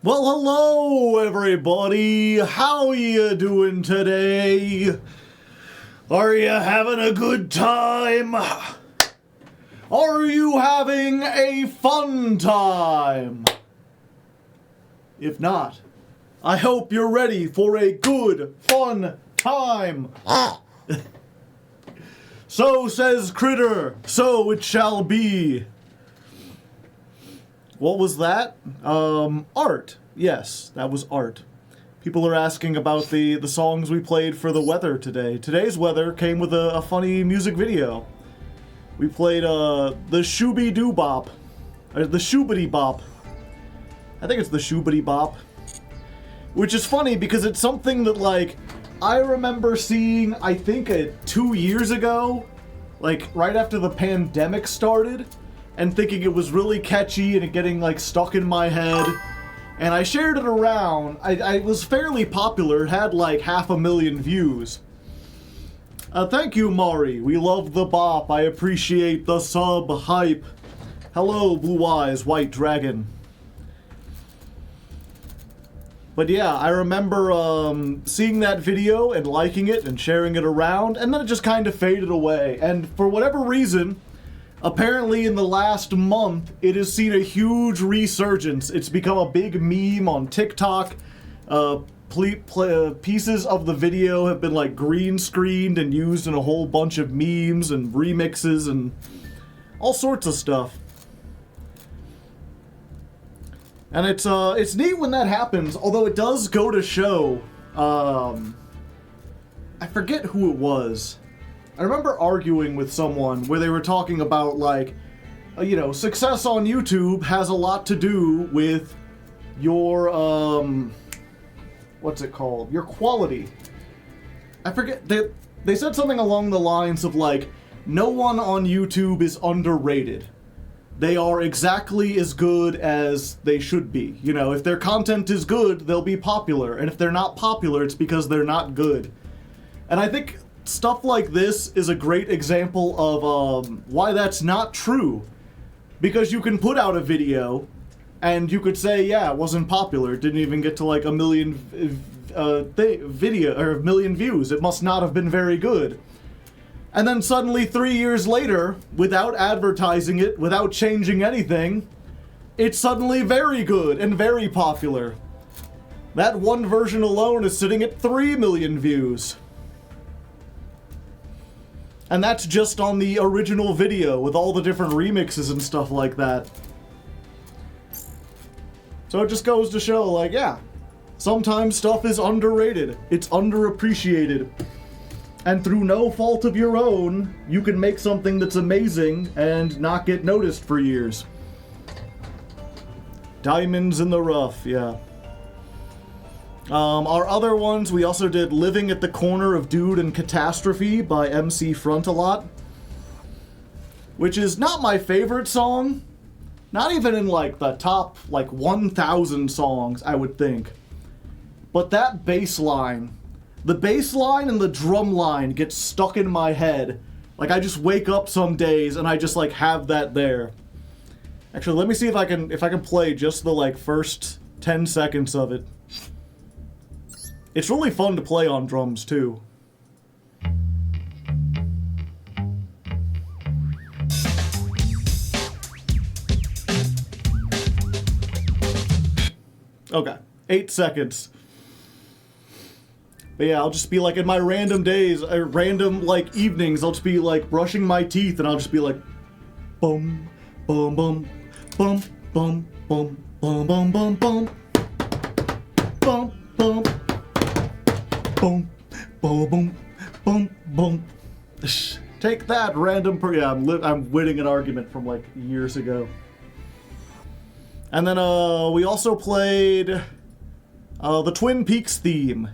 Well, hello everybody. How you doing today? Are you having a good time? Are you having a fun time? If not, I hope you're ready for a good, fun time. So says Critter, so it shall be. What was that? Art. Yes, that was art. People are asking about the songs we played for the weather today. Today's weather came with a funny music video. We played, the Shooby-Doo Bop. The Shoobity Bop. I think it's the Shoobity Bop. Which is funny because it's something that, like, I remember seeing, I think, 2 years ago. Like, right after the pandemic started. And thinking it was really catchy and it getting, like, stuck in my head. And I shared it around. I was fairly popular. It had, like, 500,000 views. Thank you, Mari. We love the bop. I appreciate the sub hype. Hello, Blue Eyes, White Dragon. But yeah, I remember seeing that video and liking it and sharing it around, and then it just kind of faded away. And for whatever reason, apparently in the last month, it has seen a huge resurgence. It's become a big meme on TikTok. Pieces of the video have been like green screened and used in a whole bunch of memes and remixes and all sorts of stuff. And it's neat when that happens, although it does go to show, I forget who it was. I remember arguing with someone where they were talking about, like, you know, success on YouTube has a lot to do with your, what's it called? Your quality. I forget, they said something along the lines of, like, no one on YouTube is underrated. They are exactly as good as they should be. You know, if their content is good, they'll be popular. And if they're not popular, it's because they're not good. And I think stuff like this is a great example of why that's not true. Because you can put out a video, and you could say, yeah, it wasn't popular. It didn't even get to like a million views. It must not have been very good. And then suddenly 3 years later, without advertising it, without changing anything, it's suddenly very good and very popular. That one version alone is sitting at 3 million views. And that's just on the original video with all the different remixes and stuff like that. So it just goes to show, like, yeah, sometimes stuff is underrated. It's underappreciated. And through no fault of your own, you can make something that's amazing and not get noticed for years. Diamonds in the rough, yeah. Our other ones, we also did Living at the Corner of Dude and Catastrophe by MC Frontalot. Which is not my favorite song. Not even in, like, the top, like, 1,000 songs, I would think. But that bass line, the bass line and the drum line get stuck in my head. Like, I just wake up some days and I just, like, have that there. Actually, let me see if I can play just the, like, first 10 seconds of it. It's really fun to play on drums, too. Okay, 8 seconds. But yeah, I'll just be like, in my random days, or random, like, evenings, I'll just be, like, brushing my teeth, and I'll just be like, bum, bum, bum, bum, bum, bum, bum, bum, bum, bum, bum, bum, boom, boom, boom, boom, boom. Take that, random yeah, I'm winning an argument from, like, years ago. And then, we also played, the Twin Peaks theme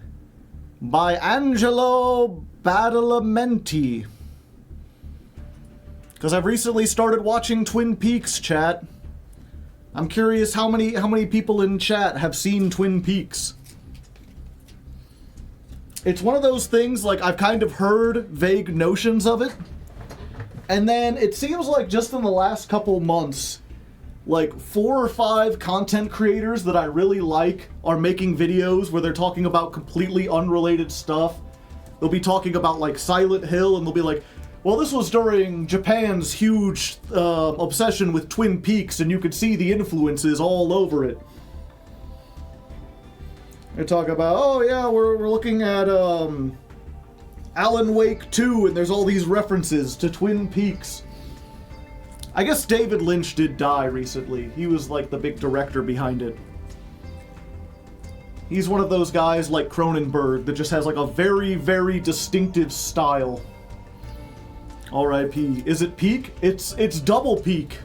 by Angelo Badalamenti. Because I've recently started watching Twin Peaks, chat. I'm curious how many people in chat have seen Twin Peaks. It's one of those things, like, I've kind of heard vague notions of it. And then it seems like just in the last couple months, like 4 or 5 content creators that I really like are making videos where they're talking about completely unrelated stuff. They'll be talking about like Silent Hill, and they'll be like, well, this was during Japan's huge obsession with Twin Peaks, and you could see the influences all over it. They talk about, oh yeah, we're looking at Alan Wake 2, and there's all these references to Twin Peaks. I guess David Lynch did die recently. He was like the big director behind it. He's one of those guys like Cronenberg that just has like a very, very distinctive style. R.I.P. Is it peak? It's double peak.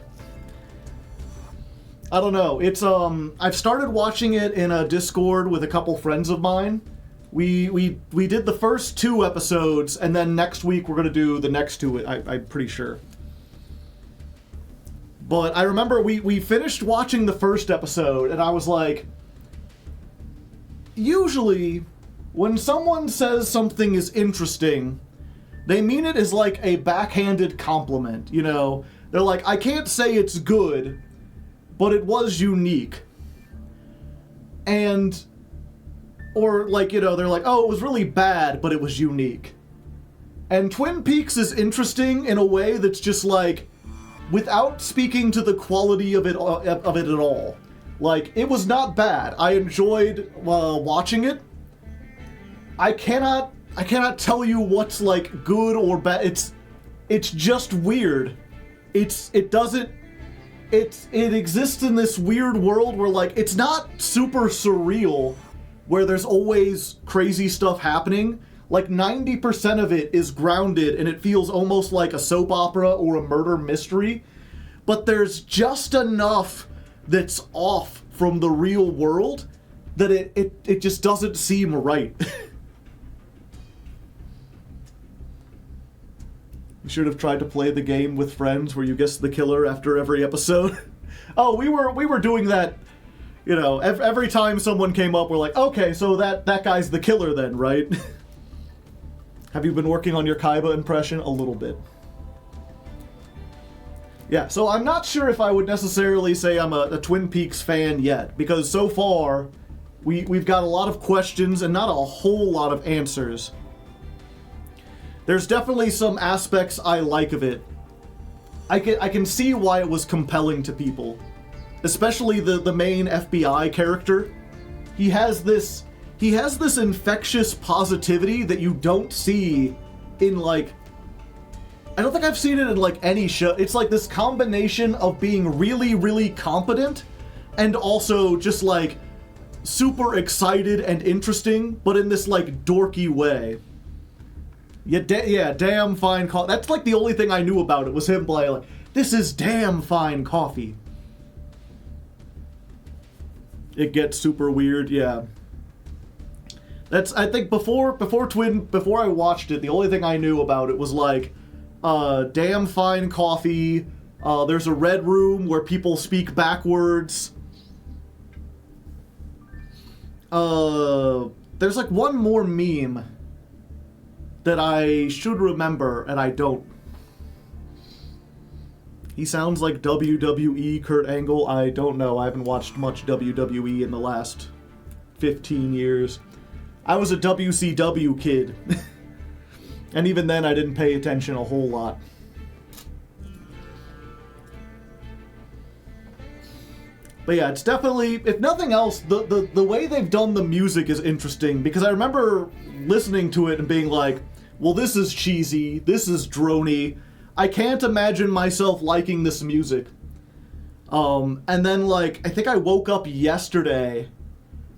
I don't know. It's I've started watching it in a Discord with a couple friends of mine. We did the first 2 episodes, and then next week we're gonna do the next 2. I'm pretty sure. But I remember we finished watching the first episode, and I was like, usually when someone says something is interesting, they mean it as like a backhanded compliment, you know? They're like, I can't say it's good, but it was unique. And, or like, you know, they're like, oh, it was really bad, but it was unique. And Twin Peaks is interesting in a way that's just like, without speaking to the quality of it at all. Like, it was not bad. I enjoyed watching it. I cannot tell you what's like good or bad. It's just weird. It exists in this weird world where like it's not super surreal, where there's always crazy stuff happening. Like 90% of it is grounded, and it feels almost like a soap opera or a murder mystery. But there's just enough that's off from the real world that it just doesn't seem right. You should have tried to play the game with friends where you guess the killer after every episode. Oh, we were doing that, you know, every time someone came up, we're like, okay, so that guy's the killer then, right? Have you been working on your Kaiba impression? A little bit. Yeah, so I'm not sure if I would necessarily say I'm a Twin Peaks fan yet, because so far, we've got a lot of questions and not a whole lot of answers. There's definitely some aspects I like of it. I can see why it was compelling to people. Especially the main FBI character. He has this infectious positivity that you don't see in like... I don't think I've seen it in like any show. It's like this combination of being really, really competent and also just like super excited and interesting, but in this like dorky way. Yeah, damn fine coffee. That's like the only thing I knew about it was him playing like, this is damn fine coffee. It gets super weird, yeah. That's, I think before I watched it, the only thing I knew about it was like, damn fine coffee, there's a red room where people speak backwards. There's like one more meme that I should remember, and I don't. He sounds like WWE Kurt Angle. I don't know. I haven't watched much WWE in the last 15 years. I was a WCW kid. And even then, I didn't pay attention a whole lot. But yeah, it's definitely, if nothing else, the way they've done the music is interesting, because I remember listening to it and being like, well, this is cheesy, this is droney, I can't imagine myself liking this music. And then, like, I think I woke up yesterday,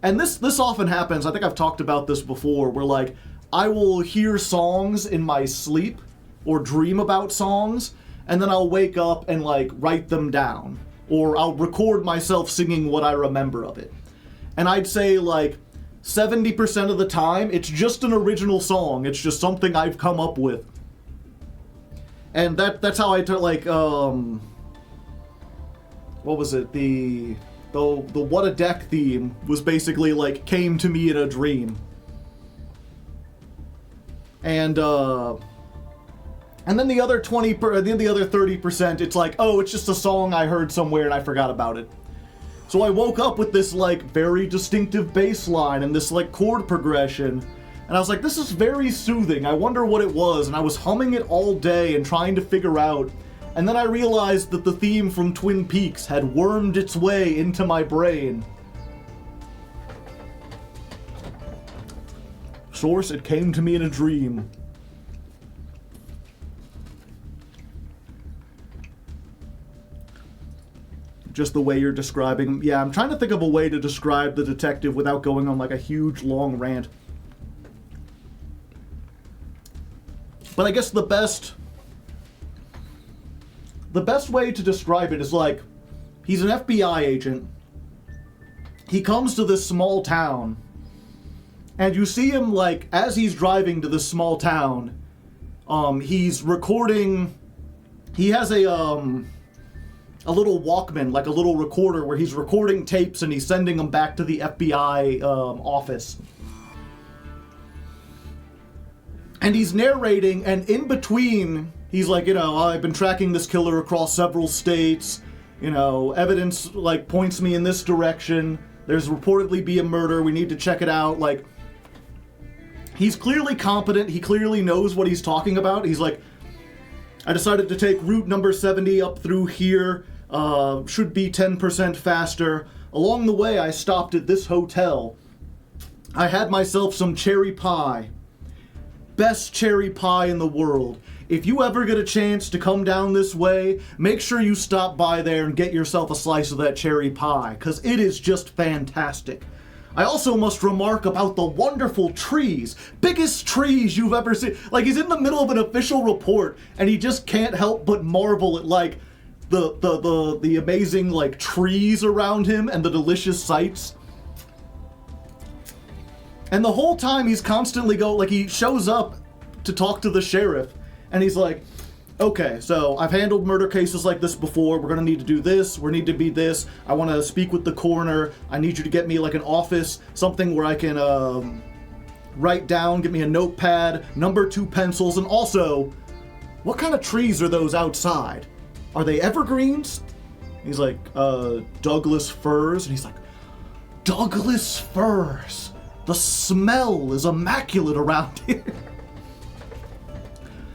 and this often happens, I think I've talked about this before, where, like, I will hear songs in my sleep, or dream about songs, and then I'll wake up and, like, write them down. Or I'll record myself singing what I remember of it. And I'd say, like, 70% of the time, it's just an original song. It's just something I've come up with. And that's how I like, what was it? The What a Deck theme was basically, like, came to me in a dream. And, And then the other 30%, it's like, oh, it's just a song I heard somewhere and I forgot about it. So I woke up with this, like, very distinctive bass line and this, like, chord progression. And I was like, this is very soothing. I wonder what it was. And I was humming it all day and trying to figure out. And then I realized that the theme from Twin Peaks had wormed its way into my brain. Source, it came to me in a dream. Just the way you're describing. Yeah, I'm trying to think of a way to describe the detective without going on like a huge long rant. But I guess the best way to describe it is like, he's an FBI agent. He comes to this small town. And you see him, like, as he's driving to this small town, he's recording. He has a little Walkman, like a little recorder, where he's recording tapes and he's sending them back to the FBI office. And he's narrating, and in between, he's like, you know, I've been tracking this killer across several states. You know, evidence, like, points me in this direction. There's reportedly be a murder. We need to check it out. Like, he's clearly competent. He clearly knows what he's talking about. He's like, I decided to take route number 70 up through here. Should be 10% faster. Along the way, I stopped at this hotel. I had myself some cherry pie. Best cherry pie in the world. If you ever get a chance to come down this way, make sure you stop by there and get yourself a slice of that cherry pie, because it is just fantastic. I also must remark about the wonderful trees. Biggest trees you've ever seen. Like, he's in the middle of an official report, and he just can't help but marvel at, like, the amazing, like, trees around him and the delicious sights. And the whole time he's constantly he shows up to talk to the sheriff, and he's like, okay, so I've handled murder cases like this before. We're gonna need to do this. We need to be this. I want to speak with the coroner. I need you to get me like an office, something where I can write down, get me a notepad, number 2 pencils, and also, what kind of trees are those outside? Are they evergreens? He's like, Douglas firs. And he's like, Douglas firs. The smell is immaculate around here.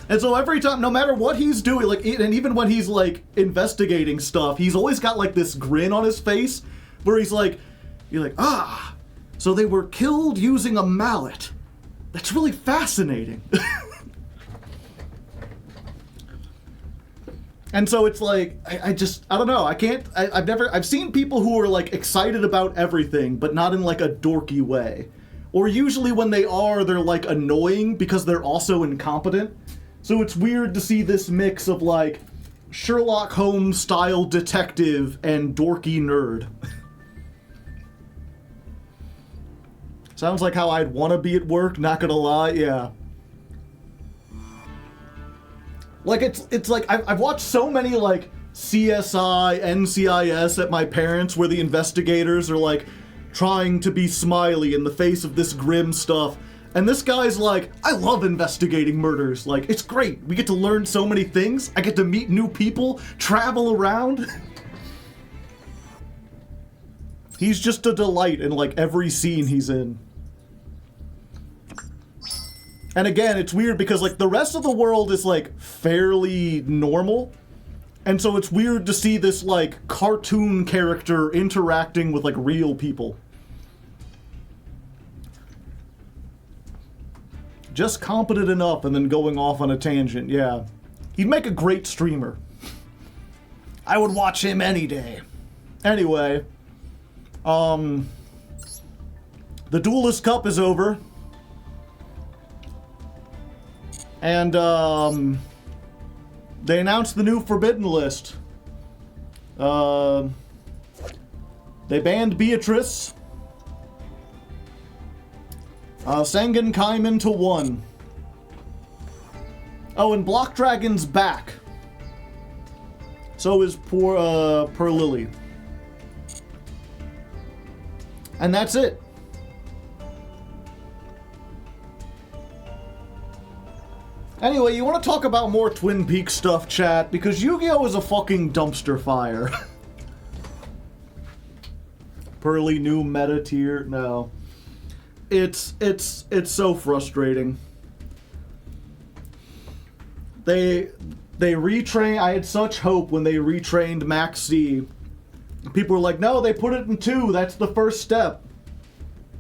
And so every time, no matter what he's doing, like, and even when he's, like, investigating stuff, he's always got, like, this grin on his face, where he's like, you're like, ah, so they were killed using a mallet. That's really fascinating. And so it's like, I don't know, I've seen people who are, like, excited about everything, but not in, like, a dorky way. Or usually when they are, they're, like, annoying because they're also incompetent. So it's weird to see this mix of, like, Sherlock Holmes-style detective and dorky nerd. Sounds like how I'd want to be at work, not gonna lie, yeah. Like, it's like, I've watched so many, like, CSI, NCIS at my parents' where the investigators are, like, trying to be smiley in the face of this grim stuff. And this guy's like, I love investigating murders. Like, it's great. We get to learn so many things. I get to meet new people, travel around. He's just a delight in, like, every scene he's in. And again, it's weird because, like, the rest of the world is, like, fairly normal. And so it's weird to see this, like, cartoon character interacting with, like, real people. Just competent enough and then going off on a tangent, yeah. He'd make a great streamer. I would watch him any day. Anyway, the Duelist Cup is over. And, they announced the new Forbidden List. They banned Beatrice. Sangan Kaiman to 1. Oh, and Block Dragon's back. So is poor Lily. And that's it. Anyway, you want to talk about more Twin Peaks stuff, chat? Because Yu-Gi-Oh! Is a fucking dumpster fire. Pearly new meta tier? No. It's so frustrating. They retrain. I had such hope when they retrained Max C. People were like, no, they put it in 2. That's the first step.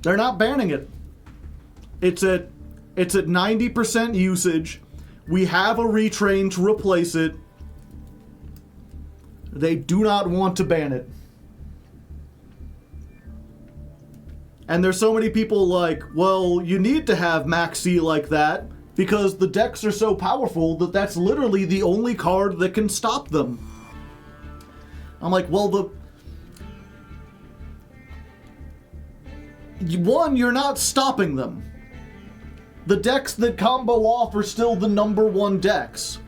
They're not banning it. It's at 90% usage. We have a retrain to replace it. They do not want to ban it. And there's so many people like, well, you need to have Max C like that because the decks are so powerful that that's literally the only card that can stop them. I'm like, well, you're not stopping them. The decks that combo off are still the number 1 decks.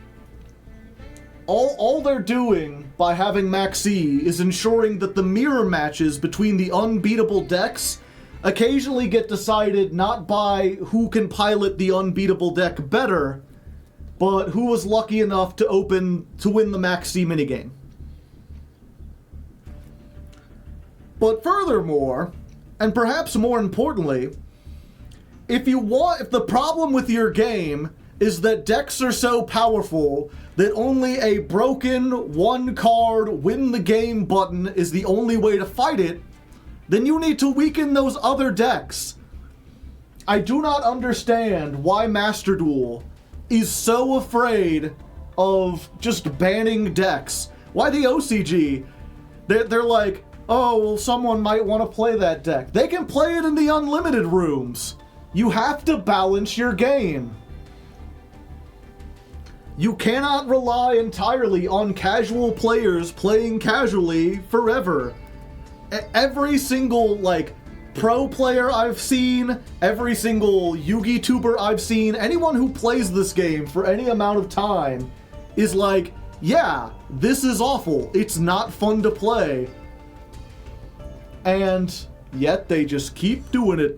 All they're doing by having Max C is ensuring that the mirror matches between the unbeatable decks occasionally get decided not by who can pilot the unbeatable deck better, but who was lucky enough to win the Max C minigame. But furthermore, and perhaps more importantly, if the problem with your game is that decks are so powerful that only a broken 1-card win the game button is the only way to fight it, then you need to weaken those other decks. I do not understand why Master Duel is so afraid of just banning decks. Why the OCG? They're like, oh, well, someone might want to play that deck. They can play it in the unlimited rooms. You have to balance your game. You cannot rely entirely on casual players playing casually forever. Every single, pro player I've seen, every single Yugi tuber I've seen, anyone who plays this game for any amount of time is like, yeah, this is awful. It's not fun to play. And yet they just keep doing it.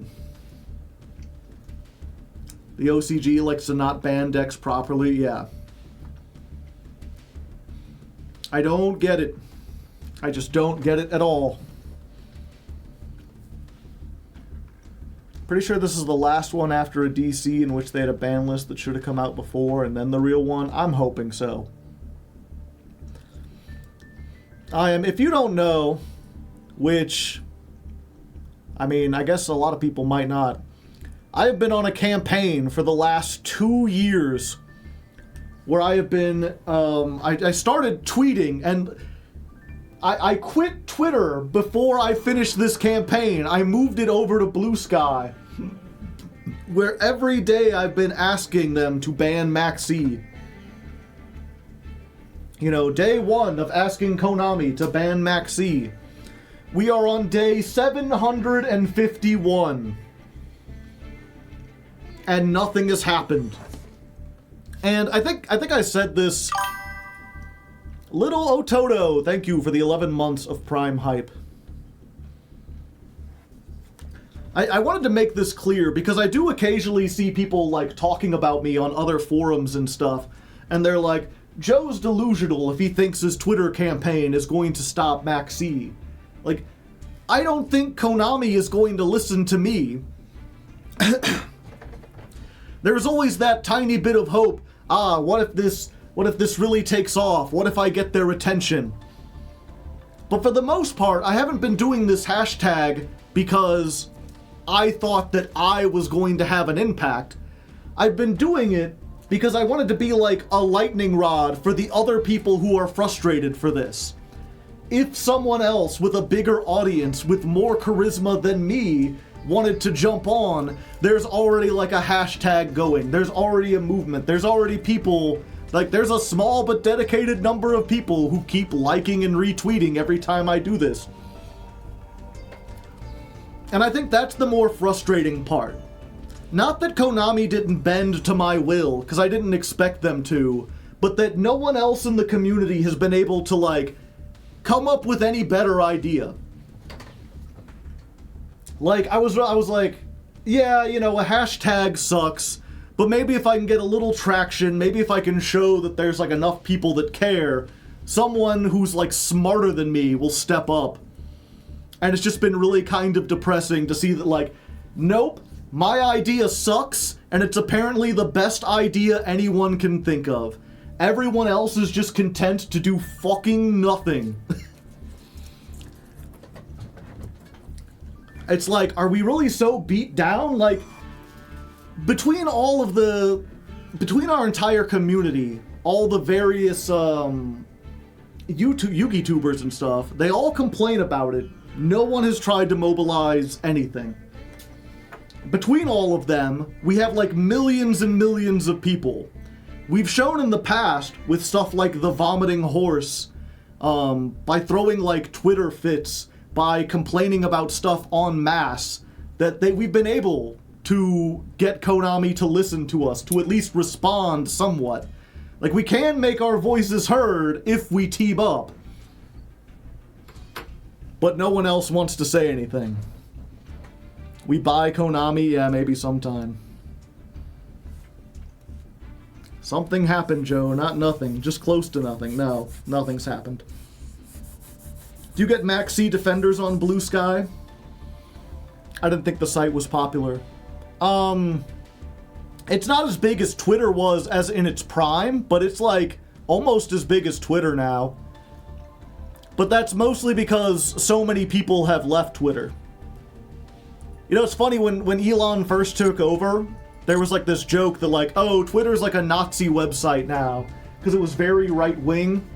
The OCG likes to not ban decks properly, yeah. I don't get it. I just don't get it at all. Pretty sure this is the last one after a DC in which they had a ban list that should have come out before and then the real one. I'm hoping so. If you don't know, which, I mean, I guess a lot of people might not, I have been on a campaign for the last 2 years where I have been, I started tweeting, and I quit Twitter before I finished this campaign. I moved it over to Blue Sky, where every day I've been asking them to ban Max C. You know, day 1 of asking Konami to ban Max C. We are on day 751. And nothing has happened. And I think I said this. Little Ototo, thank you for the 11 months of Prime hype. I wanted to make this clear because I do occasionally see people talking about me on other forums and stuff, and they're like, Joe's delusional if he thinks his Twitter campaign is going to stop Max C. I don't think Konami is going to listen to me. There's always that tiny bit of hope. What if this really takes off? What if I get their attention? But for the most part, I haven't been doing this hashtag because I thought that I was going to have an impact. I've been doing it because I wanted to be like a lightning rod for the other people who are frustrated for this. If someone else with a bigger audience, with more charisma than me, wanted to jump on, there's already a hashtag going. There's already a movement. There's already people, there's a small but dedicated number of people who keep liking and retweeting every time I do this. And I think that's the more frustrating part. Not that Konami didn't bend to my will, because I didn't expect them to, but that no one else in the community has been able to, come up with any better idea. I was like, yeah, a hashtag sucks, But maybe if I can get a little traction, maybe if I can show that there's like enough people that care, someone who's like smarter than me will step up. And it's just been really kind of depressing to see that like, nope, my idea sucks, and it's apparently the best idea anyone can think of. Everyone else is just content to do fucking nothing. It's like, are we really so beat down? Like, between our entire community, all the various YouTubers and stuff, they all complain about it. No one has tried to mobilize anything. Between all of them, we have like millions and millions of people. We've shown in the past with stuff like the vomiting horse, by throwing like Twitter fits, by complaining about stuff en masse, that we've been able to get Konami to listen to us, to at least respond somewhat. Like, we can make our voices heard if we team up. But no one else wants to say anything. We buy Konami? Yeah, maybe sometime. Something happened, Joe. Not nothing. Just close to nothing. No, nothing's happened. Do you get Max C Defenders on Blue Sky? I didn't think the site was popular. It's not as big as Twitter was as in its prime, but it's like almost as big as Twitter now. But that's mostly because so many people have left Twitter. You know, it's funny, when Elon first took over, there was like this joke that like, oh, Twitter's like a Nazi website now, because it was very right-wing.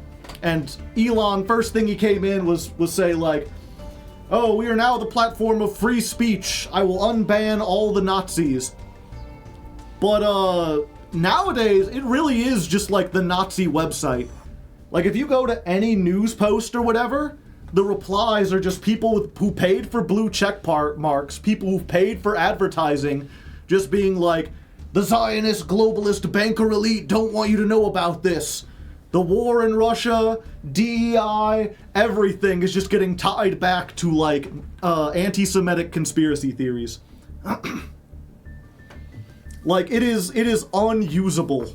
And Elon, first thing he came in was say like, oh, we are now the platform of free speech. I will unban all the Nazis. But nowadays, it really is just like the Nazi website. Like, if you go to any news post or whatever, the replies are just people who paid for blue check marks, people who paid for advertising, just being like, the Zionist globalist banker elite don't want you to know about this. The war in Russia, DEI, everything is just getting tied back to like anti-Semitic conspiracy theories. Like, it is unusable.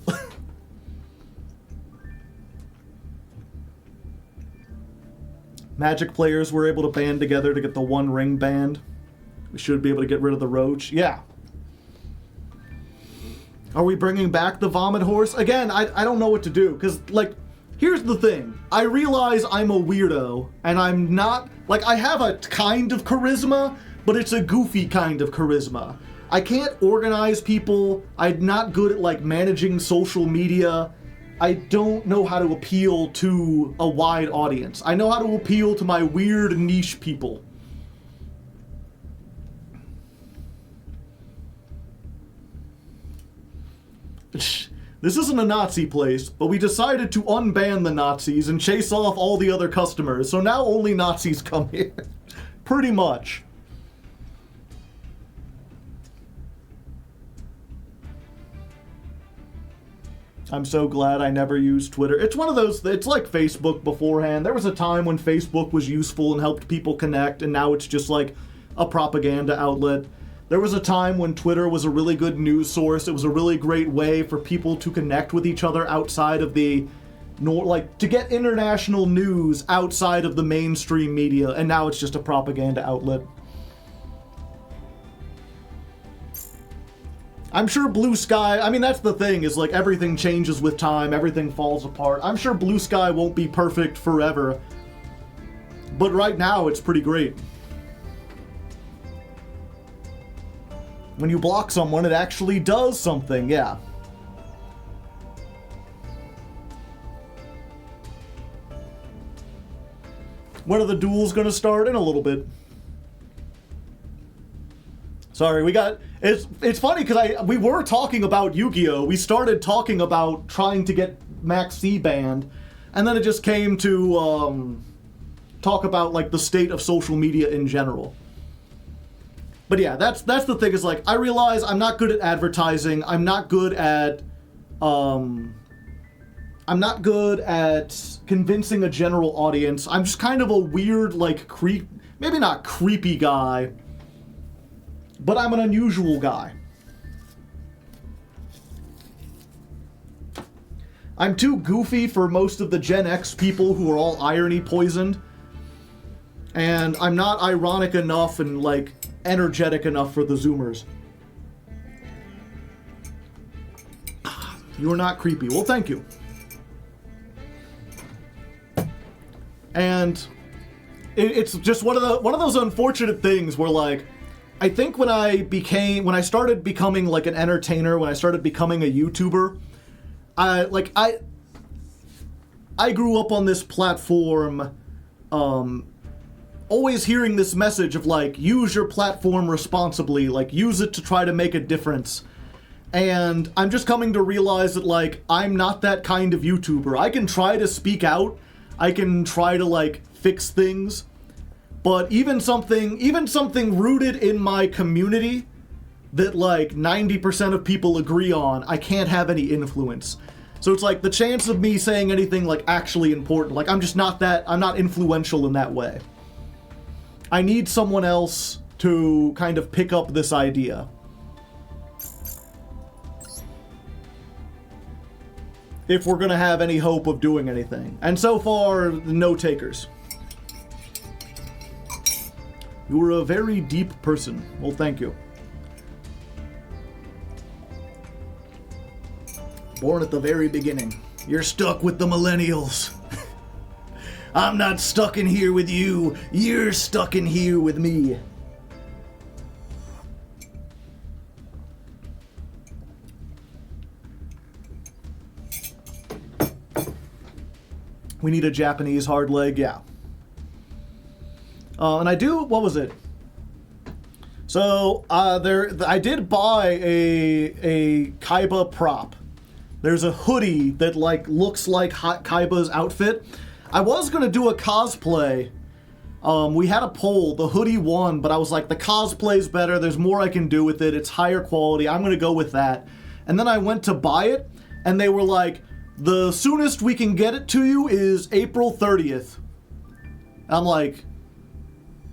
Magic players were able to band together to get the One Ring band. We should be able to get rid of the Roach. Yeah. Are we bringing back the Vomit Horse? Again, I don't know what to do, because, like, here's the thing. I realize I'm a weirdo, and I'm not... Like, I have a kind of charisma, but it's a goofy kind of charisma. I can't organize people. I'm not good at, like, managing social media. I don't know how to appeal to a wide audience. I know how to appeal to my weird niche people. This isn't a Nazi place, but we decided to unban the Nazis and chase off all the other customers, so now only Nazis come here. Pretty much. I'm so glad I never used Twitter. It's one of those, it's like Facebook beforehand. There was a time when Facebook was useful and helped people connect, and now it's just like a propaganda outlet. There was a time when Twitter was a really good news source. It was a really great way for people to connect with each other outside of the, like, to get international news outside of the mainstream media, and now it's just a propaganda outlet. I'm sure Blue Sky, I mean, that's the thing, is like everything changes with time, everything falls apart. I'm sure Blue Sky won't be perfect forever, but right now it's pretty great. When you block someone, it actually does something, yeah. When are the duels gonna start? In a little bit. Sorry, we got... It's funny, because we were talking about Yu-Gi-Oh! We started talking about trying to get Max C banned, and then it just came to talk about, like, the state of social media in general. But yeah, that's the thing, is like, I realize I'm not good at advertising, I'm not good at convincing a general audience. I'm just kind of a weird, like, maybe not creepy guy, but I'm an unusual guy. I'm too goofy for most of the Gen X people who are all irony poisoned. And I'm not ironic enough and, like, energetic enough for the Zoomers. You are not creepy. Well, thank you. And it's just one of those unfortunate things where, like, I think when I started becoming like an entertainer, when I started becoming a YouTuber, I grew up on this platform, always hearing this message of, like, use your platform responsibly, like, use it to try to make a difference. And I'm just coming to realize that, like, I'm not that kind of YouTuber. I can try to speak out, I can try to, like, fix things, but even something rooted in my community that, like, 90% of people agree on, I can't have any influence. So it's like the chance of me saying anything, like, actually important, like, I'm not influential in that way. I need someone else to kind of pick up this idea. If we're gonna have any hope of doing anything. And so far, no takers. You were a very deep person. Well, thank you. Born at the very beginning. You're stuck with the millennials. I'm not stuck in here with you. You're stuck in here with me. We need a Japanese Hardleg, yeah. And what was it? So, I did buy a Kaiba prop. There's a hoodie that, like, looks like Kaiba's outfit. I was gonna do a cosplay. We had a poll, the hoodie won, but I was like, the cosplay's better, there's more I can do with it, it's higher quality, I'm gonna go with that. And then I went to buy it, and they were like, the soonest we can get it to you is April 30th. I'm like,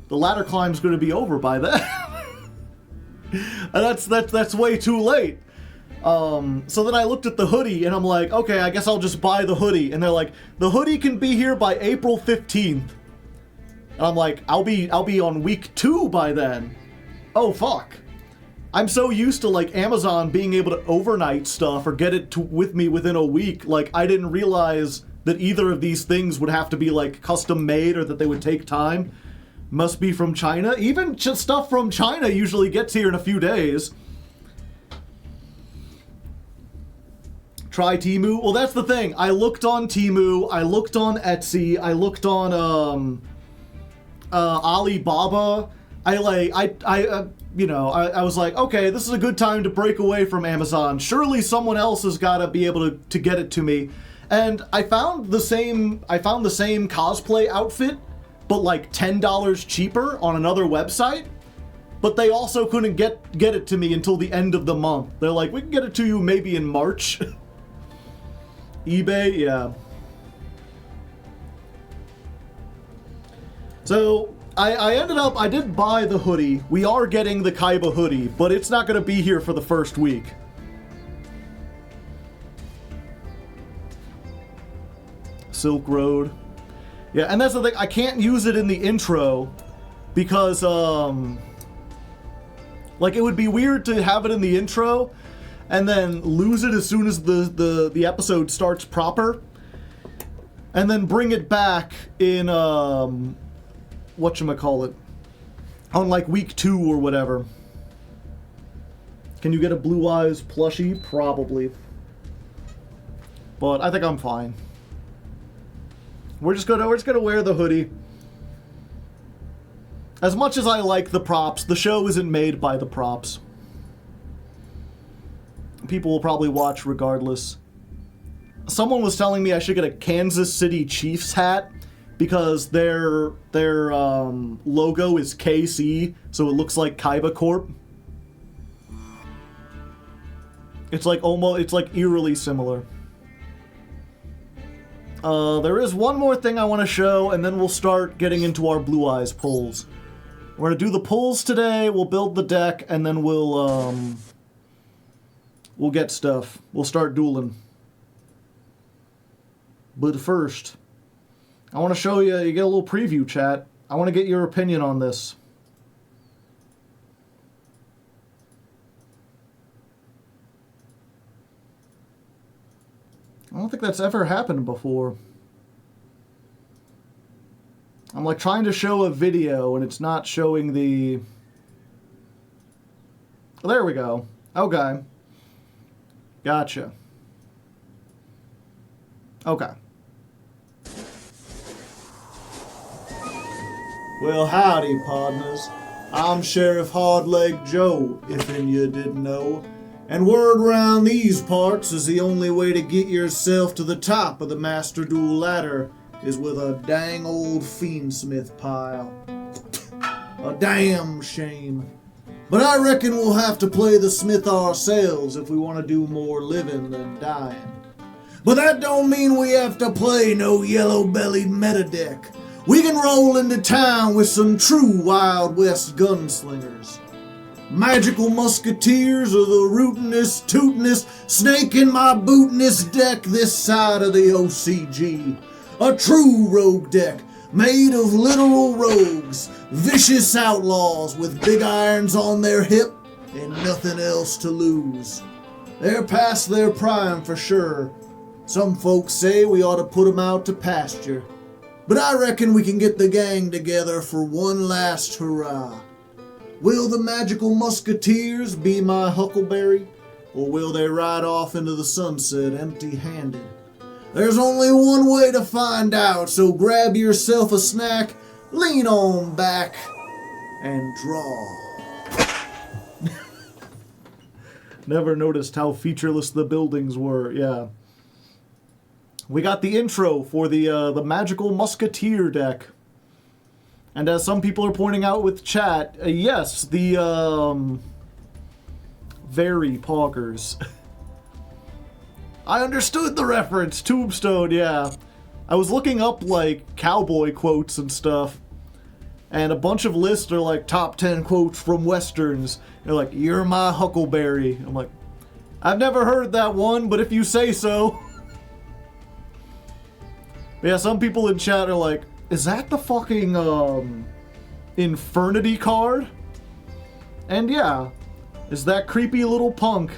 the ladder climb's gonna be over by then. And that's way too late. So then I looked at the hoodie and I'm like, okay, I guess I'll just buy the hoodie. And they're like, the hoodie can be here by April 15th. And I'm like, I'll be on week 2 by then. Oh, fuck. I'm so used to, like, Amazon being able to overnight stuff or get it with me within a week. Like, I didn't realize that either of these things would have to be, like, custom made or that they would take time. Must be from China. Even just stuff from China usually gets here in a few days. Try Temu. Well, that's the thing. I looked on Temu. I looked on Etsy. I looked on Alibaba. I was like, okay, this is a good time to break away from Amazon. Surely someone else has got to be able to get it to me. And I found the same cosplay outfit, but like $10 cheaper on another website. But they also couldn't get it to me until the end of the month. They're like, we can get it to you maybe in March. eBay, yeah. So I did buy the hoodie. We are getting the Kaiba hoodie, but it's not going to be here for the first week. Silk Road. Yeah, and that's the thing. I can't use it in the intro because, like, it would be weird to have it in the intro and then lose it as soon as the episode starts proper, and then bring it back in, whatchamacallit, on, like, week 2 or whatever. Can you get a Blue Eyes plushie? Probably. But I think I'm fine. We're just gonna wear the hoodie. As much as I like the props, the show isn't made by the props. People will probably watch regardless. Someone was telling me I should get a Kansas City Chiefs hat because their logo is KC, so it looks like Kaiba Corp. It's like eerily similar. There is one more thing I want to show, and then we'll start getting into our Blue Eyes pulls. We're gonna do the pulls today, we'll build the deck, and then we'll get stuff. We'll start dueling. But first, I want to show you, you get a little preview, chat. I want to get your opinion on this. I don't think that's ever happened before. I'm like trying to show a video and it's not showing the... There we go. Okay. Gotcha. Okay. Well, howdy, partners. I'm Sheriff Hardleg Joe, if any you didn't know. And word round these parts is the only way to get yourself to the top of the Master Duel ladder is with a dang old fiendsmith pile. A damn shame. But I reckon we'll have to play the smith ourselves if we want to do more living than dying. But that don't mean we have to play no yellow-bellied meta deck. We can roll into town with some true Wild West gunslingers. Magical musketeers are the rootinest, tootinest, snake in my bootinest deck this side of the OCG. A true rogue deck, made of literal rogues, vicious outlaws with big irons on their hip and nothing else to lose. They're past their prime for sure. Some folks say we ought to put 'em out to pasture. But I reckon we can get the gang together for one last hurrah. Will the magical musketeers be my huckleberry, or will they ride off into the sunset empty-handed? There's only one way to find out, so grab yourself a snack, lean on back, and draw. Never noticed how featureless the buildings were, yeah. We got the intro for the magical musketeer deck. And as some people are pointing out with chat, yes, the, very poggers. I understood the reference, Tombstone, yeah. I was looking up, like, cowboy quotes and stuff, and a bunch of lists are like, top 10 quotes from Westerns. They're like, you're my huckleberry. I'm like, I've never heard that one, but if you say so. But yeah, some people in chat are like, is that the fucking, Infernity card? And yeah, is that creepy little punk.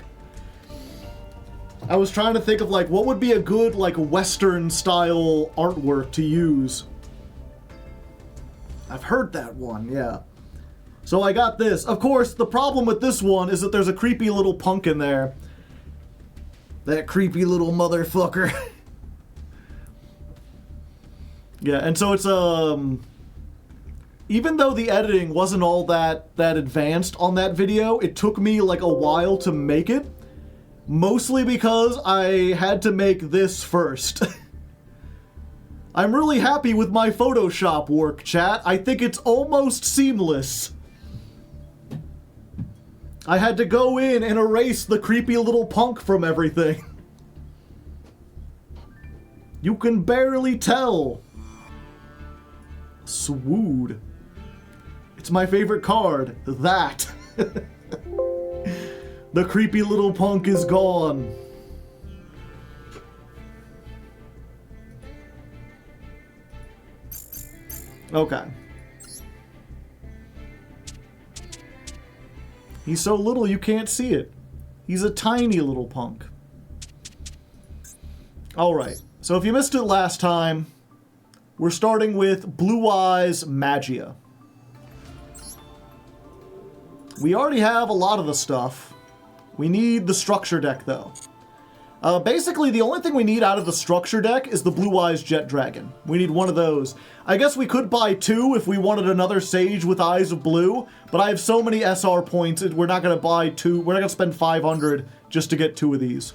I was trying to think of, like, what would be a good, like, Western-style artwork to use. I've heard that one, yeah. So I got this. Of course, the problem with this one is that there's a creepy little punk in there. That creepy little motherfucker. Yeah, and so it's, even though the editing wasn't all that advanced on that video, it took me, like, a while to make it. Mostly because I had to make this first. I'm really happy with my Photoshop work, chat. I think it's almost seamless. I had to go in and erase the creepy little punk from everything. You can barely tell. Swood. It's my favorite card. That. The creepy little punk is gone. Okay. He's so little you can't see it. He's a tiny little punk. Alright, so if you missed it last time, we're starting with Blue Eyes Magia. We already have a lot of the stuff. We need the structure deck, though. Basically, the only thing we need out of the structure deck is the Blue Eyes Jet Dragon. We need one of those. I guess we could buy two if we wanted another Sage with Eyes of Blue, but I have so many SR points, we're not going to buy two. We're not going to spend 500 just to get two of these.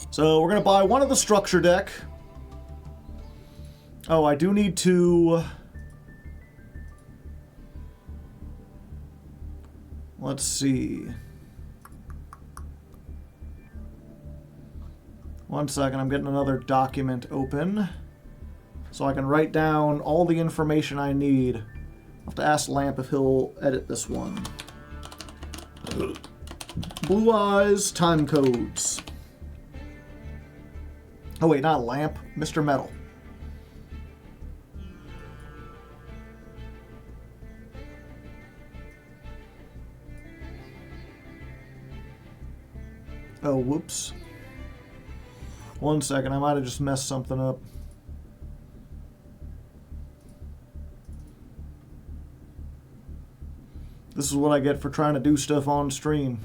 So we're going to buy one of the structure deck. Oh, I do need to... Let's see. One second, I'm getting another document open so I can write down all the information I need. I'll have to ask Lamp if he'll edit this one. Blue Eyes time codes. Oh wait, not a lamp. Mr. Metal. Oh, whoops. 1 second, I might have just messed something up. This is what I get for trying to do stuff on stream.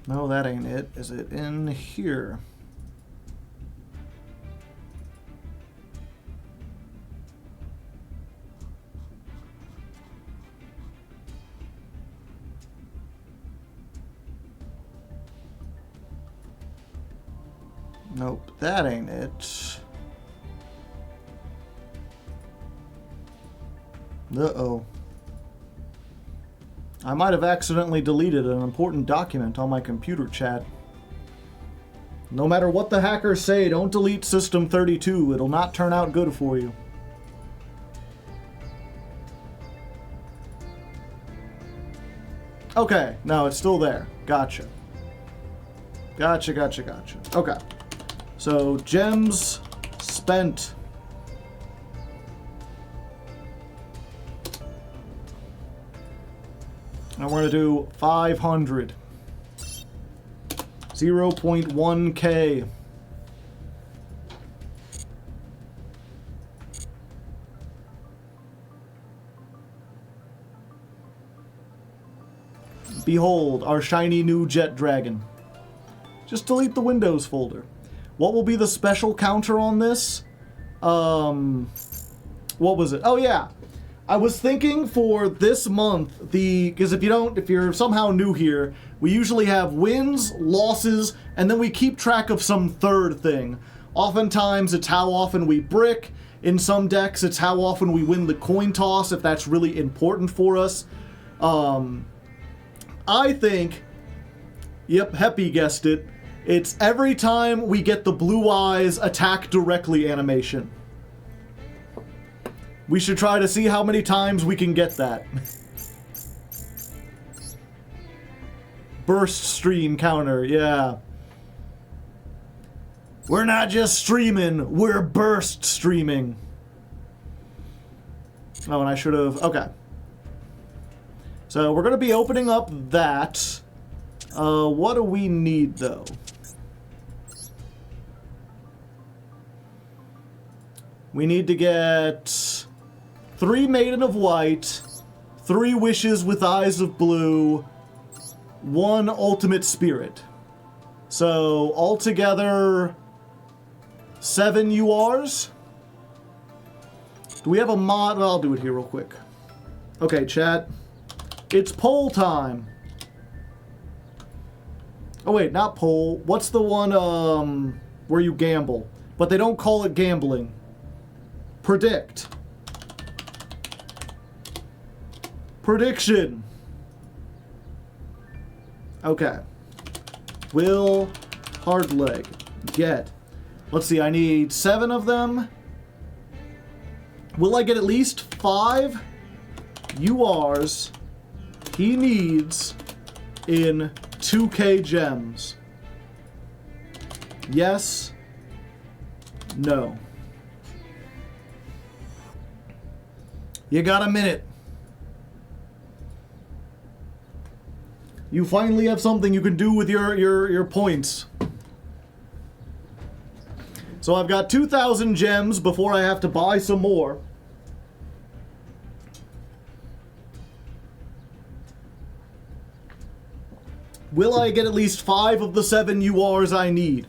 No, that ain't it. Is it in here? Nope, that ain't it. Uh-oh. I might have accidentally deleted an important document on my computer chat. No matter what the hackers say, don't delete System 32. It'll not turn out good for you. Okay, no, it's still there. Gotcha. Gotcha. Okay. So, gems spent. And we're going to do 500. 0.1k. Behold, our shiny new jet dragon. Just delete the Windows folder. What will be the special counter on this? What was it? Oh yeah. I was thinking for this month, because if you're somehow new here, we usually have wins, losses, and then we keep track of some third thing. Oftentimes it's how often we brick. In some decks it's how often we win the coin toss, if that's really important for us. I think, yep, Heppy guessed it, it's every time we get the blue eyes attack directly animation. We should try to see how many times we can get that. Burst stream counter, yeah. We're not just streaming, we're burst streaming. Oh, and I should have... Okay. So we're going to be opening up that. What do we need, though? We need to get 3 Maiden of White, 3 Wishes with Eyes of Blue, 1 Ultimate Spirit. So, altogether, 7 URs? Do we have a mod? Well, I'll do it here real quick. Okay, chat. It's poll time. Oh wait, not poll. What's the one, where you gamble? But they don't call it gambling. Predict. Prediction. Okay. Will Hardleg get... Let's see, I need 7 of them. Will I get at least 5 URs he needs in 2k gems? Yes. No. You got a minute. You finally have something you can do with your points. So I've got 2,000 gems before I have to buy some more. Will I get at least 5 of the 7 URs I need?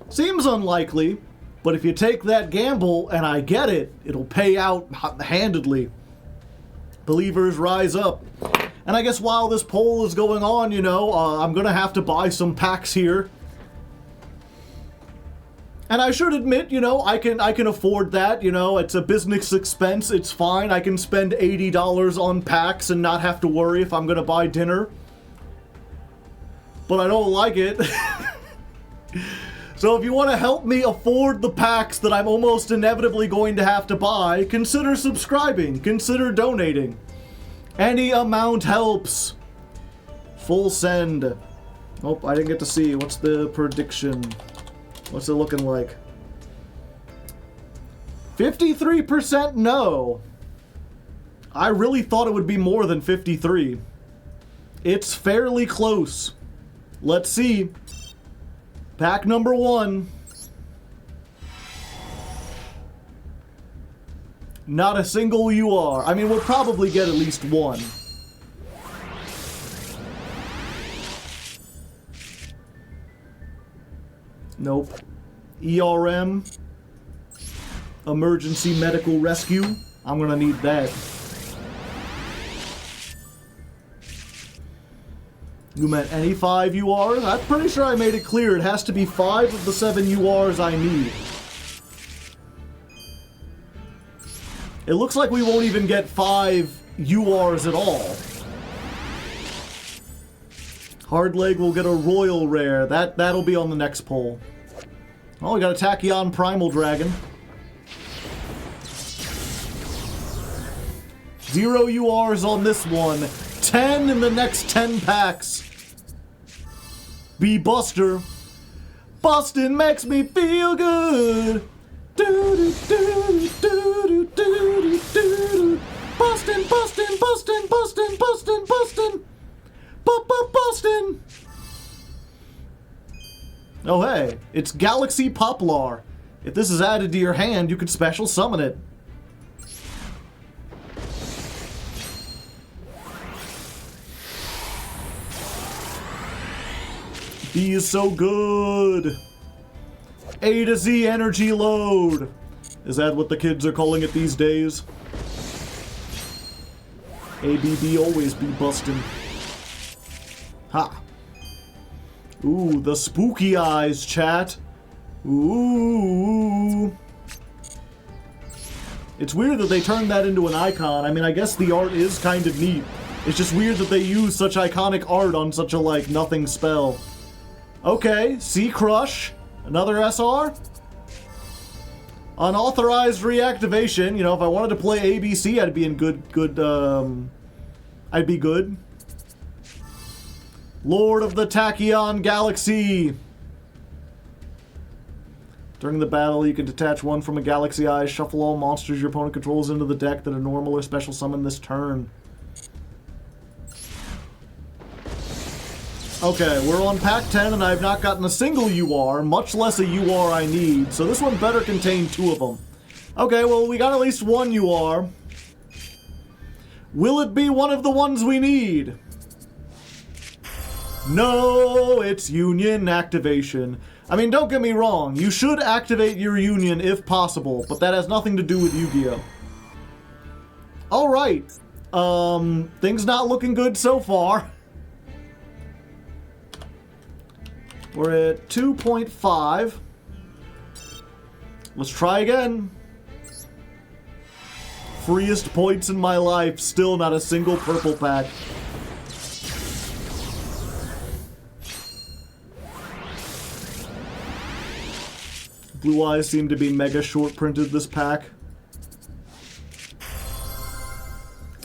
Seems unlikely, but if you take that gamble and I get it, it'll pay out handedly. Believers rise up. And I guess while this poll is going on, you know, I'm gonna have to buy some packs here. And I should admit, you know, I can afford that, you know, it's a business expense, it's fine. I can spend $80 on packs and not have to worry if I'm gonna buy dinner. But I don't like it. So if you want to help me afford the packs that I'm almost inevitably going to have to buy, consider subscribing, consider donating. Any amount helps. Full send. Oh, I didn't get to see. What's the prediction? What's it looking like? 53% no. I really thought it would be more than 53. It's fairly close. Let's see. Pack number 1. Not a single UR. I mean, we'll probably get at least one. Nope. ERM. Emergency medical rescue. I'm gonna need that. You meant any 5 URs? I'm pretty sure I made it clear it has to be 5 of the 7 URs I need. It looks like we won't even get 5 URs at all. Hardleg will get a royal rare. That'll be on the next poll. Oh, we got a Tachyon Primal Dragon. 0 URs on this one. 10 in the next 10 packs. Be Buster. Bustin' makes me feel good. Bustin', bustin', bustin', bustin', bustin', bustin'. Bustin'. Oh hey, it's Galaxy Poplar. If this is added to your hand, you could special summon it. He is so good. A to Z energy load. Is that what the kids are calling it these days? ABB always be bustin'. Ha. Ooh, the spooky eyes, chat. Ooh. It's weird that they turned that into an icon. I mean, I guess the art is kind of neat. It's just weird that they use such iconic art on such a, like, nothing spell. Okay, Sea Crush. Another SR? Unauthorized reactivation. You know, if I wanted to play ABC, I'd be in I'd be good. Lord of the Tachyon Galaxy. During the battle, you can detach one from a Galaxy Eye, shuffle all monsters your opponent controls into the deck that are normal or special summon this turn. Okay, we're on pack 10 and I've not gotten a single UR, much less a UR I need, so this one better contain 2 of them. Okay, well, we got at least 1 UR. Will it be one of the ones we need? No, it's Union activation. I mean, don't get me wrong, you should activate your Union if possible, but that has nothing to do with Yu-Gi-Oh! Alright, things not looking good so far. We're at 2.5. Let's try again. Freest points in my life, still not a single purple pack. Blue Eyes seem to be mega short printed this pack.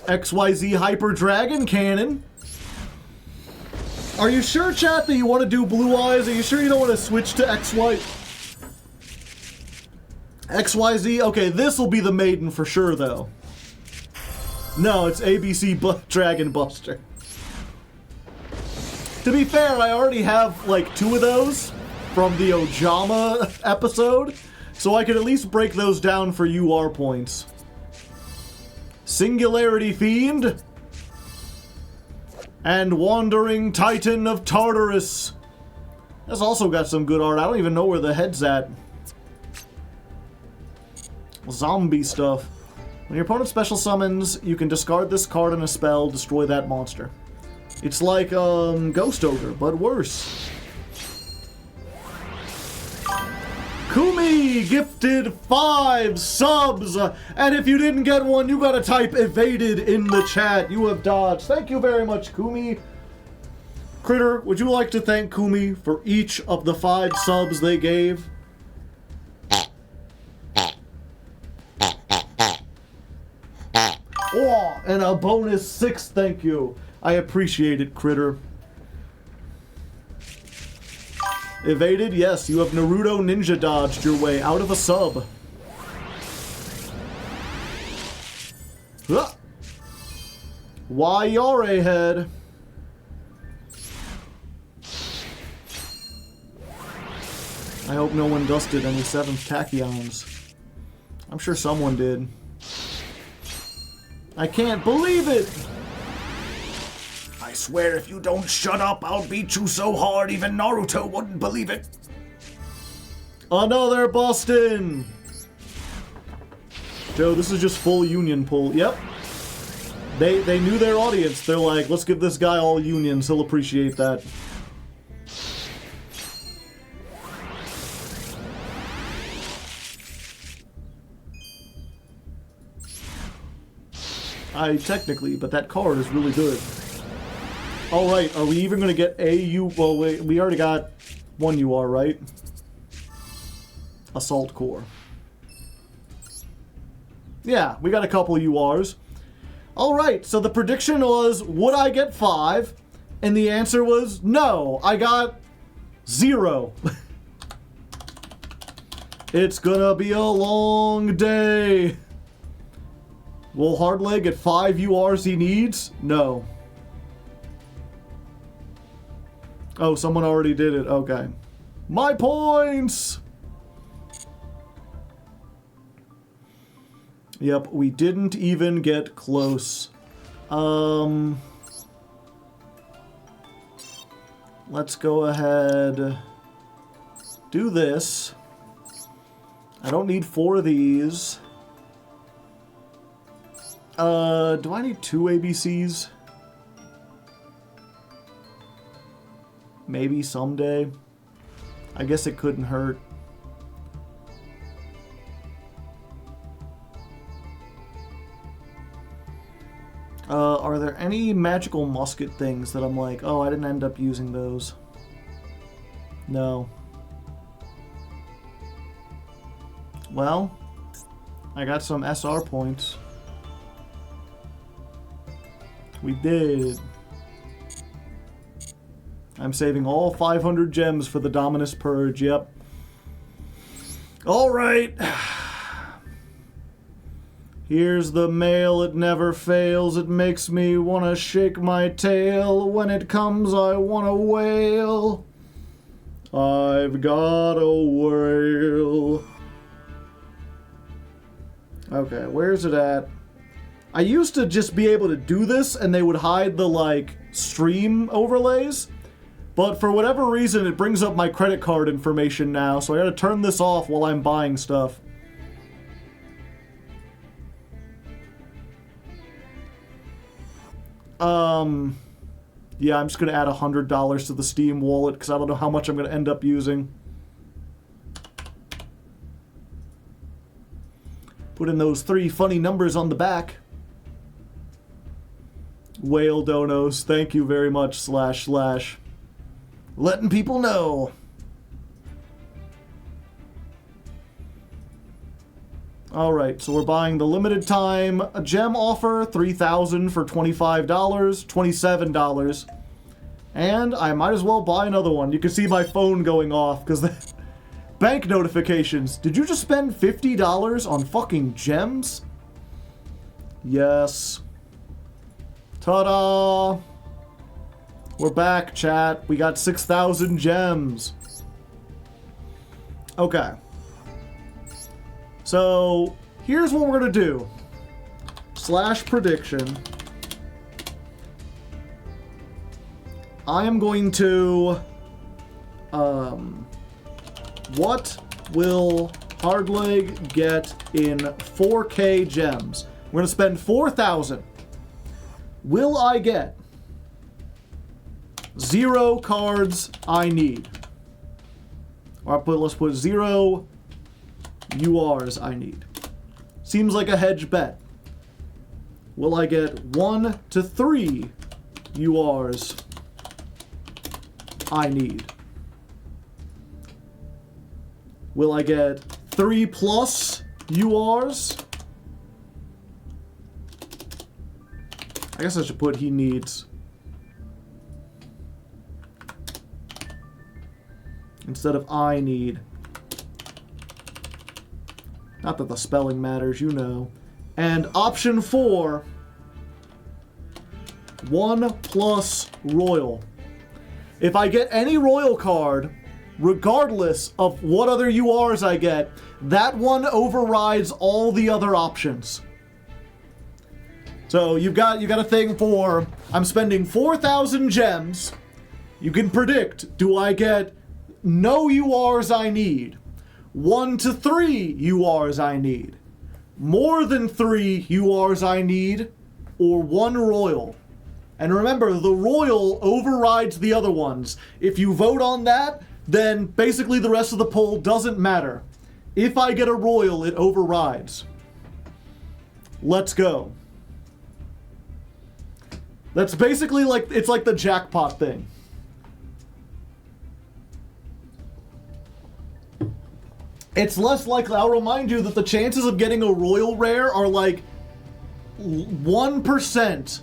XYZ Hyper Dragon Cannon. Are you sure, chat, that you want to do Blue Eyes? Are you sure you don't want to switch to XYZ? Okay, this will be the maiden for sure, though. No, it's ABC Dragon Buster. To be fair, I already have, like, 2 of those from the Ojama episode, so I could at least break those down for UR points. Singularity Fiend. And Wandering Titan of Tartarus. That's also got some good art. I don't even know where the head's at. Zombie stuff. When your opponent special summons, you can discard this card and a spell, destroy that monster. It's like, Ghost Ogre, but worse. Kumi gifted 5 subs, and if you didn't get one, you gotta type evaded in the chat. You have dodged. Thank you very much, Kumi. Critter, would you like to thank Kumi for each of the 5 subs they gave? Oh, and a bonus 6 thank you. I appreciate it, Critter. Evaded? Yes, you have Naruto ninja dodged your way out of a sub. Huh. Why Yare head? I hope no one dusted any 7th tachyons. I'm sure someone did. I can't believe it! I swear if you don't shut up, I'll beat you so hard even Naruto wouldn't believe it. Another Boston! Joe, this is just full union pull. Yep. They knew their audience. They're like, let's give this guy all unions. He'll appreciate that. Technically, but that card is really good. Alright, are we even going to get a U... Well, we already got one UR, right? Assault Core. Yeah, we got a couple URs. Alright, so the prediction was, would I get 5? And the answer was, no, I got 0. It's gonna be a long day. Will Hardleg get 5 URs he needs? No. Oh, someone already did it. Okay. My points! Yep, we didn't even get close. Let's go ahead. Do this. I don't need 4 of these. Do I need 2 ABCs? Maybe someday. I guess it couldn't hurt. Are there any magical musket things that I'm like, oh, I didn't end up using those? No. Well, I got some SR points. We did. I'm saving all 500 gems for the Dominus Purge, yep. Alright. Here's the mail, it never fails. It makes me wanna shake my tail. When it comes, I wanna wail. I've got a wail. Okay, where's it at? I used to just be able to do this and they would hide the, like, stream overlays. But for whatever reason, it brings up my credit card information now, so I gotta turn this off while I'm buying stuff. Yeah, I'm just gonna add $100 to the Steam wallet, because I don't know how much I'm gonna end up using. Put in those 3 funny numbers on the back. Whale donos, thank you very much, // Letting people know. Alright, so we're buying the limited time gem offer, 3,000 for $25, $27. And I might as well buy another one. You can see my phone going off because the bank notifications. Did you just spend $50 on fucking gems? Yes. Ta-da! We're back, chat. We got 6,000 gems. Okay. So, here's what we're gonna do. /prediction. I am going to... what will Hardleg get in 4K gems? We're gonna spend 4,000. Will I get 0 cards I need? Or let's put 0 URs I need. Seems like a hedge bet. Will I get 1 to 3 URs I need? Will I get 3 plus URs? I guess I should put he needs. instead of I need. Not that the spelling matters, you know. And option 4, 1 plus royal. If I get any royal card, regardless of what other URs I get, that one overrides all the other options. So you've got a thing for, I'm spending 4,000 gems. You can predict, do I get no URs I need, 1 to 3 URs I need, more than 3 URs I need, or 1 royal. And remember, the royal overrides the other ones. If you vote on that, then basically the rest of the poll doesn't matter. If I get a royal, it overrides. Let's go. That's basically like, it's like the jackpot thing. It's less likely, I'll remind you that the chances of getting a royal rare are like 1%.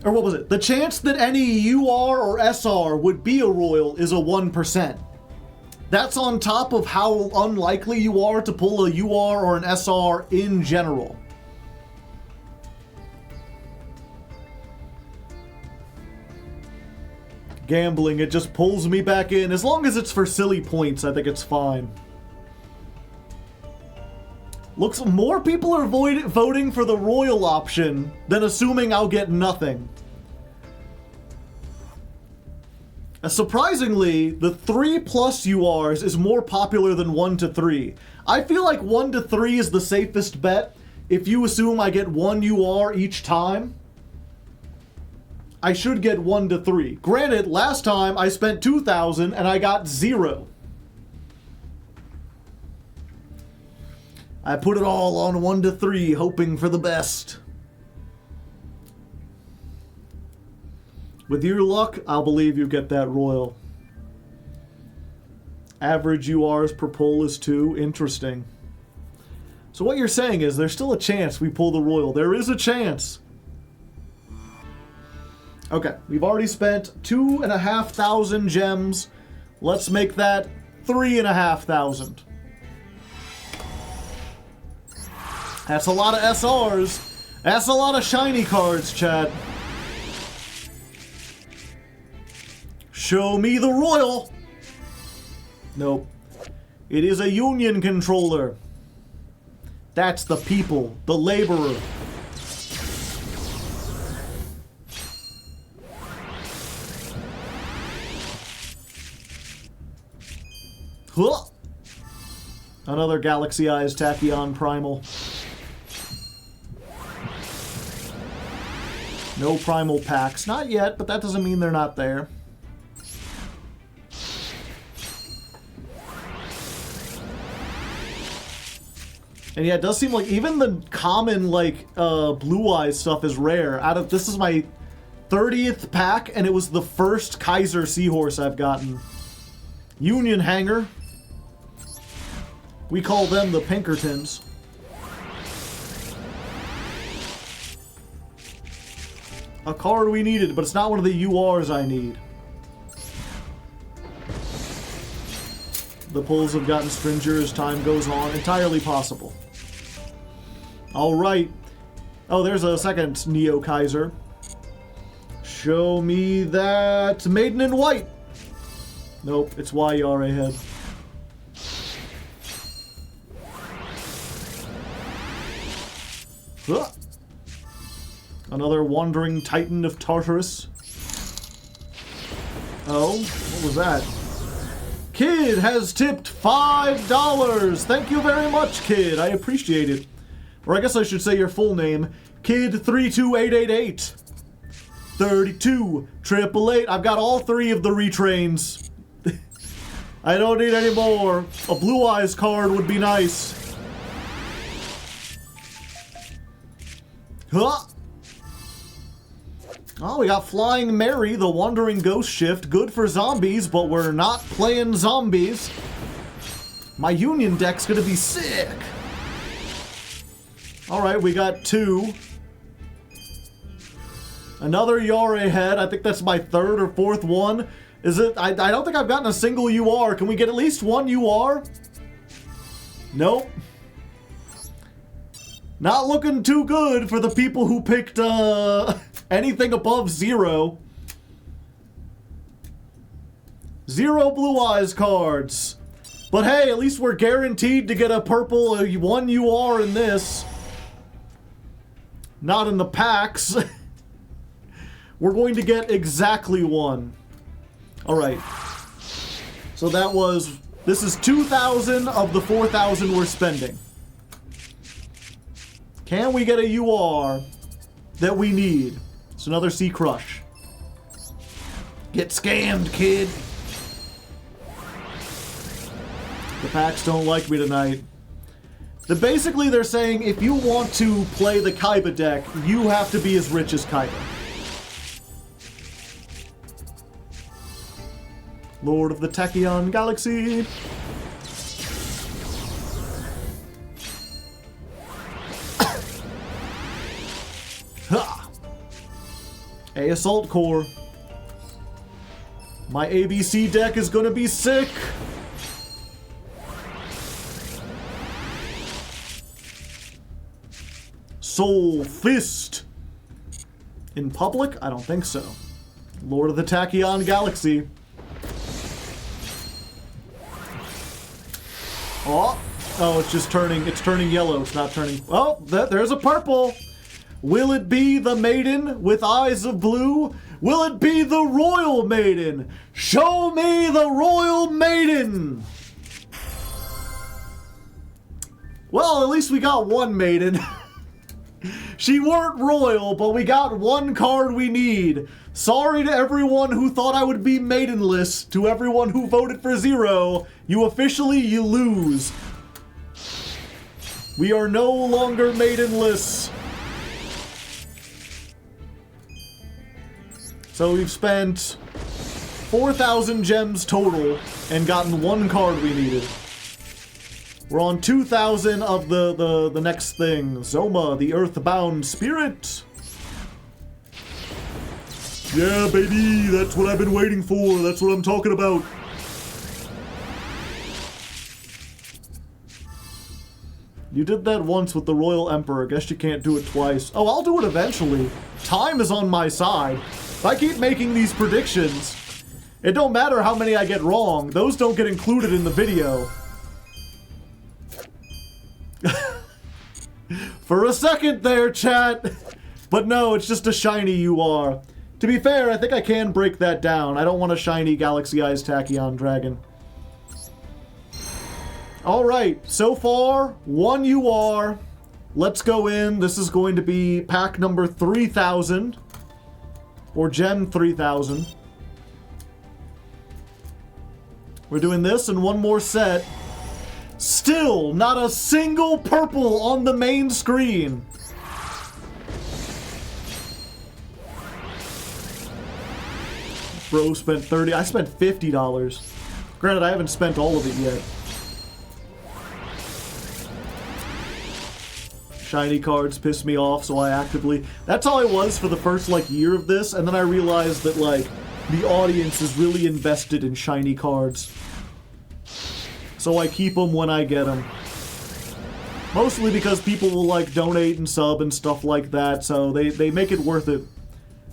Or what was it? The chance that any UR or SR would be a royal is a 1%. That's on top of how unlikely you are to pull a UR or an SR in general. Gambling, it just pulls me back in. As long as it's for silly points, I think it's fine. Looks more people are voting for the royal option than assuming I'll get nothing. Surprisingly, the 3 plus URs is more popular than 1 to 3. I feel like 1 to 3 is the safest bet. If you assume I get 1 UR each time, I should get 1 to 3. Granted, last time I spent 2,000 and I got 0. I put it all on 1 to 3, hoping for the best. With your luck, I'll believe you get that royal. Average URs per pull is 2. Interesting. So what you're saying is there's still a chance we pull the royal. There is a chance. Okay, we've already spent 2,500 gems. Let's make that 3,500. That's a lot of SRs. That's a lot of shiny cards, Chad. Show me the royal. Nope. It is a union controller. That's the people, the laborer. Huh. Another Galaxy Eyes Tachyon Primal. No Primal packs. Not yet, but that doesn't mean they're not there. And yeah, it does seem like even the common, like, Blue Eyes stuff is rare. This is my 30th pack, and it was the first Kaiser Seahorse I've gotten. Union Hanger. We call them the Pinkertons. A card we needed, but it's not one of the URs I need. The pulls have gotten stringier as time goes on. Entirely possible. Alright. Oh, there's a second Neo Kaiser. Show me that Maiden in White. Nope, it's YR ahead. Huh. Another Wandering Titan of Tartarus. Oh, what was that? Kid has tipped $5. Thank you very much, Kid. I appreciate it. Or I guess I should say your full name. Kid32888. 32 I've got all 3 of the retrains. I don't need any more. A Blue Eyes card would be nice. Huh. Oh, we got Flying Mary, the Wandering Ghost Shift. Good for zombies, but we're not playing zombies. My Union deck's gonna be sick. Alright, we got 2. Another Yare head. I think that's my 3rd or 4th one. Is it? I don't think I've gotten a single UR. Can we get at least one UR? Nope. Not looking too good for the people who picked anything above 0. 0 Blue Eyes cards. But hey, at least we're guaranteed to get a purple 1 UR in this. Not in the packs. We're going to get exactly 1. Alright. So that was... This is 2,000 of the 4,000 we're spending. Can we get a UR that we need? It's another C Crush. Get scammed, kid. The packs don't like me tonight. Basically, they're saying if you want to play the Kaiba deck, you have to be as rich as Kaiba. Lord of the Tachyon Galaxy. Ha! A Assault Core. My ABC deck is gonna be sick. Soul Fist. In public? I don't think so. Lord of the Tachyon Galaxy. Oh, it's just turning, it's turning yellow. It's not turning, oh, there's a purple. Will it be the maiden with eyes of blue? Will it be the royal maiden? Show me the royal maiden. Well, at least we got one maiden. She weren't royal, but we got one card we need. Sorry to everyone who thought I would be maidenless. To everyone who voted for 0, you lose. We are no longer maidenless. So we've spent 4,000 gems total and gotten one card we needed. We're on 2,000 of the next thing. Zoma, the Earthbound Spirit. Yeah, baby, that's what I've been waiting for. That's what I'm talking about. You did that once with the Royal Emperor. Guess you can't do it twice. Oh, I'll do it eventually. Time is on my side. If I keep making these predictions, it don't matter how many I get wrong. Those don't get included in the video. For a second there, chat. But no, it's just a shiny UR. To be fair, I think I can break that down. I don't want a shiny Galaxy Eyes Tachyon Dragon. Alright, so far, 1 UR. Let's go in. This is going to be pack number 3,000. Or gem 3,000. We're doing this and one more set. Still, not a single purple on the main screen. Bro spent 30. I spent $50. Granted, I haven't spent all of it yet. Shiny cards piss me off, so I actively... That's how I was for the first, like, year of this, and then I realized that, like, the audience is really invested in shiny cards. So I keep them when I get them. Mostly because people will, like, donate and sub and stuff like that, so they make it worth it.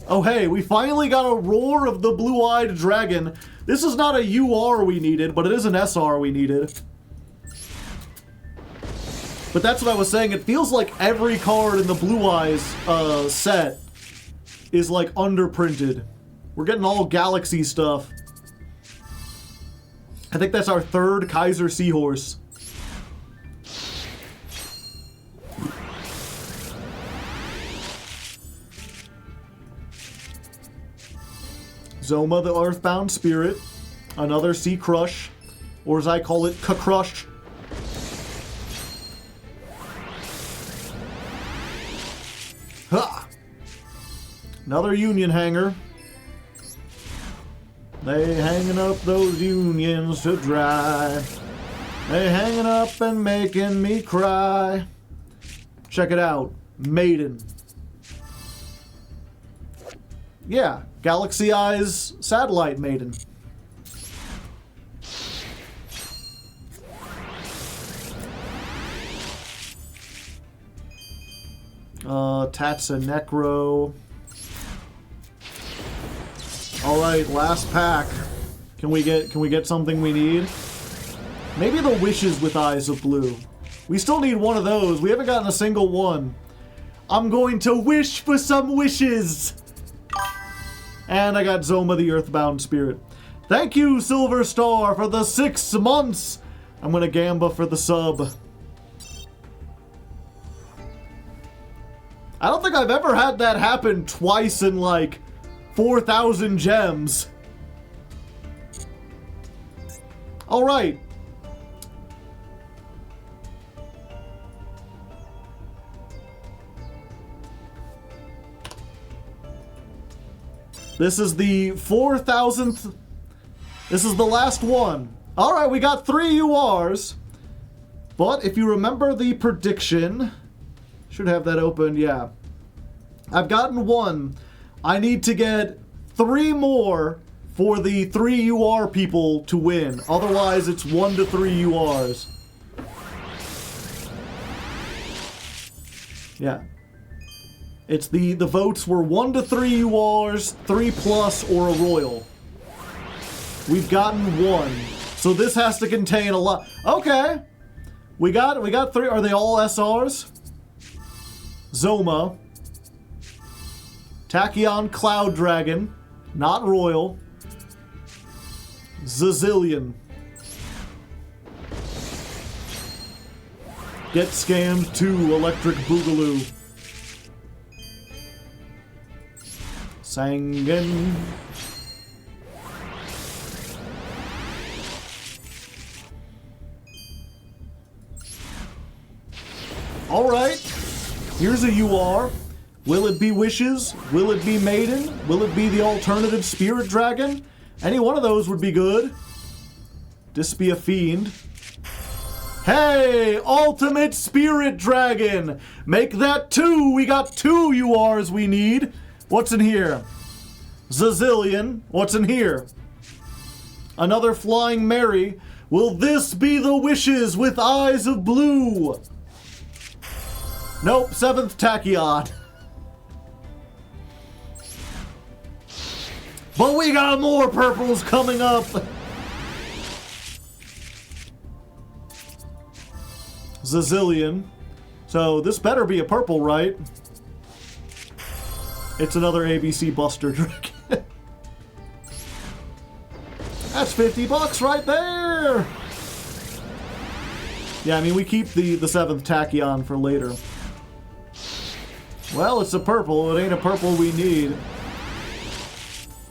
Oh, hey, we finally got a Roar of the Blue-Eyed Dragon. This is not a UR we needed, but it is an SR we needed. But that's what I was saying. It feels like every card in the Blue Eyes set is, like, underprinted. We're getting all Galaxy stuff. I think that's our third Kaiser Seahorse. Zoma, the Earthbound Spirit. Another C Crush. Or as I call it, K-Crush. Ha! Another Union Hanger. They hanging up those unions to dry. They hanging up and making me cry. Check it out. Maiden. Yeah, Galaxy Eyes Satellite Maiden. Tatsa Necro. Alright, last pack. Can we get something we need? Maybe the Wishes with Eyes of Blue. We still need one of those. We haven't gotten a single one. I'm going to wish for some wishes! And I got Zoma the Earthbound Spirit. Thank you, Silver Star, for the 6 months! I'm gonna Gamba for the sub. I don't think I've ever had that happen twice in, like, 4,000 gems. Alright. This is the 4,000th. This is the last one. Alright, we got 3 URs. But if you remember the prediction, should have that open, yeah. I've gotten 1. I need to get 3 more for the 3 UR people to win. Otherwise, it's 1 to 3 URs. Yeah. It's the votes were 1 to 3 URs, 3 plus, or a royal. We've gotten 1. So this has to contain a lot. Okay. We got 3. Are they all SRs? Zoma. Tachyon Cloud Dragon. Not royal. Zazillion. Get Scammed 2 Electric Boogaloo. Sangan. Alright. Here's a UR. Will it be Wishes? Will it be Maiden? Will it be the alternative Spirit Dragon? Any one of those would be good. This be a Fiend. Hey! Ultimate Spirit Dragon! Make that 2! We got 2 URs we need! What's in here? Zazillion. What's in here? Another Flying Mary. Will this be the Wishes with Eyes of Blue? Nope, 7th Tachyon. But we got more purples coming up. Zazillion. So this better be a purple, right? It's another ABC Buster Dragon. That's $50 right there. Yeah, I mean, we keep the 7th Tachyon for later. Well, it's a purple. It ain't a purple we need.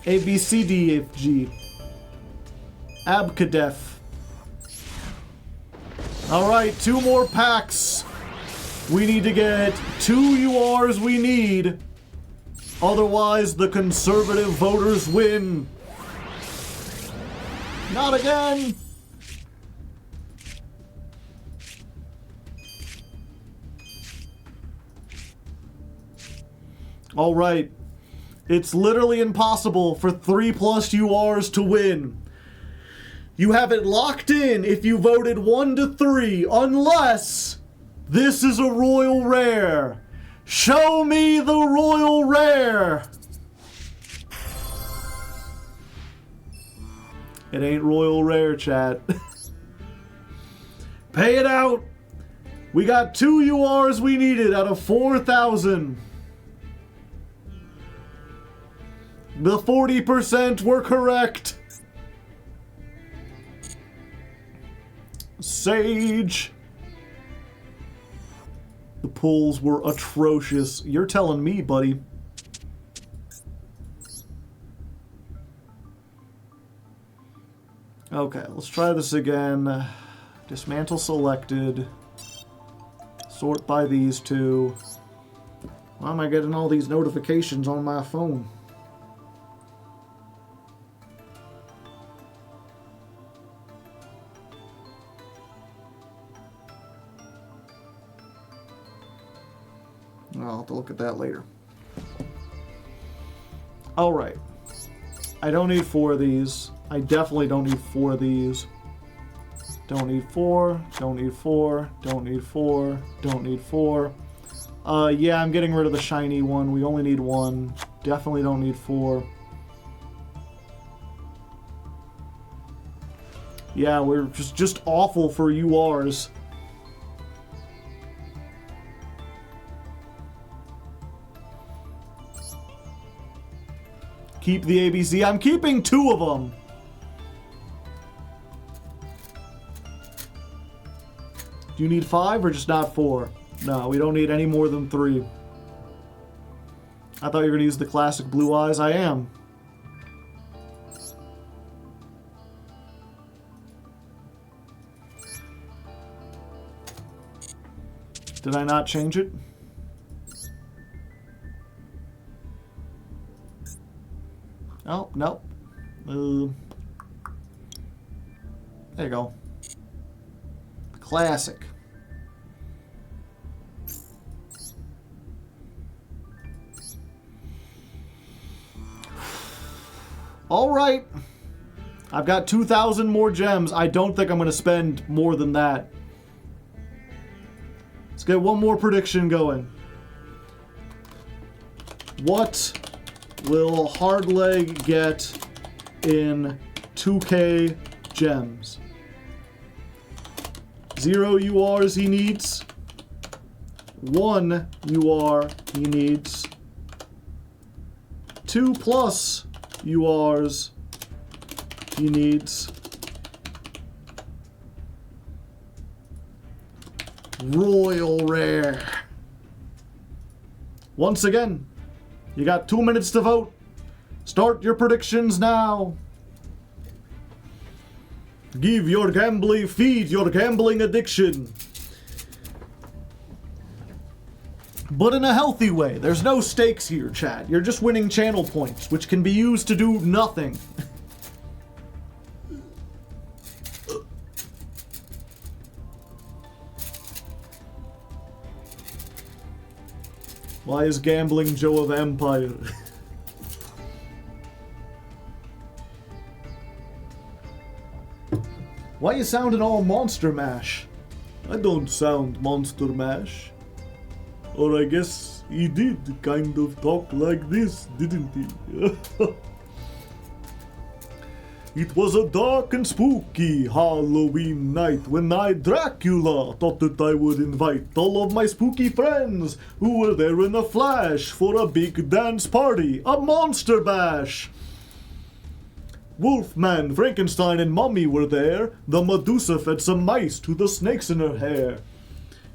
A, B, C, D, F, G. Abkadef. Alright, 2 more packs. We need to get 2 URs we need. Otherwise, the conservative voters win. Not again. Alright. It's literally impossible for 3 plus URs to win. You have it locked in if you voted 1 to 3, unless this is a royal rare. Show me the royal rare. It ain't royal rare, chat. Pay it out. We got 2 URs we needed out of 4,000. The 40% were correct. Sage. The pulls were atrocious. You're telling me, buddy. Okay, let's try this again. Dismantle selected. Sort by these 2. Why am I getting all these notifications on my phone? I'll have to look at that later. Alright. I don't need 4 of these. I definitely don't need 4 of these. Don't need 4. Don't need 4. Don't need 4. Don't need 4. Yeah, I'm getting rid of the shiny one. We only need one. Definitely don't need 4. Yeah, we're just awful for URs. Keep the ABC. I'm keeping 2 of them. Do you need 5 or just not 4? No, we don't need any more than 3. I thought you were going to use the classic blue eyes. I am. Did I not change it? Oh, no. There you go. Classic. All right. I've got 2,000 more gems. I don't think I'm going to spend more than that. Let's get one more prediction going. What will Hardleg get in 2K gems? 0 URs he needs. 1 UR he needs. 2+ URs he needs. Royal Rare. Once again, you got 2 minutes to vote. Start your predictions now. Feed your gambling addiction. But in a healthy way. There's no stakes here, chat. You're just winning channel points, which can be used to do nothing. Why is Gambling Joe a vampire? Why you sounding all Monster Mash? I don't sound Monster Mash. Or I guess he did kind of talk like this, didn't he? It was a dark and spooky Halloween night when I, Dracula, thought that I would invite all of my spooky friends who were there in a flash for a big dance party, a monster bash. Wolfman, Frankenstein, and Mummy were there. The Medusa fed some mice to the snakes in her hair.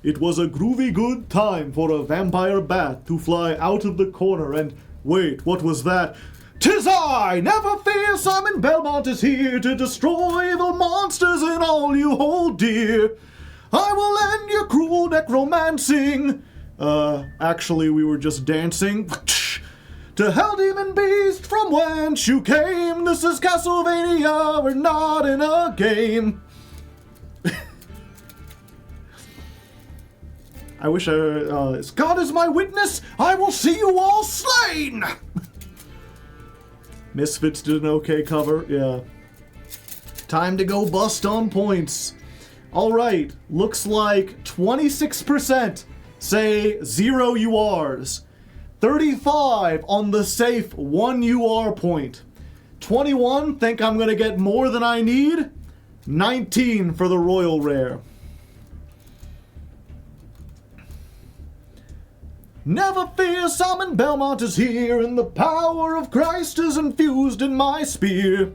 It was a groovy good time for a vampire bat to fly out of the corner and... Wait, what was that? 'Tis I! Never fear, Simon Belmont is here to destroy evil monsters and all you hold dear. I will end your cruel necromancing. Actually, we were just dancing. To hell, demon beast, from whence you came. This is Castlevania, we're not in a game. I wish as God is my witness, I will see you all slain! Misfits did an okay cover, yeah. Time to go bust on points. Alright, looks like 26% say 0 URs. 35 on the safe 1 UR point. 21 think I'm gonna get more than I need. 19 for the Royal Rare. Never fear, Simon Belmont is here, and the power of Christ is infused in my spear.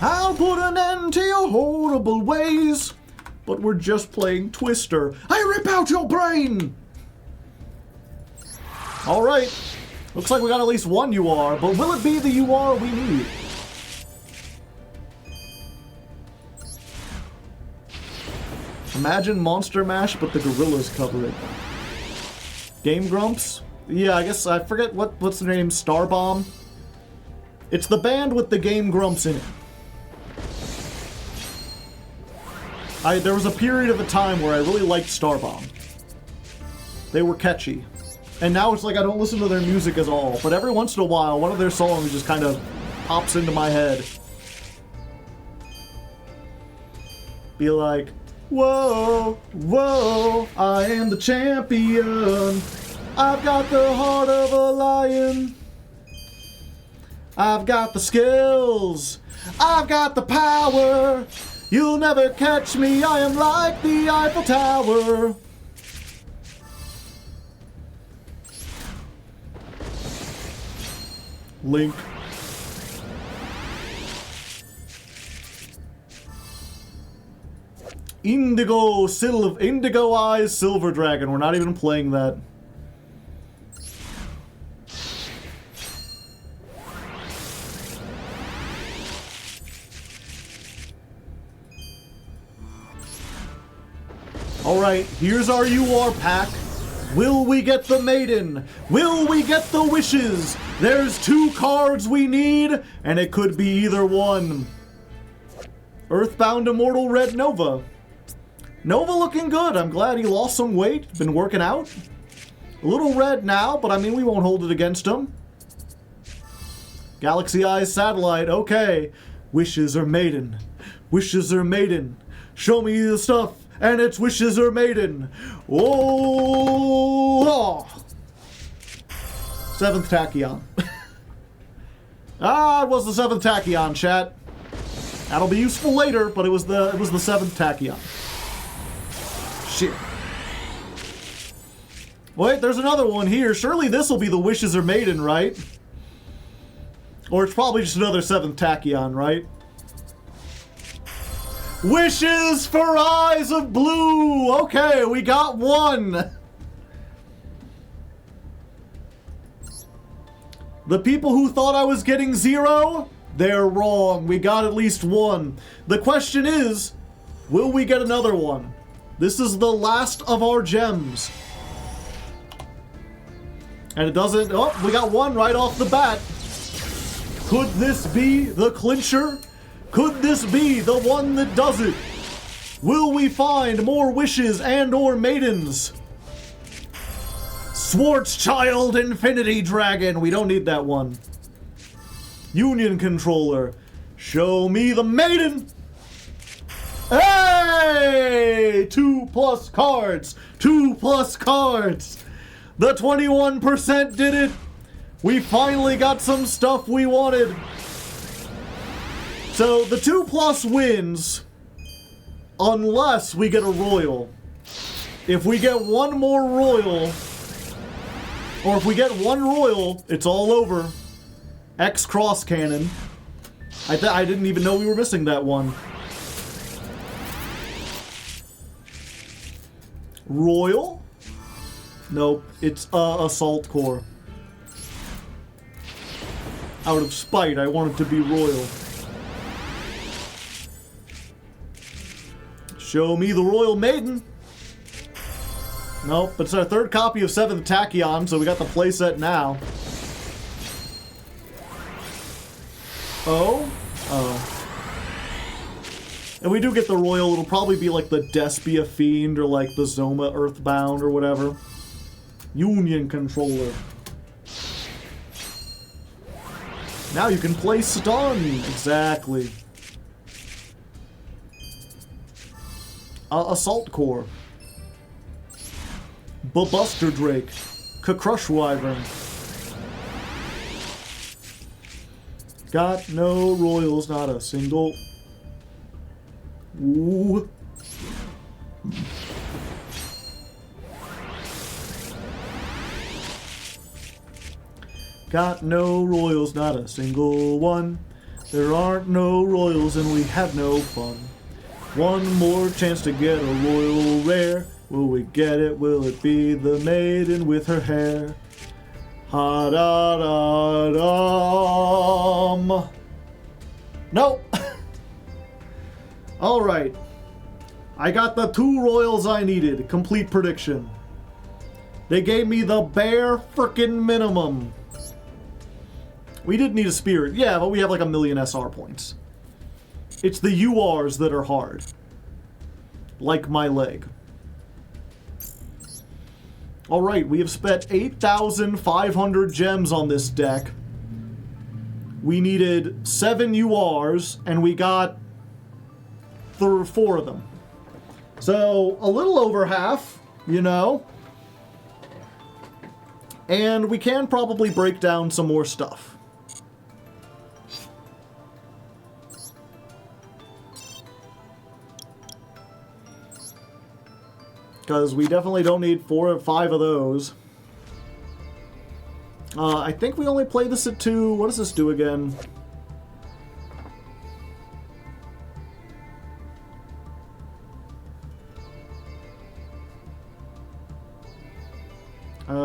I'll put an end to your horrible ways, but we're just playing Twister. I rip out your brain! Alright, looks like we got at least 1 UR, but will it be the UR we need? Imagine Monster Mash, but the gorillas cover it. Game Grumps? Yeah, I guess I forget what's the name. Starbomb? It's the band with the Game Grumps in it. There was a period of a time where I really liked Starbomb. They were catchy. And now it's like I don't listen to their music at all, but every once in a while, one of their songs just kind of pops into my head. Be like, Whoa, whoa, I am the champion. I've got the heart of a lion. I've got the skills. I've got the power. You'll never catch me. I am like the Eiffel Tower. Link. Indigo Eyes Silver Dragon. We're not even playing that. Alright, here's our UR pack. Will we get the Maiden? Will we get the Wishes? There's 2 cards we need, and it could be either one. Earthbound Immortal Red Nova. Nova looking good. I'm glad he lost some weight. Been working out. A little red now, but I mean, we won't hold it against him. Galaxy Eyes Satellite. Okay. Wishes are Maiden. Wishes are Maiden. Show me the stuff, and it's Wishes are Maiden. Oh! 7th Tachyon. It was the 7th Tachyon, chat. That'll be useful later, but it was the 7th Tachyon. Shit. Wait, there's another one here. Surely this will be the Wishes are Maiden, right? Or it's probably just another 7th Tachyon, right? Wishes for Eyes of Blue! Okay, we got one! The people who thought I was getting 0, they're wrong. We got at least one. The question is, will we get another one? This is the last of our gems. And it doesn't... Oh, we got one right off the bat. Could this be the clincher? Could this be the one that does it? Will we find more Wishes and or Maidens? Schwarzschild Infinity Dragon. We don't need that one. Union Controller. Show me the Maiden. Hey! 2+ cards. 2+ cards. The 21% did it. We finally got some stuff we wanted. So the 2+ wins unless we get a royal. If we get one more royal, or if we get one royal, it's all over. X cross cannon. I didn't even know we were missing that one. Royal? Nope, it's Assault Core. Out of spite, I want it to be royal. Show me the Royal Maiden. Nope, but it's our 3rd copy of 7th Tachyon, so we got the playset now. Oh? Oh. And we do get the Royal, it'll probably be like the Despia Fiend or like the Zoma Earthbound or whatever. Union Controller. Now you can play Stun. Exactly. Assault Core. Buster Drake. Crush Wyvern. Got no royals, not a single. Ooh. Got no royals, not a single one. There aren't no royals and we have no fun. One more chance to get a royal rare. Will we get it? Will it be the maiden with her hair? Ha da da dum. Nope. Alright. I got the 2 royals I needed. Complete prediction. They gave me the bare frickin' minimum. We did need a spirit. Yeah, but we have like 1,000,000 SR points. It's the URs that are hard. Like my leg. Alright, we have spent 8,500 gems on this deck. We needed 7 URs, and we got 4 of them. So, a little over half, you know. And we can probably break down some more stuff. Because we definitely don't need 4 or 5 of those. I think we only play this at 2. What does this do again?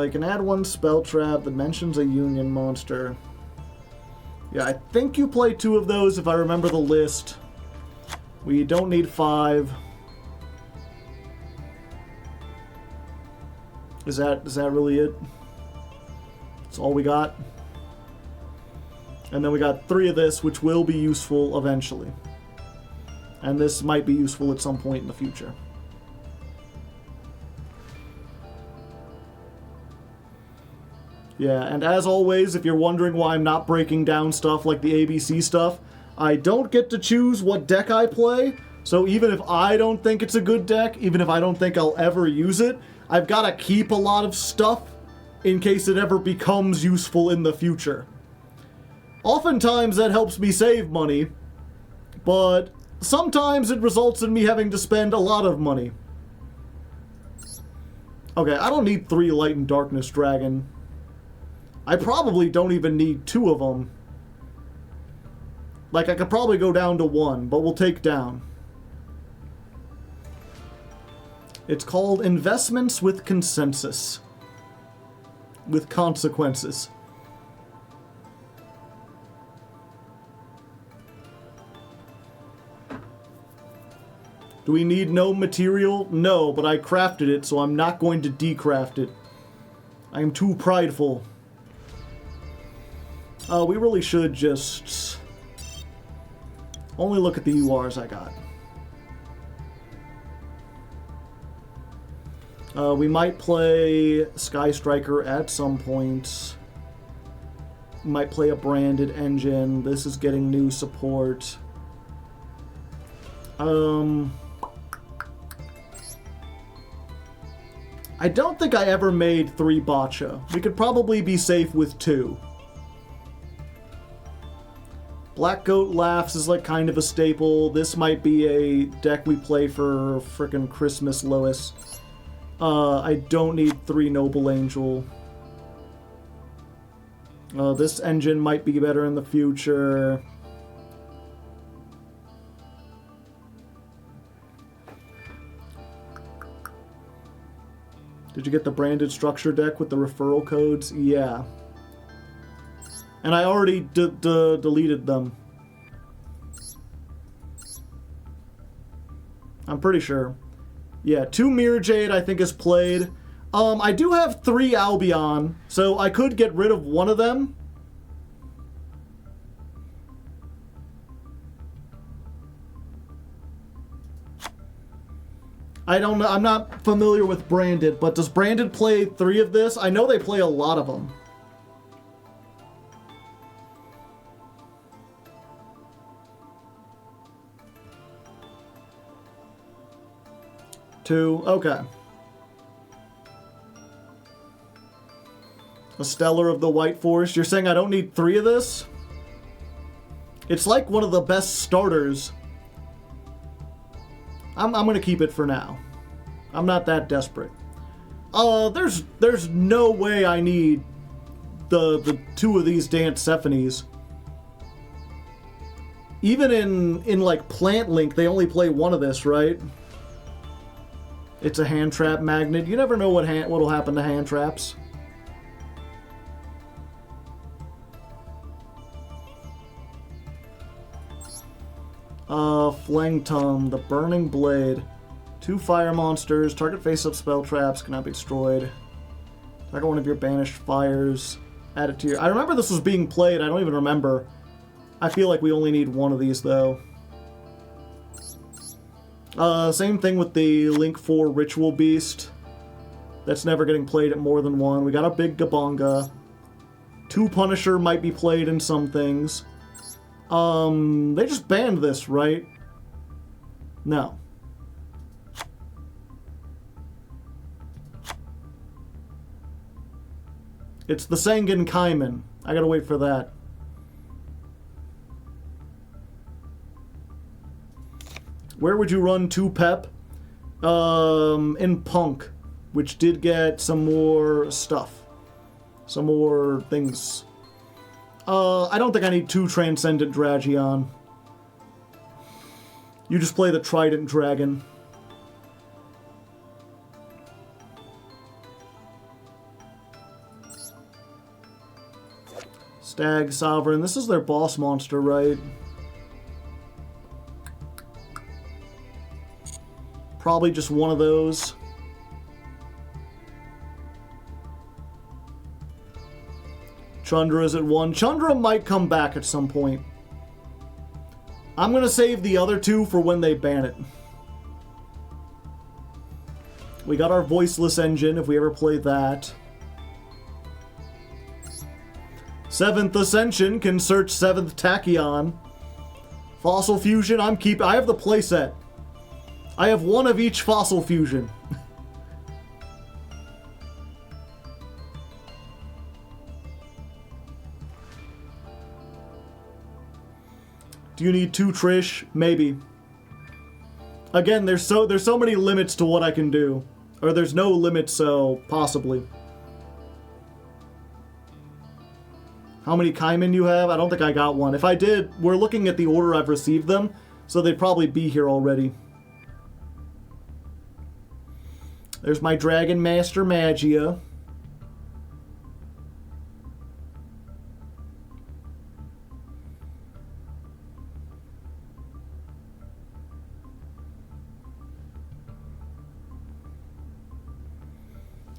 You can add 1 spell trap that mentions a union monster. Yeah, I think you play 2 of those if I remember the list. We don't need 5. Is that really it? That's all we got? And then we got 3 of this, which will be useful eventually. And this might be useful at some point in the future. Yeah, and as always, if you're wondering why I'm not breaking down stuff like the ABC stuff, I don't get to choose what deck I play, so even if I don't think it's a good deck, even if I don't think I'll ever use it, I've got to keep a lot of stuff in case it ever becomes useful in the future. Oftentimes that helps me save money, but sometimes it results in me having to spend a lot of money. Okay, I don't need 3 Light and Darkness Dragon. I probably don't even need 2 of them. Like, I could probably go down to 1, but we'll take down. It's called Investments with Consensus. With Consequences. Do we need no material? No, but I crafted it, so I'm not going to decraft it. I am too prideful. We really should just only look at the URs I got. We might play Sky Striker at some point. We might play a branded engine. This is getting new support. I don't think I ever made 3 Boccia. We could probably be safe with 2. Black Goat Laughs is like kind of a staple. This might be a deck we play for frickin' Christmas Lois. I don't need 3 Noble Angel. This engine might be better in the future. Did you get the branded structure deck with the referral codes? Yeah. And I already deleted them. I'm pretty sure. Yeah, 2 Mirror Jade I think is played. I do have 3 Albion, so I could get rid of 1 of them. I don't know. I'm not familiar with Branded, but does Branded play 3 of this? I know they play a lot of them. Two. Okay. A Stellar of the White Forest. You're saying I don't need 3 of this? It's like one of the best starters. I'm gonna keep it for now. I'm not that desperate. There's no way I need the 2 of these Dance Symphonies. Even in like Plant Link, they only play 1 of this, right? It's a hand trap magnet. You never know what'll happen to hand traps. Flangtum, the Burning Blade. 2 fire monsters. Target face-up spell traps cannot be destroyed. Target one of your banished fires. Add it to your... I remember this was being played. I don't even remember. I feel like we only need 1 of these, though. Same thing with the Link 4 Ritual Beast. That's never getting played at more than 1. We got a big Gabonga. 2 Punisher might be played in some things. They just banned this, right? No. It's the Sangan Kaiman. I gotta wait for that. Where would you run 2 Pep? In Punk, which did get some more stuff. Some more things. I don't think I need 2 Transcendent Dragion. You just play the Trident Dragon. Stag Sovereign. This is their boss monster, right? Probably just one of those. Chandra is at 1. Chandra might come back at some point. I'm going to save the other 2 for when they ban it. We got our Voiceless Engine, if we ever play that. 7th Ascension can search 7th Tachyon. Fossil Fusion, I have the playset. I have 1 of each Fossil Fusion. Do you need 2 Trish? Maybe. Again, there's so many limits to what I can do. Or there's no limit, so possibly. How many Kaiman you have? I don't think I got one. If I did, we're looking at the order I've received them, so they'd probably be here already. There's my Dragon Master Magia.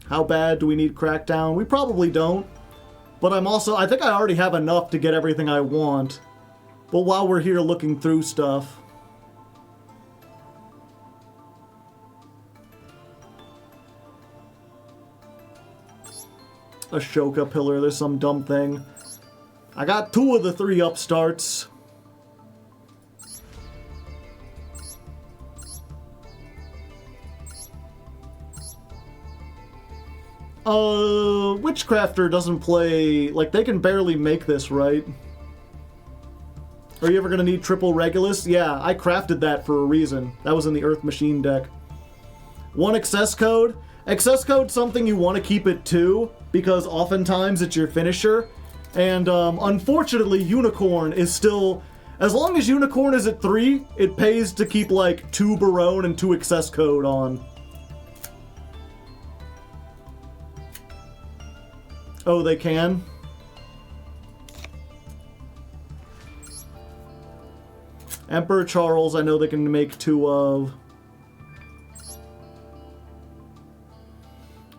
How bad do we need Crackdown? We probably don't. But I think I already have enough to get everything I want. But while we're here looking through stuff... Ashoka Pillar, there's some dumb thing. I got 2 of the 3 upstarts. Witchcrafter doesn't play... Like, they can barely make this, right? Are you ever gonna need triple Regulus? Yeah, I crafted that for a reason. That was in the Earth Machine deck. 1 Access Code. Access Code's something you want to keep at 2, because oftentimes it's your finisher. And, unfortunately, Unicorn is still... As long as Unicorn is at 3, it pays to keep, like, 2 Barone and 2 Access Code on. Oh, they can? Emperor Charles, I know they can make 2 of.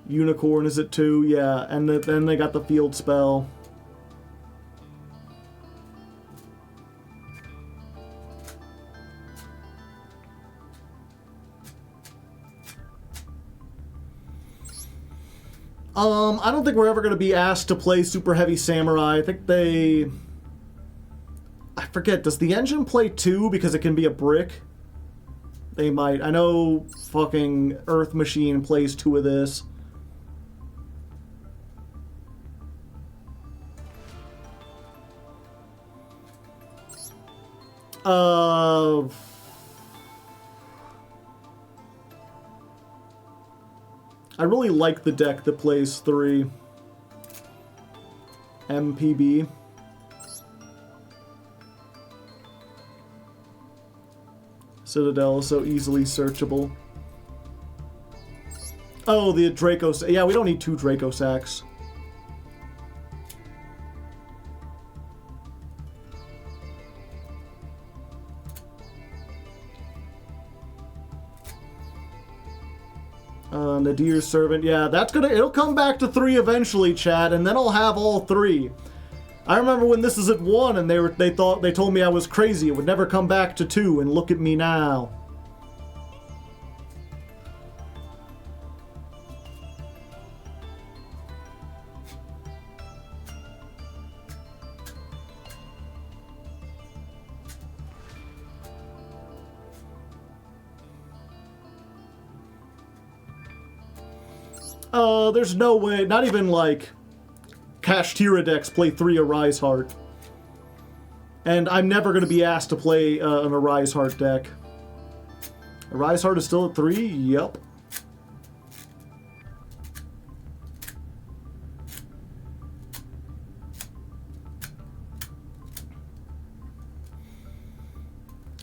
Unicorn is at 2, yeah. And then they got the field spell. I don't think we're ever going to be asked to play Super Heavy Samurai. I think they... I forget, does the engine play 2 because it can be a brick? They might. I know fucking Earth Machine plays 2 of this. I really like the deck that plays 3. MPB. Citadel is so easily searchable. Oh, the Draco... Yeah, we don't need 2 Draco Sacks. Nadir's Servant. Yeah, that's gonna... It'll come back to 3 eventually, chat, and then I'll have all 3. I remember when this is at 1 and they told me I was crazy. It would never come back to 2, and look at me now. There's no way, not even like Kashtira decks play 3 Arise Heart. And I'm never going to be asked to play an Arise Heart deck. Arise Heart is still at 3? Yep.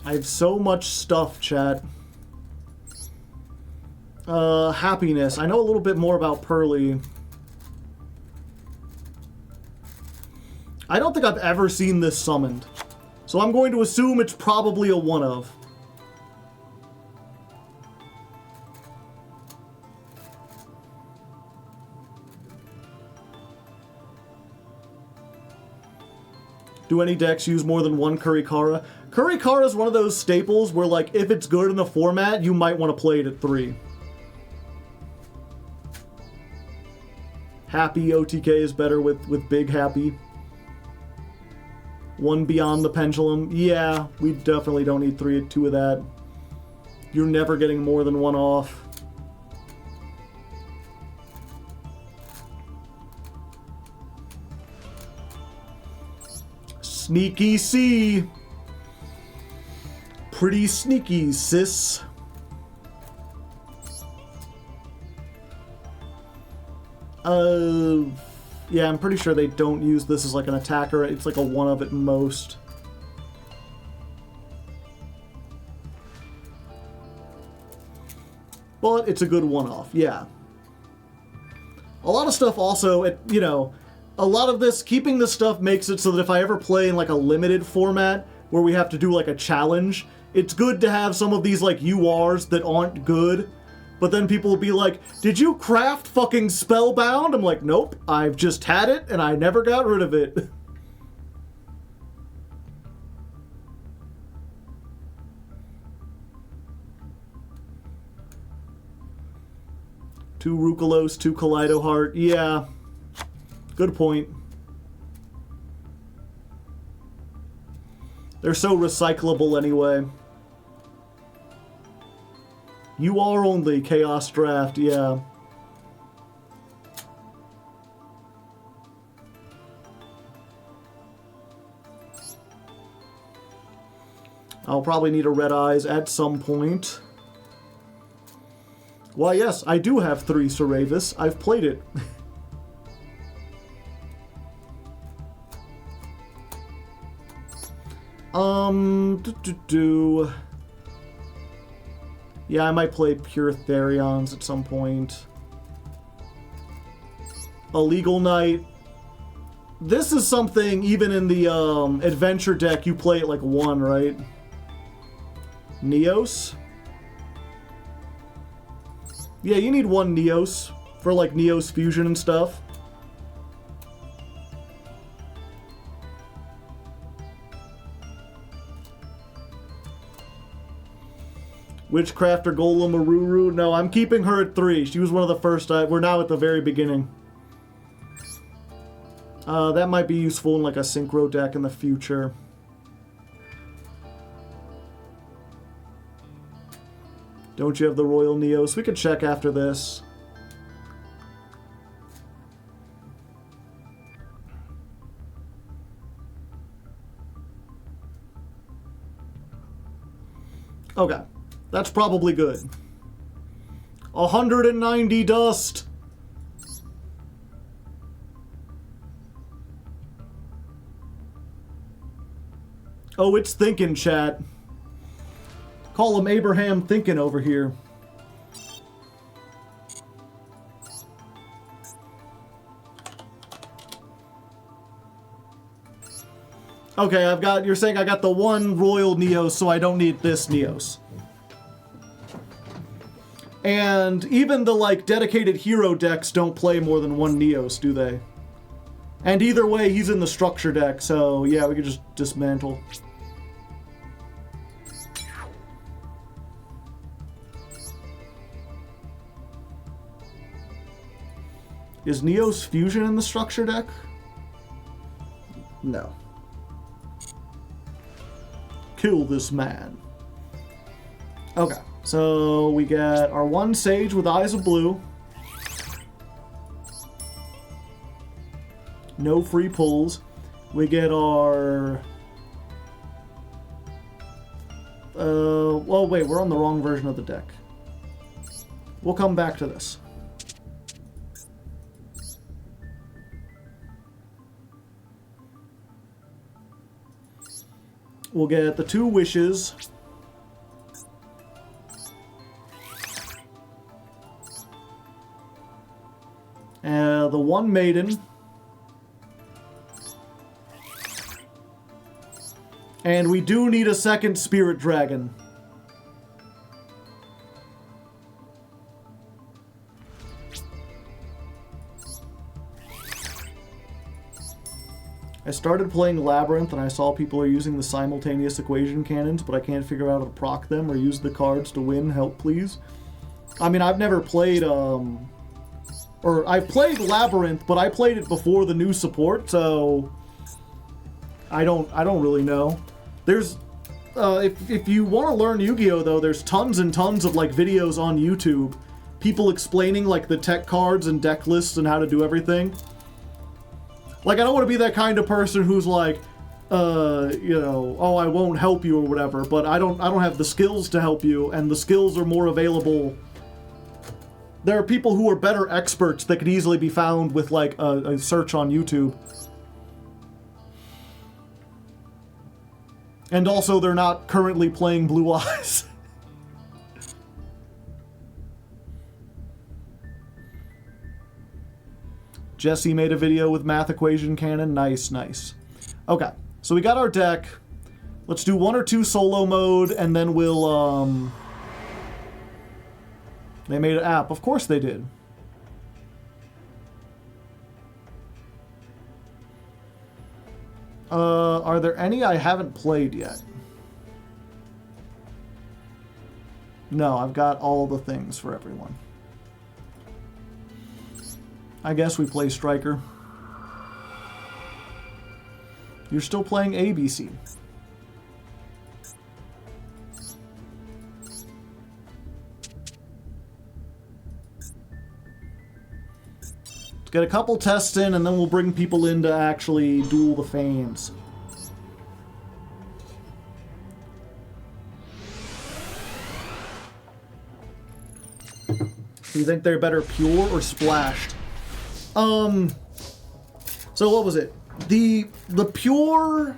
I have so much stuff, chat. Happiness. I know a little bit more about Pearly. I don't think I've ever seen this summoned. So I'm going to assume it's probably a one of. Do any decks use more than one Kurikara? Kurikara is one of those staples where, like, if it's good in the format, you might want to play it at 3. Happy OTK is better with Big Happy. One Beyond the Pendulum. Yeah, we definitely don't need 2 of that. You're never getting more than 1 off. Sneaky C. Pretty sneaky, sis. Yeah, I'm pretty sure they don't use this as like an attacker. It's like a one of at most. But it's a good one-off, yeah. A lot of stuff also, you know, a lot of this, keeping this stuff makes it so that if I ever play in like a limited format where we have to do like a challenge, it's good to have some of these like URs that aren't good. But then people will be like, did you craft fucking Spellbound? I'm like, nope, I've just had it and I never got rid of it. Two Rukalos, 2 Kaleido Heart. Yeah, good point. They're so recyclable anyway. You are only Chaos Draft, yeah. I'll probably need a Red Eyes at some point. Why, yes, I do have 3 Seravis. I've played it. Yeah, I might play Pure Therions at some point. Illegal Knight. This is something, even in the adventure deck, you play at like 1, right? Neos? Yeah, you need 1 Neos for like Neos Fusion and stuff. Witchcrafter Golem Aruru. No, I'm keeping her at 3. She was one of the first. We're now at the very beginning. That might be useful in like a synchro deck in the future. Don't you have the Royal Neos? We could check after this. Okay. That's probably good. 190 dust. Oh, it's thinking, chat. Call him Abraham thinking over here. Okay, you're saying I got the 1 Royal Neos, so I don't need this Neos. And even the, like, dedicated hero decks don't play more than 1 Neos, do they? And either way, he's in the structure deck, so yeah, we could just dismantle. Is Neos Fusion in the structure deck? No. Kill this man. Okay. So we get our 1 Sage with Eyes of Blue. No free pulls. We get our... well, wait, we're on the wrong version of the deck. We'll come back to this. We'll get the 2 wishes. The 1 maiden. And we do need a second spirit dragon. I started playing Labyrinth and I saw people are using the simultaneous equation cannons, but I can't figure out how to proc them or use the cards to win. Help, please. I mean, I've never played, or I've played Labyrinth, but I played it before the new support, so I don't really know. There's, if you want to learn Yu-Gi-Oh, though, there's tons and tons of, like, videos on YouTube. People explaining, like, the tech cards and deck lists and how to do everything. Like, I don't want to be that kind of person who's like, you know, oh, I won't help you or whatever, but I don't have the skills to help you, and the skills are more available. There are people who are better experts that could easily be found with, like, a search on YouTube. And also, they're not currently playing Blue Eyes. Jesse made a video with Math Equation Cannon. Nice, nice. Okay, so we got our deck. Let's do 1 or 2 solo mode, and then we'll, They made an app. Of course they did. Are there any I haven't played yet? No, I've got all the things for everyone. I guess we play Striker. You're still playing ABC. Let's get a couple tests in, and then we'll bring people in to actually duel the fans. Do you think they're better pure or splashed? So what was it? The pure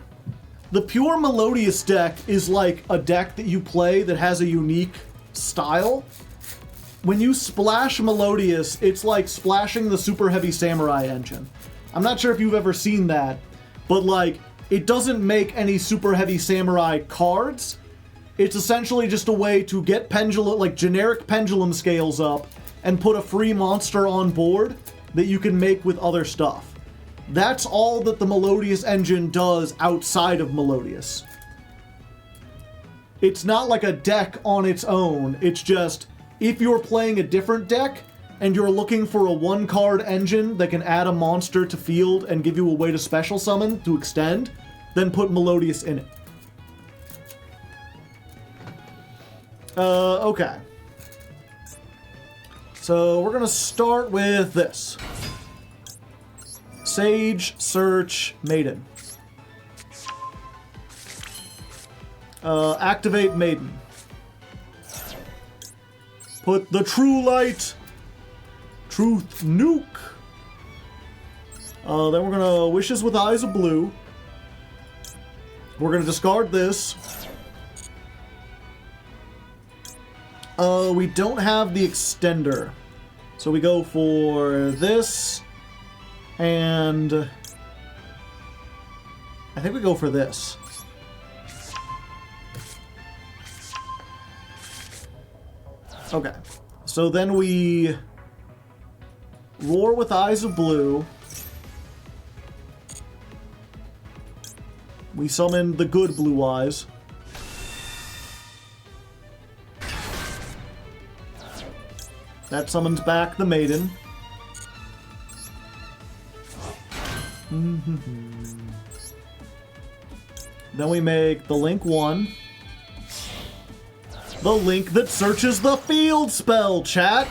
Melodious deck is like a deck that you play that has a unique style. When you splash Melodious, it's like splashing the Super Heavy Samurai engine. I'm not sure if you've ever seen that, but like, it doesn't make any Super Heavy Samurai cards. It's essentially just a way to get pendulum, like generic pendulum scales up and put a free monster on board that you can make with other stuff. That's all that the Melodious engine does outside of Melodious. It's not like a deck on its own. It's just, if you're playing a different deck and you're looking for a 1-card engine that can add a monster to field and give you a way to special summon to extend, then put Melodious in it. Okay. So we're gonna start with this. Sage, Search, Maiden. Activate Maiden. Put the True Light, Truth Nuke. Then we're gonna Wishes with Eyes of Blue. We're gonna discard this. We don't have the extender. So we go for this, and I think we go for this. Okay, so then we Roar with Eyes of Blue. We summon the good Blue Eyes. That summons back the Maiden. Then we make the Link 1. The Link that searches the field spell, chat!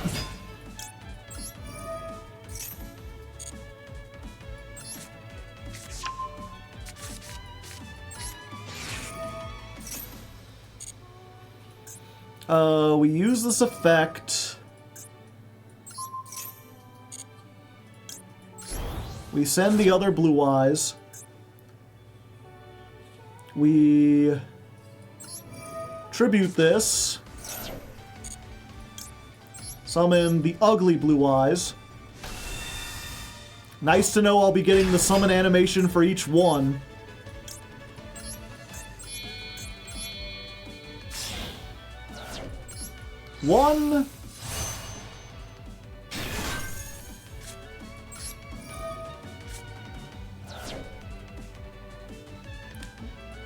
We use this effect. We send the other blue eyes. We tribute this. Summon the ugly blue eyes. Nice to know I'll be getting the summon animation for each one. One.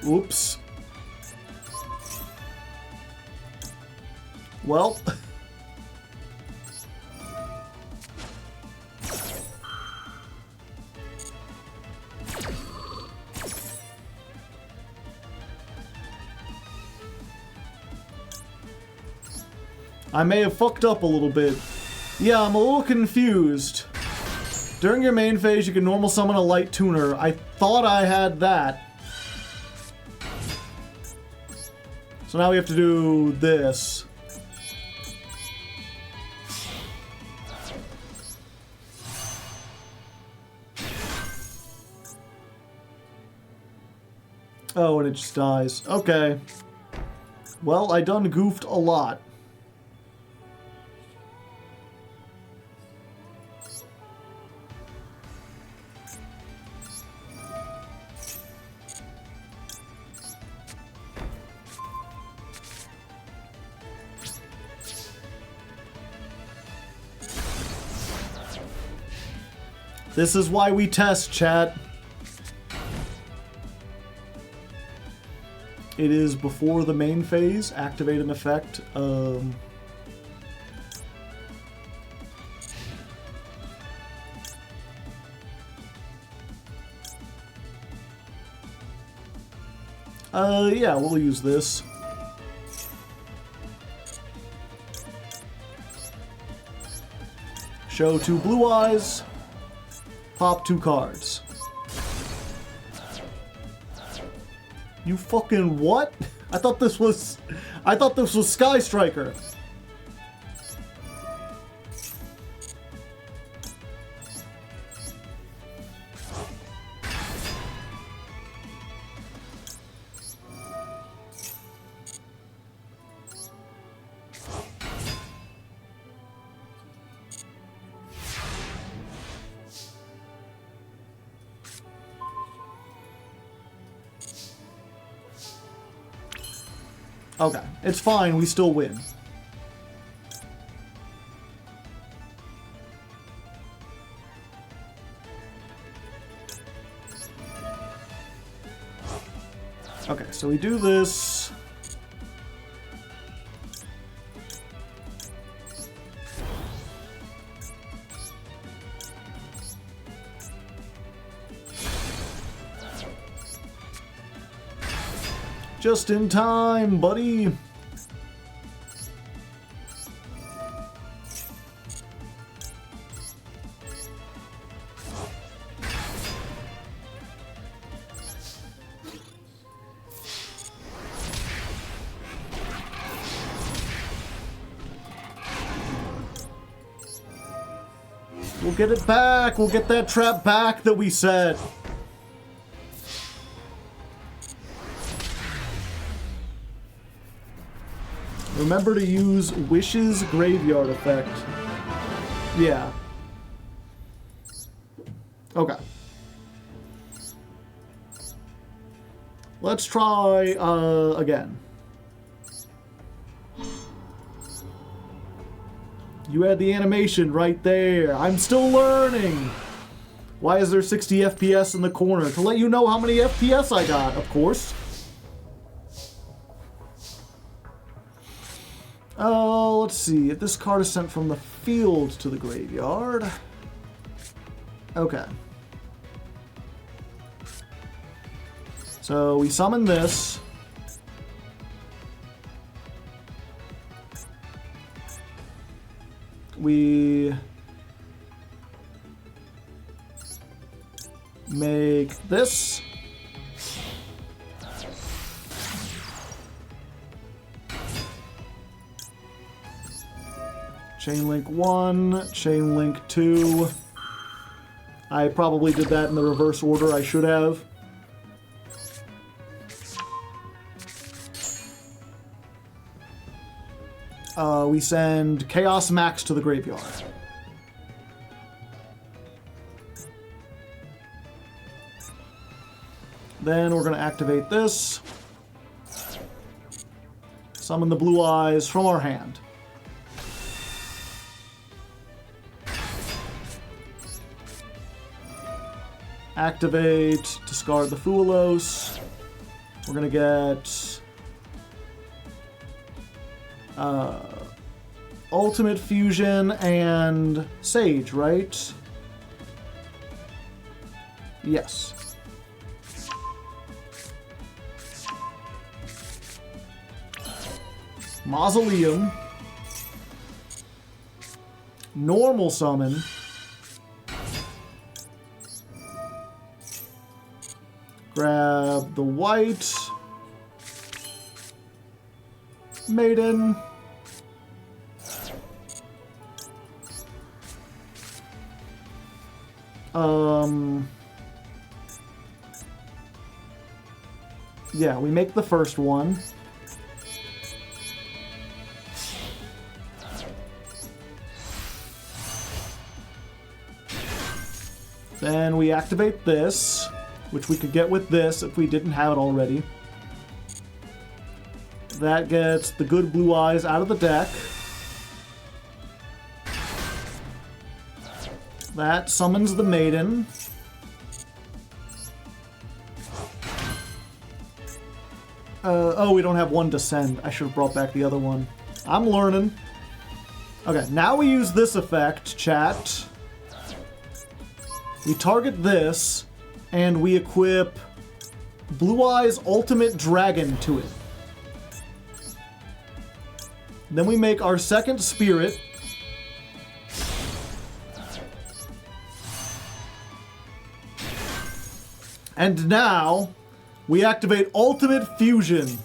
Oops. Well. I may have fucked up a little bit. Yeah, I'm a little confused. During your main phase, you can normal summon a light tuner. I thought I had that. So now we have to do this. Oh, and it just dies. Okay. Well, I done goofed a lot. This is why we test, chat. It is before the main phase. Activate an effect. Yeah, we'll use this. Show 2 blue eyes. Pop 2 cards. You fucking what? I thought this was Sky Striker. Okay, it's fine, we still win. Okay, so we do this. Just in time, buddy. We'll get it back. We'll get that trap back that we set. Remember to use Wish's Graveyard Effect. Yeah. Okay. Let's try again. You had the animation right there. I'm still learning. Why is there 60 FPS in the corner? To let you know how many FPS I got, of course. Let's see. If this card is sent from the field to the graveyard. Okay. So we summon this. We make this. Chain link 1, chain link 2. I probably did that in the reverse order. I should have. We send Chaos Max to the graveyard. Then we're going to activate this. Summon the Blue Eyes from our hand. Activate, discard the Fuelos. We're going to get Ultimate Fusion and Sage, right? Yes. Mausoleum. Normal summon. Grab the white. Maiden. Yeah, we make the first one. Then we activate this, which we could get with this if we didn't have it already. That gets the good Blue Eyes out of the deck. That summons the Maiden. Oh, we don't have one to send. I should have brought back the other one. I'm learning. Okay, now we use this effect, chat. We target this, and we equip Blue Eyes Ultimate Dragon to it. Then we make our second spirit. And now, we activate Ultimate Fusion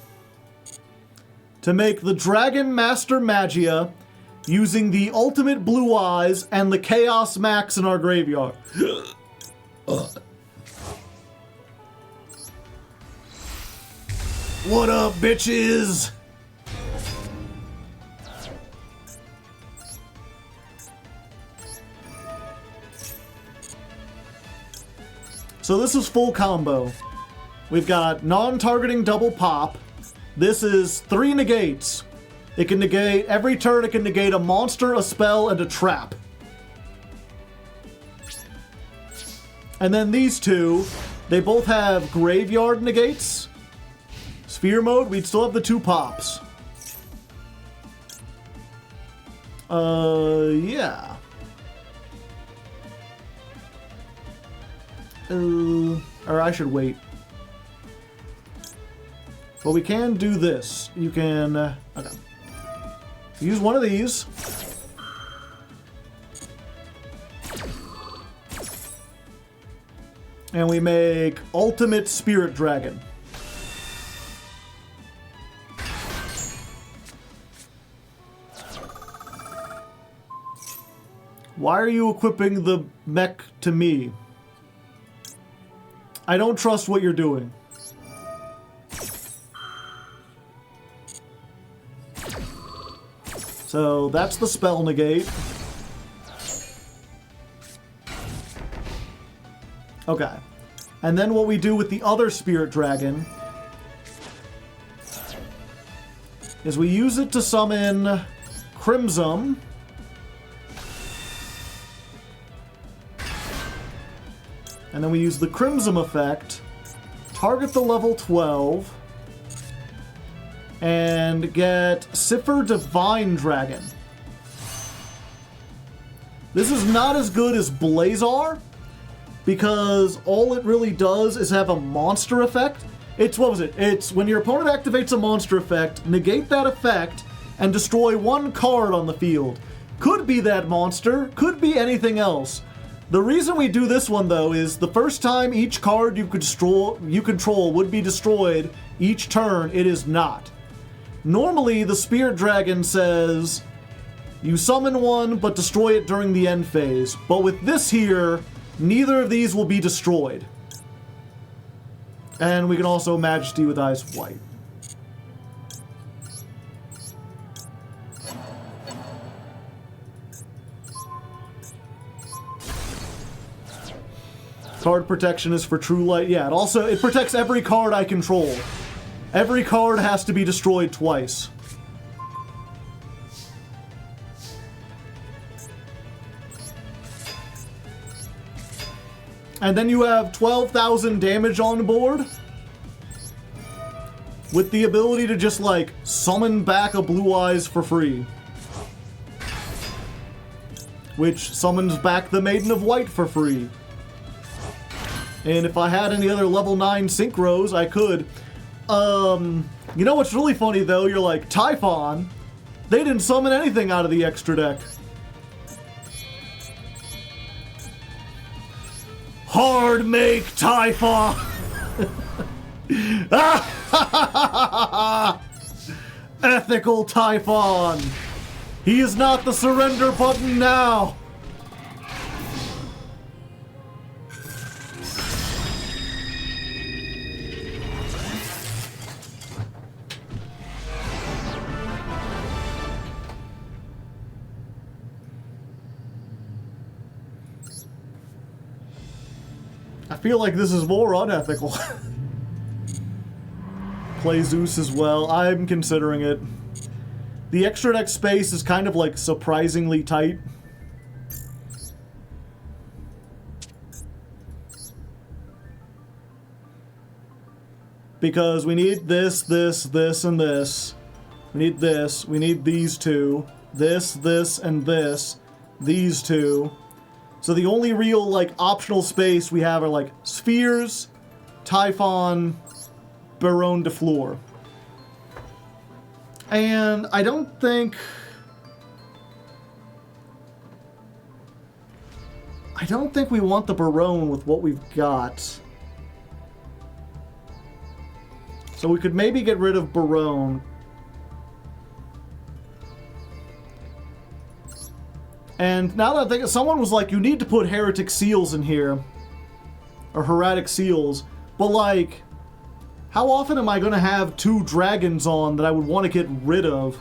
to make the Dragon Master Magia using the Ultimate Blue Eyes and the Chaos Max in our graveyard. What up, bitches? So this is full combo. We've got non-targeting double pop. This is 3 negates. It can negate, every turn it can negate a monster, a spell, and a trap. And then these two, they both have graveyard negates. Sphere mode, we'd still have the 2 pops. Yeah. Or I should wait. But we can do this. You can, okay. Use one of these. And we make Ultimate Spirit Dragon. Why are you equipping the mech to me? I don't trust what you're doing. So that's the spell negate. Okay. And then what we do with the other Spirit Dragon is we use it to summon Crimson. And then we use the Crimson effect, target the level 12, and get Siffer Divine Dragon. This is not as good as Blazar, because all it really does is have a monster effect. It's, what was it? It's when your opponent activates a monster effect, negate that effect, and destroy 1 card on the field. Could be that monster, could be anything else. The reason we do this one, though, is the first time each card you control would be destroyed each turn, it is not. Normally, the Spirit Dragon says, You summon one, but destroy it during the end phase. But with this here, neither of these will be destroyed. And we can also Majesty with Eyes White. Card protection is for True Light. Yeah, it protects every card I control. Every card has to be destroyed twice. And then you have 12,000 damage on board. With the ability to just, like, summon back a Blue Eyes for free. Which summons back the Maiden of White for free. And if I had any other level 9 synchros, I could. You know what's really funny, though? You're like, Typhon? They didn't summon anything out of the extra deck. Hard make Typhon! Ethical Typhon! He is not the surrender button now! I feel like this is more unethical. Play Zeus as well. I'm considering it. The extra deck space is kind of like surprisingly tight. Because we need this, this, this, and this. We need this. We need these two. This, and this. These two. So the only real, like, optional space we have are, like, Spheres, Typhon, Baronne de Fleur. And I don't think... we want the Baronne with what we've got. So we could maybe get rid of Baronne. And now that I think, someone was like, you need to put Heretic Seals in here. Or Heretic Seals. But like, how often am I going to have 2 dragons on that I would want to get rid of?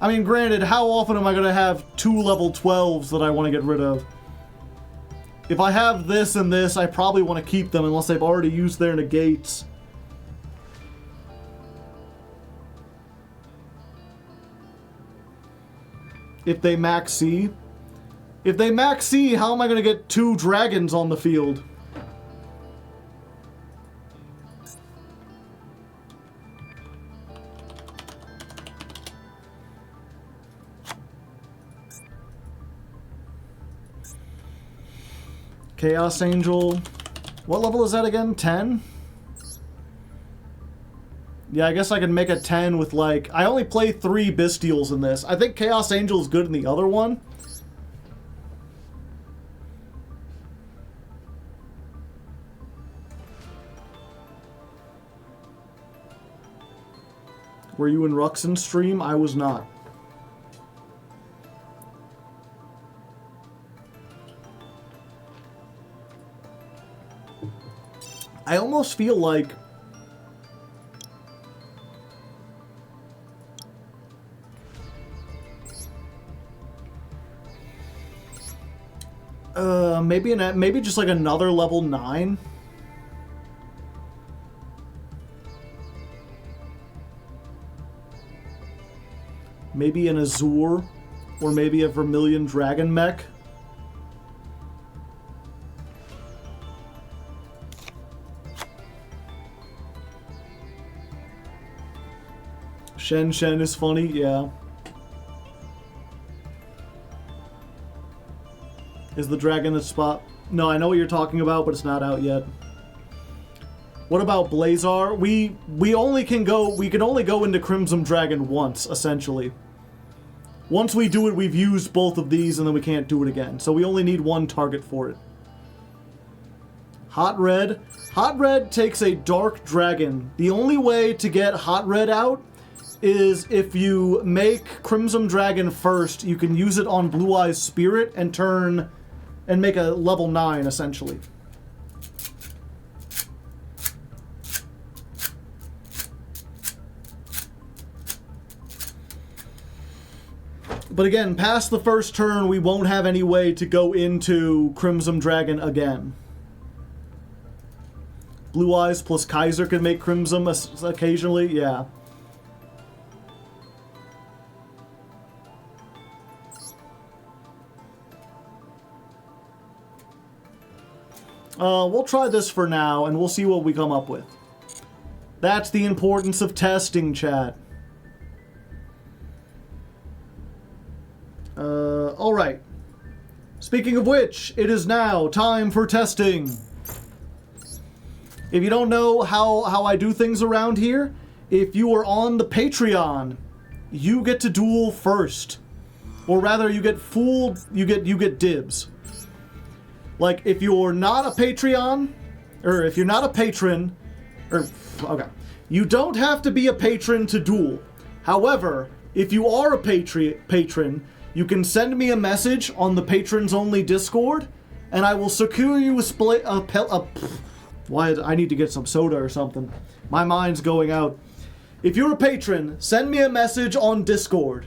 I mean, granted, how often am I going to have 2 level 12s that I want to get rid of? If I have this and this, I probably want to keep them unless they've already used their negates. If they max C. If they max C, how am I going to get 2 dragons on the field? Chaos Angel. What level is that again? 10? Yeah, I guess I can make a 10 with, like... I only play 3 Bestials in this. I think Chaos Angel is good in the other one. Were you in Ruxin's stream? I was not. I almost feel like... maybe just like another level 9. Maybe an Azure, or maybe a Vermilion Dragon Mech. Shen is funny, yeah. Is the dragon the spot? No, I know what you're talking about, but it's not out yet. What about Blazar? We can only go into Crimson Dragon once, essentially. Once we do it, we've used both of these, and then we can't do it again. So we only need 1 target for it. Hot red. Hot red takes a dark dragon. The only way to get hot red out is if you make Crimson Dragon first, you can use it on Blue Eyes Spirit and turn and make a level 9 essentially. But again, past the first turn, we won't have any way to go into Crimson Dragon again. Blue Eyes plus Kaiser can make Crimson occasionally, yeah. We'll try this for now, and we'll see what we come up with. That's the importance of testing, chat. Alright. Speaking of which, it is now time for testing. If you don't know how I do things around here, if you are on the Patreon, you get to duel first. Or rather, you get fooled, you get dibs. Like, if you're not a Patreon, or if you're not a patron, okay. You don't have to be a patron to duel. However, if you are a patron, you can send me a message on the Patrons Only Discord, and I will secure you why, I need to get some soda or something. My mind's going out. If you're a patron, send me a message on Discord.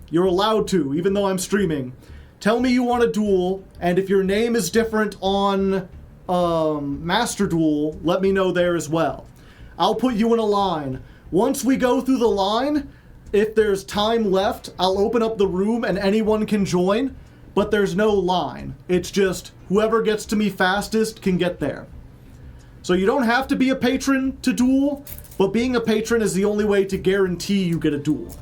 You're allowed to, even though I'm streaming. Tell me you want a duel, and if your name is different on Master Duel, let me know there as well. I'll put you in a line. Once we go through the line, if there's time left, I'll open up the room and anyone can join, but there's no line. It's just whoever gets to me fastest can get there. So you don't have to be a patron to duel, but being a patron is the only way to guarantee you get a duel.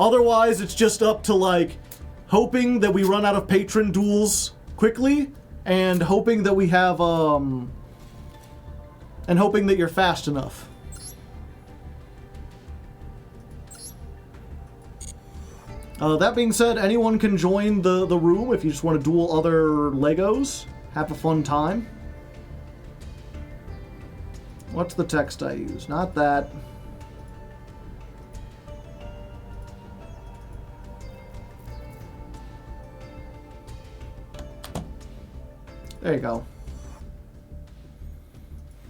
Otherwise, it's just up to, like, hoping that we run out of patron duels quickly, and hoping that we have, and hoping that you're fast enough. That being said, anyone can join the room if you just want to duel other Legos. Have a fun time. What's the text I use? Not that. There you go.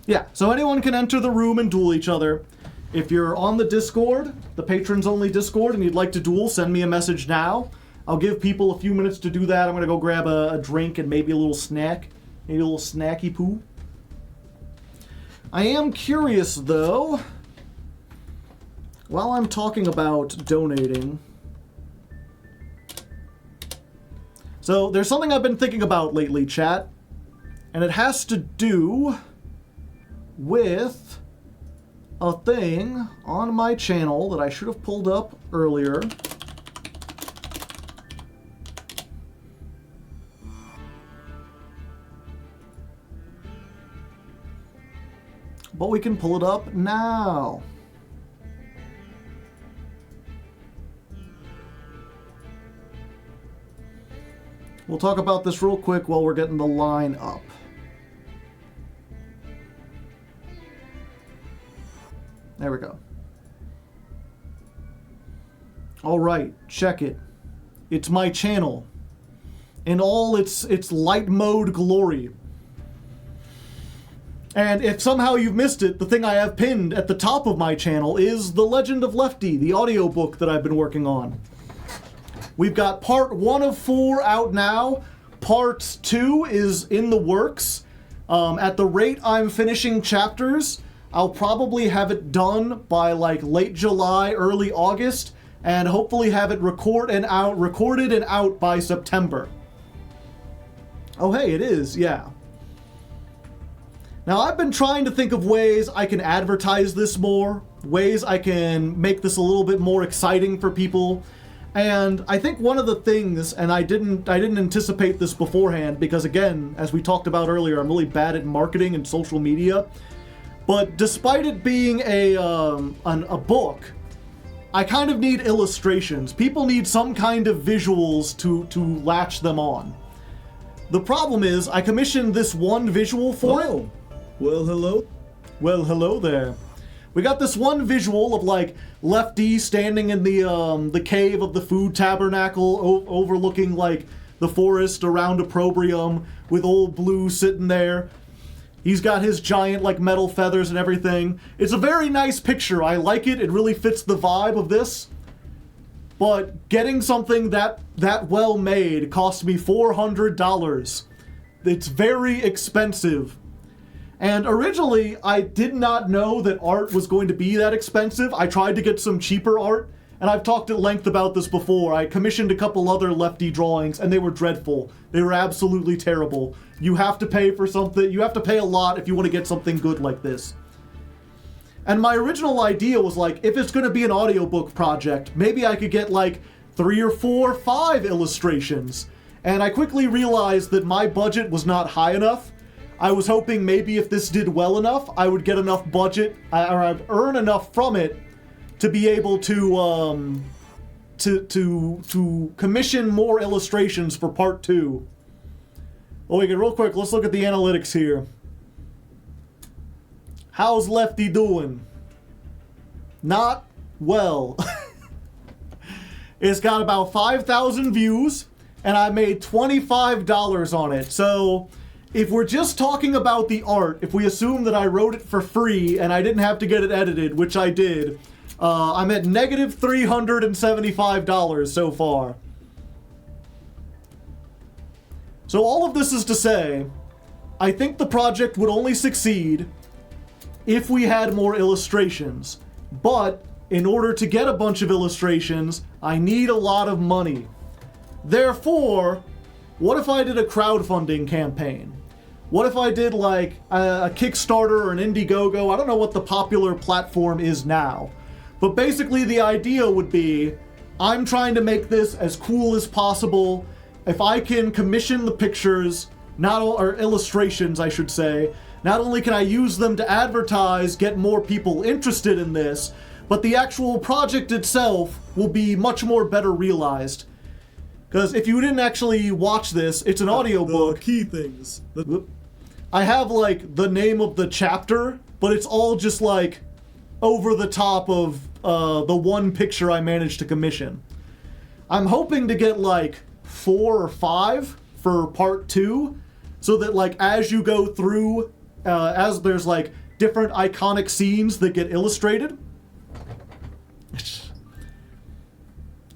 Yeah, so anyone can enter the room and duel each other. If you're on the Discord, the Patrons Only Discord, and you'd like to duel, send me a message now. I'll give people a few minutes to do that. I'm going to go grab a drink and maybe a little snack. Maybe a little snacky poo. I am curious, though, while I'm talking about donating. So, there's something I've been thinking about lately, chat. And it has to do with a thing on my channel that I should have pulled up earlier. But we can pull it up now. We'll talk about this real quick while we're getting the line up. There we go. All right, check it. It's my channel in all its light mode glory. And if somehow you've missed it, the thing I have pinned at the top of my channel is The Legend of Lefty, the audiobook that I've been working on. We've got part 1 of 4 out now. Part 2 is in the works. At the rate I'm finishing chapters, I'll probably have it done by like late July, early August, and hopefully have it recorded and out by September. Oh hey, it is, yeah. Now I've been trying to think of ways I can advertise this more, ways I can make this a little bit more exciting for people. And I think one of the things, and I didn't anticipate this beforehand because again, as we talked about earlier, I'm really bad at marketing and social media. But despite it being a book, I kind of need illustrations. People need some kind of visuals to latch them on. The problem is, I commissioned this one visual for it. Well, hello. Well, hello there. We got this one visual of, like, Lefty standing in the cave of the food tabernacle, overlooking, like, the forest around opprobrium, with old Blue sitting there. He's got his giant, like, metal feathers and everything. It's a very nice picture. I like it. It really fits the vibe of this. But getting something that well made cost me $400. It's very expensive. And originally, I did not know that art was going to be that expensive. I tried to get some cheaper art, and I've talked at length about this before. I commissioned a couple other Lefty drawings, and they were dreadful. They were absolutely terrible. You have to pay for something. You have to pay a lot if you want to get something good like this. And my original idea was, like, if it's going to be an audiobook project, maybe I could get, like, 3 or 4 or 5 illustrations. And I quickly realized that my budget was not high enough. I was hoping maybe if this did well enough, I would get enough budget, or I'd earn enough from it to be able to commission more illustrations for part 2. Oh, wait, real quick, let's look at the analytics here. How's Lefty doing? Not well. It's got about 5,000 views, and I made $25 on it. So if we're just talking about the art, if we assume that I wrote it for free and I didn't have to get it edited, which I did, I'm at negative $375 so far. So all of this is to say, I think the project would only succeed if we had more illustrations. But in order to get a bunch of illustrations, I need a lot of money. Therefore, what if I did a crowdfunding campaign? What if I did like a Kickstarter or an Indiegogo? I don't know what the popular platform is now. But basically the idea would be, I'm trying to make this as cool as possible. If I can commission the pictures, or illustrations I should say, not only can I use them to advertise, get more people interested in this, but the actual project itself will be much more better realized. Because if you didn't actually watch this, it's an audiobook. The key things. I have, like, the name of the chapter, but it's all just, like, over the top of the one picture I managed to commission. I'm hoping to get, like, 4 or 5 for part 2, so that, like, as you go through, as there's, like, different iconic scenes that get illustrated.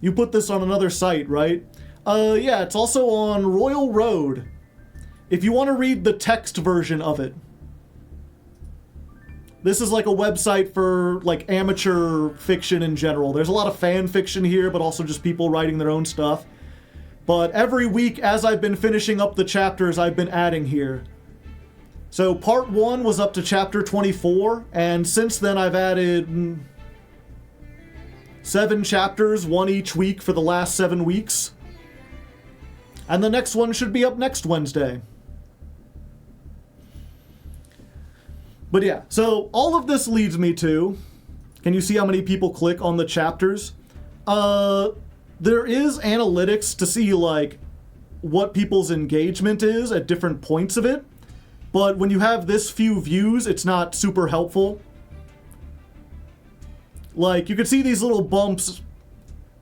You put this on another site, right? Yeah, it's also on Royal Road. If you want to read the text version of it. This is like a website for, like, amateur fiction in general. There's a lot of fan fiction here, but also just people writing their own stuff. But every week, as I've been finishing up the chapters, I've been adding here. So part 1 was up to chapter 24, and since then I've added 7 chapters, 1 each week for the last 7 weeks. And the next one should be up next Wednesday. But yeah, so all of this leads me to, can you see how many people click on the chapters? There is analytics to see, like, what people's engagement is at different points of it. But when you have this few views, it's not super helpful. Like, you can see these little bumps.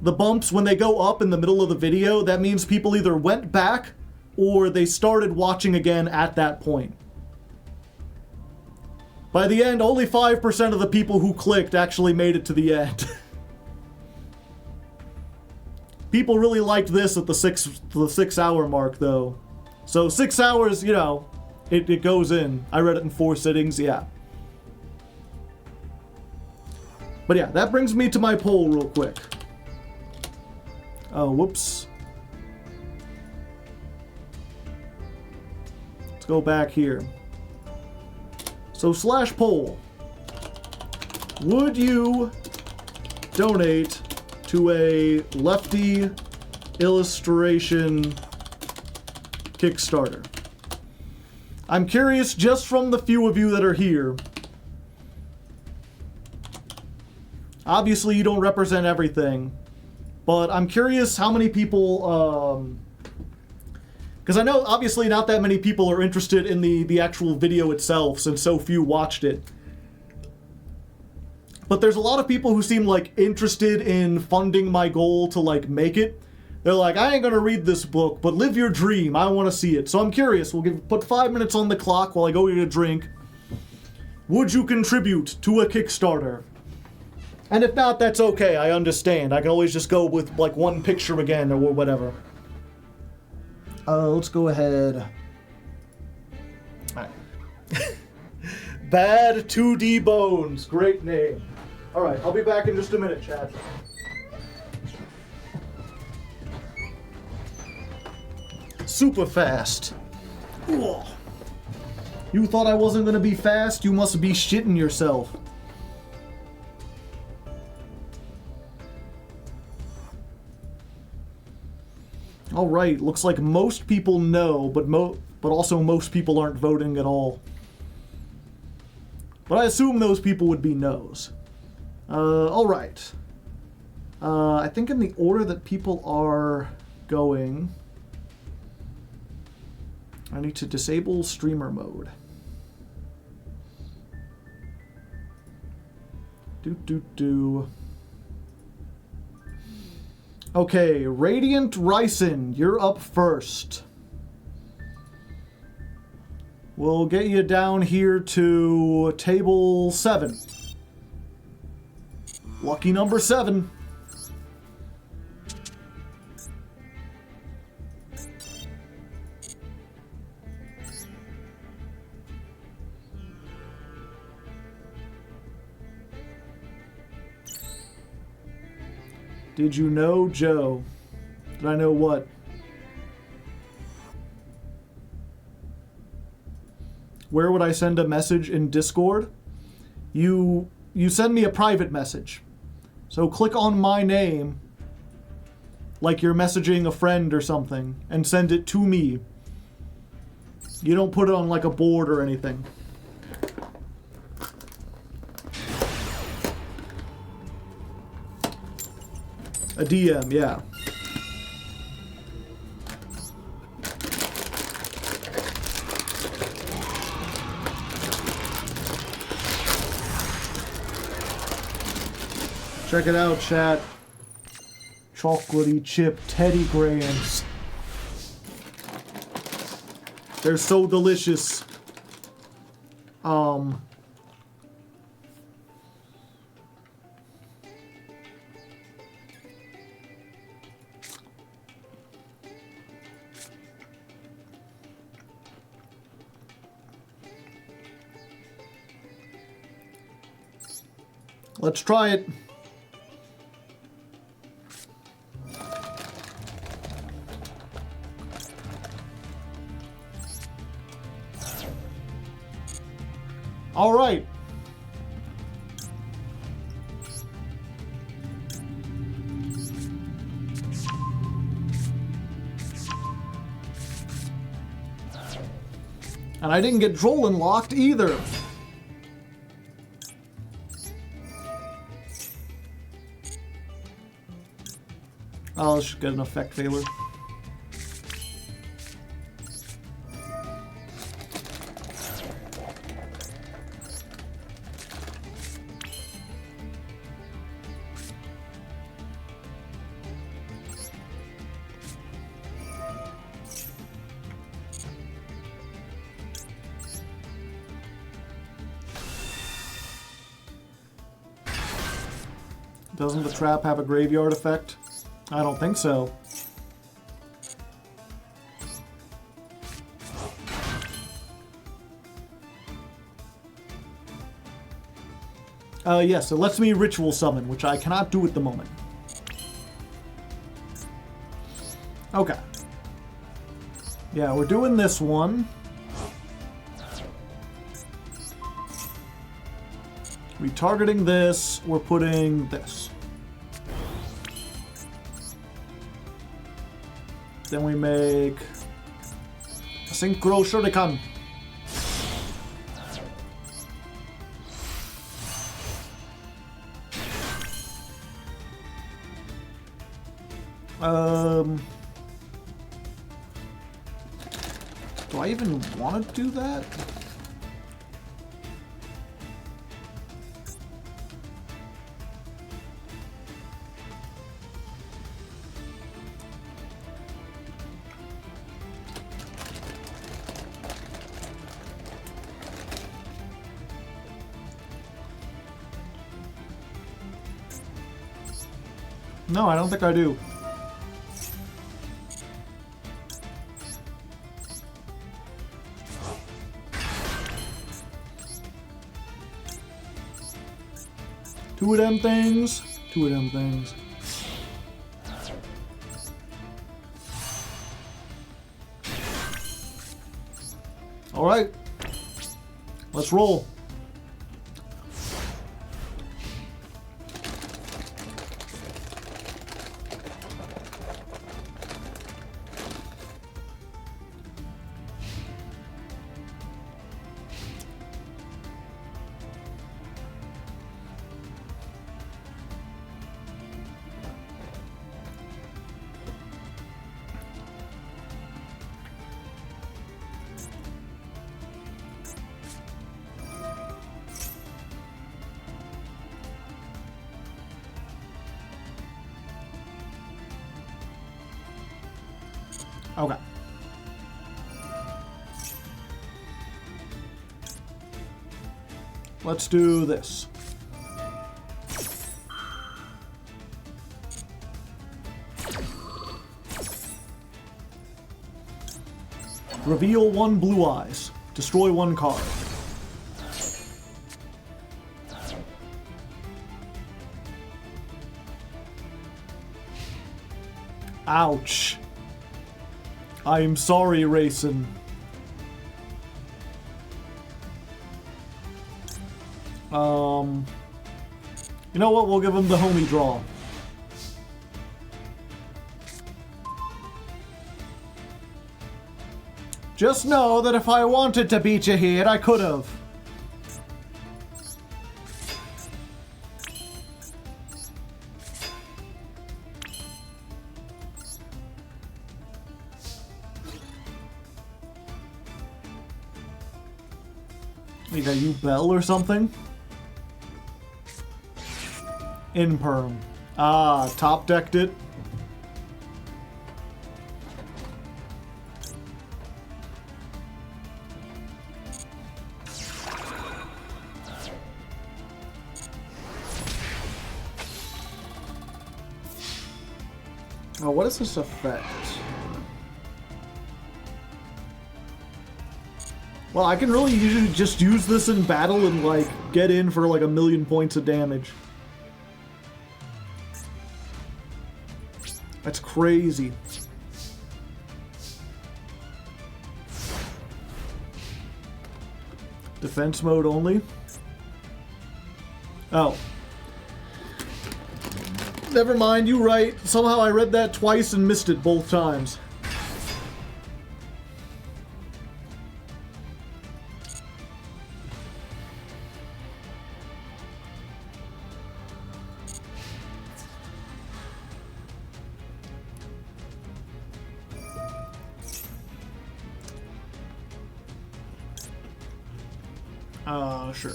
The bumps, when they go up in the middle of the video, that means people either went back or they started watching again at that point. By the end, only 5% of the people who clicked actually made it to the end. People really liked this at the 6 hour mark, though. So 6 hours, you know, it goes in. I read it in 4 sittings, yeah. But yeah, that brings me to my poll real quick. Oh, whoops. Let's go back here. So /poll. Would you donate to a Lefty illustration Kickstarter? I'm curious, just from the few of you that are here. Obviously, you don't represent everything, but I'm curious how many people, Because I know, obviously, not that many people are interested in the actual video itself, since so few watched it. But there's a lot of people who seem, like, interested in funding my goal to, like, make it. They're like, I ain't gonna read this book, but live your dream. I want to see it. So I'm curious. We'll put 5 minutes on the clock while I go get a drink. Would you contribute to a Kickstarter? And if not, that's okay. I understand. I can always just go with, like, one picture again or whatever. Let's go ahead. Alright. Bad 2D Bones. Great name. Alright, I'll be back in just a minute, Chad. Super fast. Ugh. You thought I wasn't gonna be fast? You must be shitting yourself. Alright, looks like most people know, but also most people aren't voting at all. But I assume those people would be no's. Alright. I think in the order that people are going, I need to disable streamer mode. Okay, Radiant Ryson, you're up first. We'll get you down here to table 7. Lucky number 7. Did you know Joe? Did I know what? Where would I send a message in Discord? You send me a private message. So click on my name, like you're messaging a friend or something, and send it to me. You don't put it on like a board or anything. A DM, yeah. Check it out, chat. Chocolatey chip Teddy Grahams. They're so delicious. Let's try it. All right. And I didn't get Droll locked either. Oh, let's just get an effect failure. Doesn't the trap have a graveyard effect? I don't think so. Yes, it lets me ritual summon, which I cannot do at the moment. Okay. Yeah, we're doing this one. Retargeting this, we're putting this. Then we make a Synchro Shuriken. Do I even want to do that? No, I don't think I do. Two of them things. Two of them things. All right. Let's roll. Okay. Let's do this. Reveal one blue eyes. Destroy one card. Ouch. I'm sorry, Racin. You know what? We'll give him the homie draw. Just know that if I wanted to beat you here, I could have. You got you Bell or something? Imperm. Ah, top decked it. Oh, what is this effect? Well, I can really usually just use this in battle and, like, get in for, like, 1,000,000 points of damage. That's crazy. Defense mode only? Oh. Never mind, you right. Somehow I read that twice and missed it both times. Sure.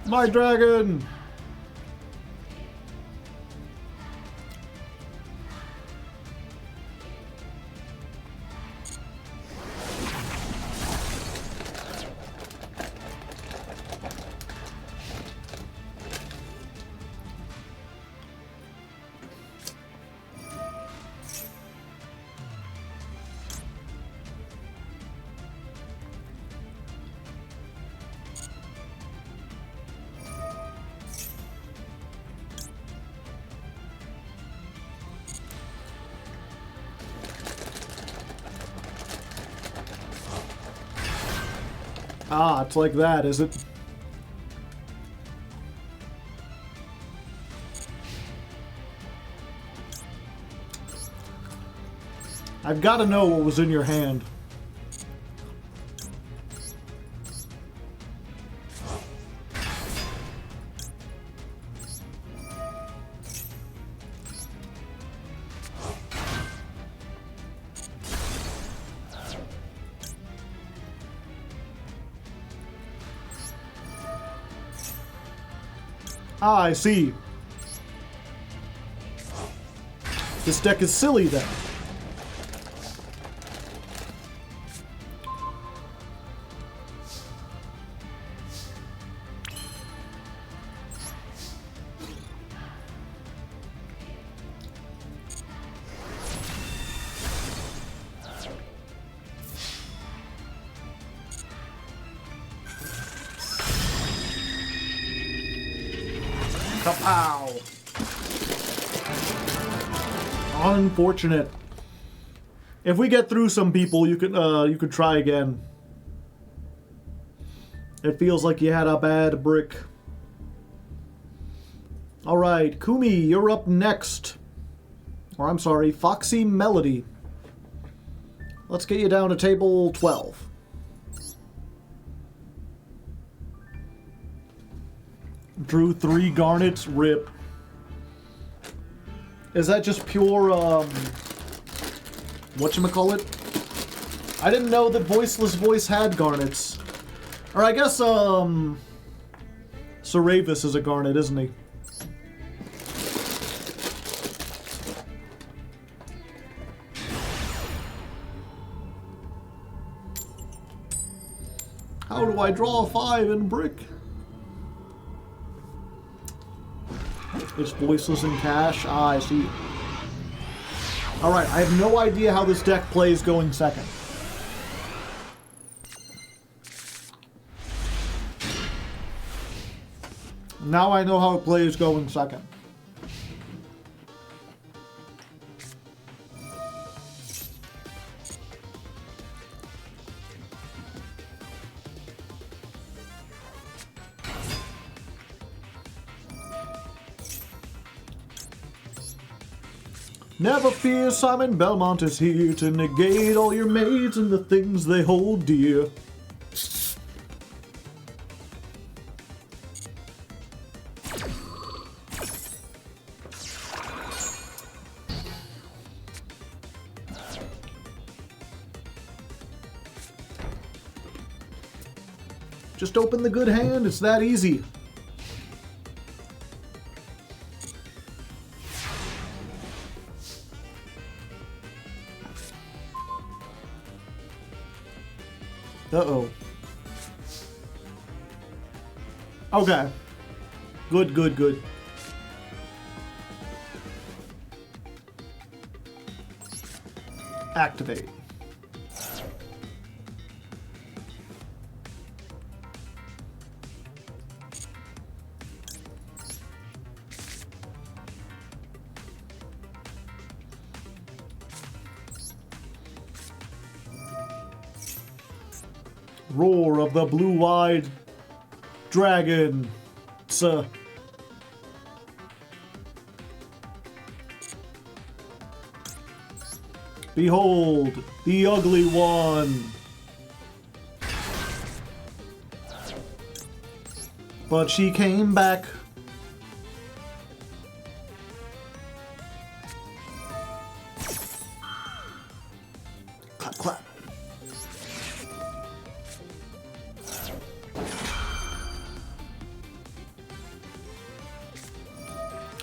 My dragon! Ah, it's like that, is it? I've got to know what was in your hand. Ah, I see. This deck is silly then. Kapow! Unfortunate. If we get through some people, you could try again. It feels like you had a bad brick. All right, Kumi, you're up next. Or I'm sorry, Foxy Melody. Let's get you down to table 12. Drew 3 garnets, rip. Is that just pure, whatchamacallit? I didn't know that Voiceless Voice had garnets. Or I guess, Saravis is a garnet, isn't he? How do I draw a 5 in brick? It's Voiceless in cash. Ah, I see. Alright, I have no idea how this deck plays going second. Now I know how it plays going second. Never fear, Simon Belmont is here to negate all your maids and the things they hold dear. Just open the good hand, it's that easy. Uh-oh. Okay. Good, good, good. Activate. Roar of the blue-eyed dragon. Behold, the ugly one. But she came back. Clap, clap.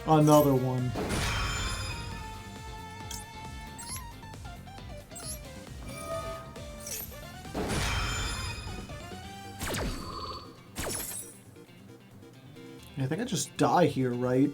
Another one. I think I just die here, right?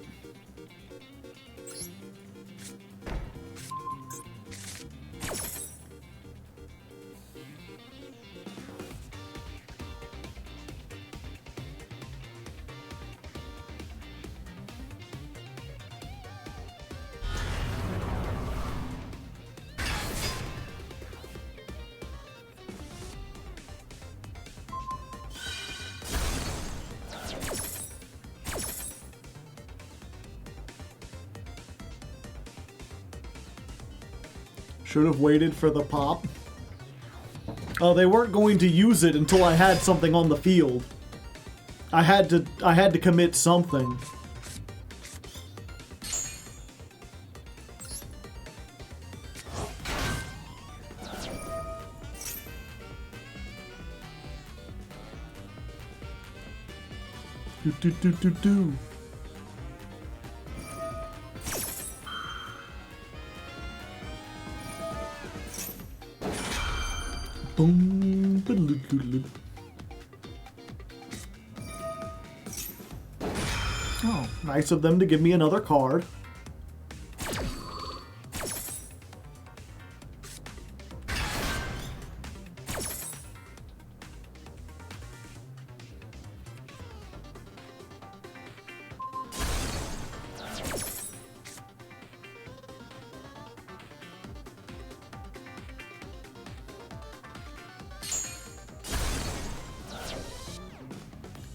Should have waited for the pop. Oh, they weren't going to use it until I had something on the field. I had to commit something. Do. Boom. Oh, nice of them to give me another card.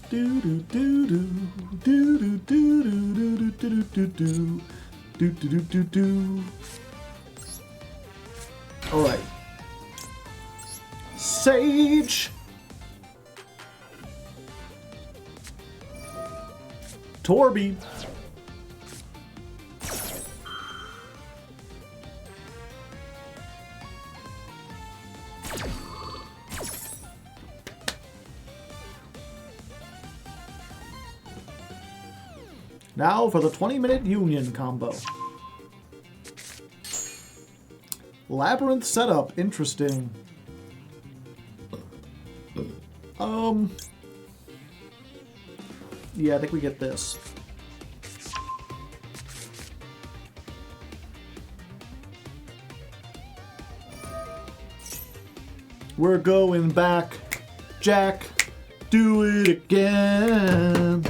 Do do do do do do do do do do do do do do do. All right. Sage. Torby. Now for the 20-minute union combo. Labyrinth setup, interesting. Yeah, I think we get this. We're going back, Jack, do it again.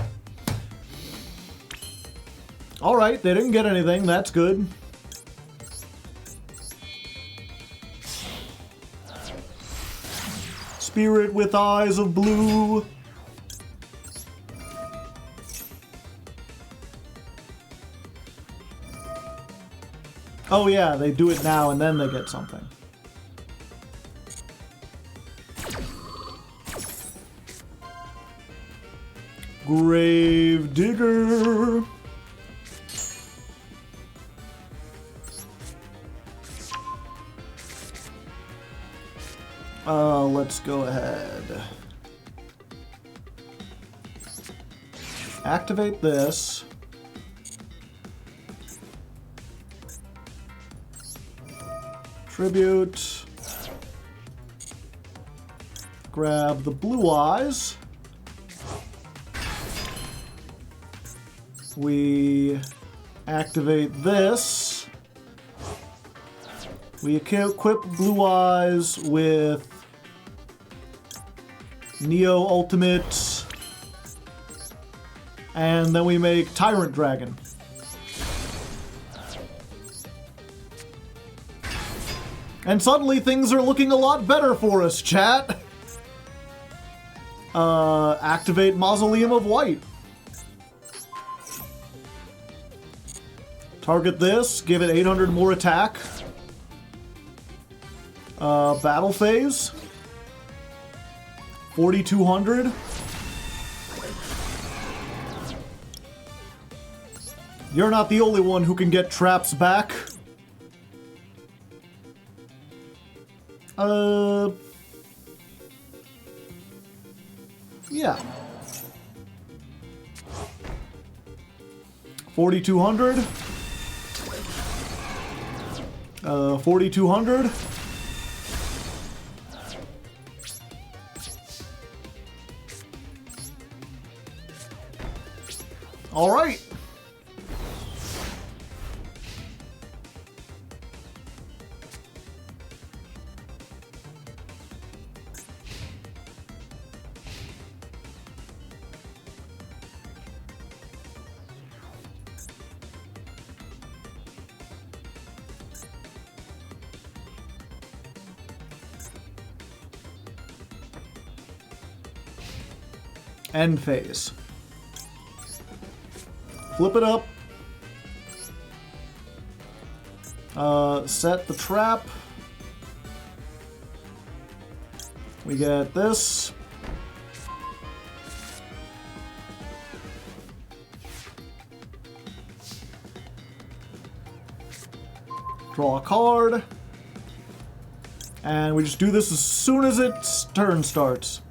Alright, they didn't get anything, that's good. Spirit with eyes of blue. Oh yeah, they do it now and then they get something. Grave Digger. Let's go ahead. Activate this. Tribute. Grab the blue eyes. We activate this. We equip blue eyes with Neo Ultimate, and then we make Tyrant Dragon. And suddenly things are looking a lot better for us, chat. Activate Mausoleum of White. Target this, give it 800 more attack. Battle phase. 4,200. You're not the only one who can get traps back. Yeah. 4,200. 4,200. All right. End phase. Flip it up. Set the trap. We get this. Draw a card. And we just do this as soon as its turn starts.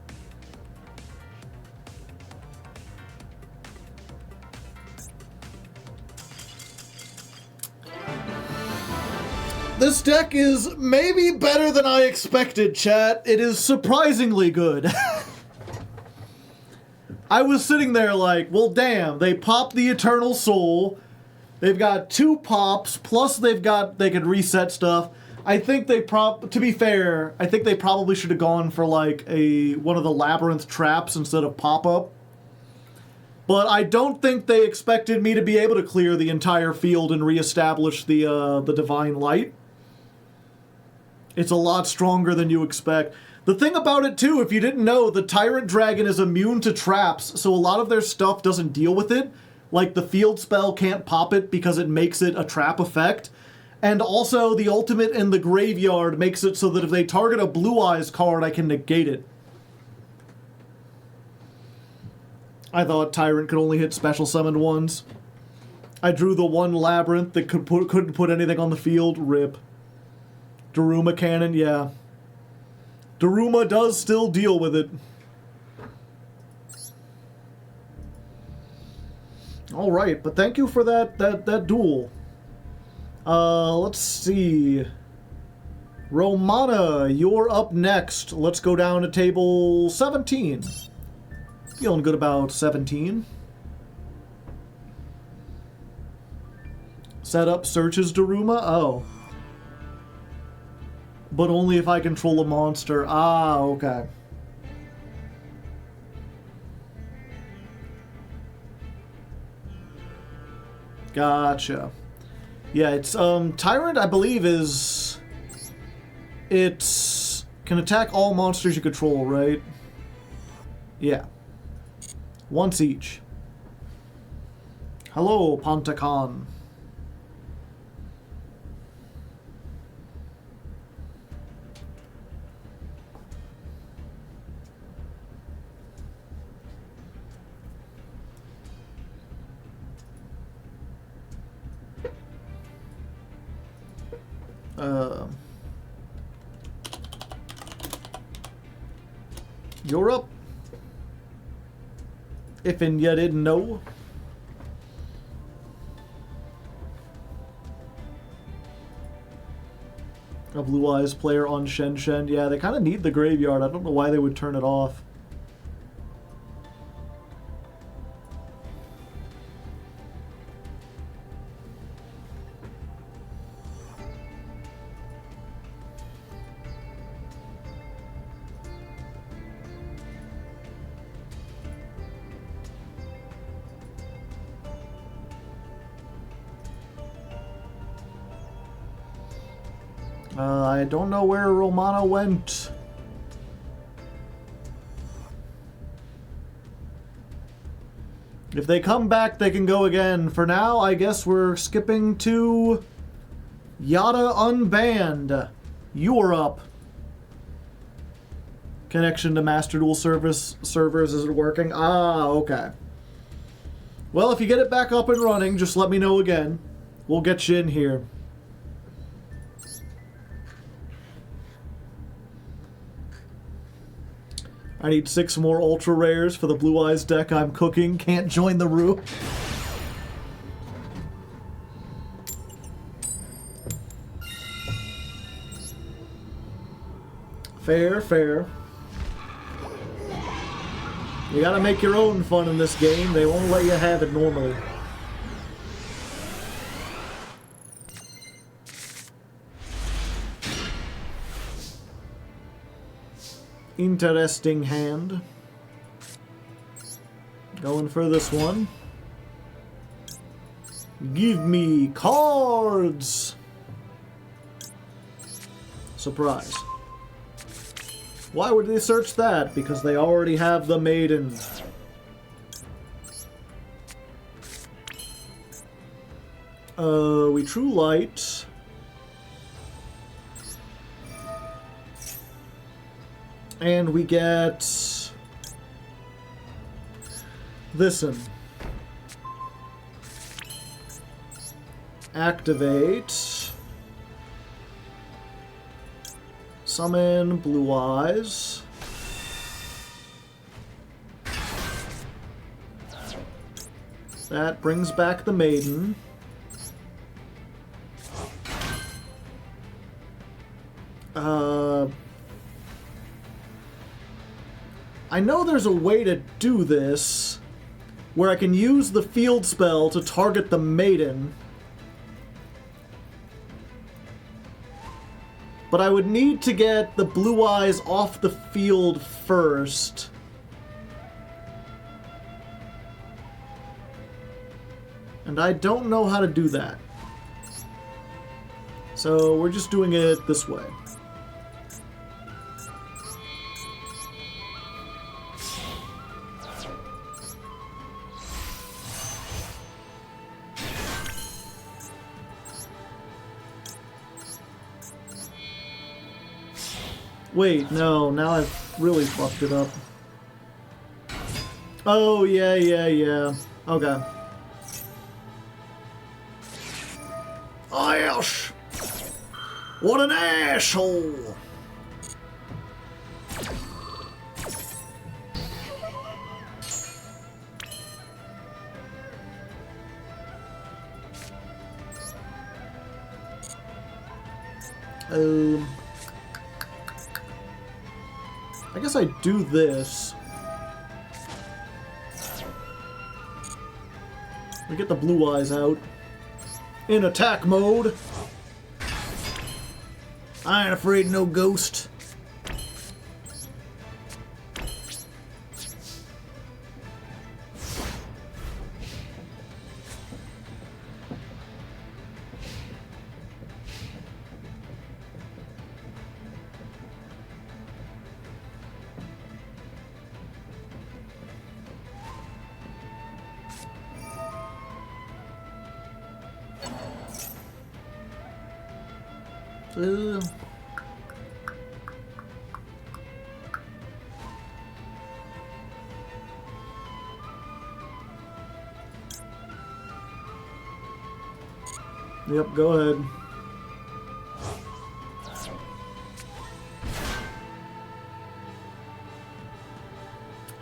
This deck is maybe better than I expected, chat. It is surprisingly good. I was sitting there like, well, damn, they popped the Eternal Soul. They've got 2 pops, plus they could reset stuff. I think to be fair, I think they probably should have gone for like one of the Labyrinth traps instead of pop-up. But I don't think they expected me to be able to clear the entire field and reestablish the Divine Light. It's a lot stronger than you expect. The thing about it, too, if you didn't know, the Tyrant Dragon is immune to traps, so a lot of their stuff doesn't deal with it. Like, the field spell can't pop it because it makes it a trap effect. And also, the ultimate in the graveyard makes it so that if they target a Blue Eyes card, I can negate it. I thought Tyrant could only hit special summoned ones. I drew the one Labyrinth that couldn't put anything on the field. Rip. Daruma Cannon, yeah. Daruma does still deal with it. Alright, but thank you for that duel. Let's see. Romana, you're up next. Let's go down to table 17. Feeling good about 17. Setup searches Daruma? Oh. But only if I control a monster. Ah, okay. Gotcha. Yeah, it's, Tyrant, I believe, it's can attack all monsters you control, right? Yeah. Once each. Hello, Pantakan. You're up. If and you didn't know. A Blue Eyes player on Shen Shen. Yeah, they kind of need the graveyard. I don't know why they would turn it off. I don't know where Romana went. If they come back, they can go again. For now, I guess we're skipping to Yada Unbanned. You're up. Connection to Master Duel servers, is it working? Ah, okay. Well, if you get it back up and running, just let me know again. We'll get you in here. I need 6 more ultra rares for the Blue Eyes deck I'm cooking. Can't join the room. Fair, fair. You gotta make your own fun in this game. They won't let you have it normally. Interesting hand. Going for this one. Give me cards! Surprise. Why would they search that? Because they already have the Maiden. We True Light. And we get this'n. Activate. Summon Blue Eyes. That brings back the Maiden. I know there's a way to do this where I can use the field spell to target the Maiden. But I would need to get the Blue Eyes off the field first. And I don't know how to do that. So we're just doing it this way. Wait, no, now I've really fucked it up. Oh, yeah. Okay. Ash! What an asshole! I guess I do this. We get the Blue Eyes out. In attack mode. I ain't afraid no ghost. Yep, go ahead.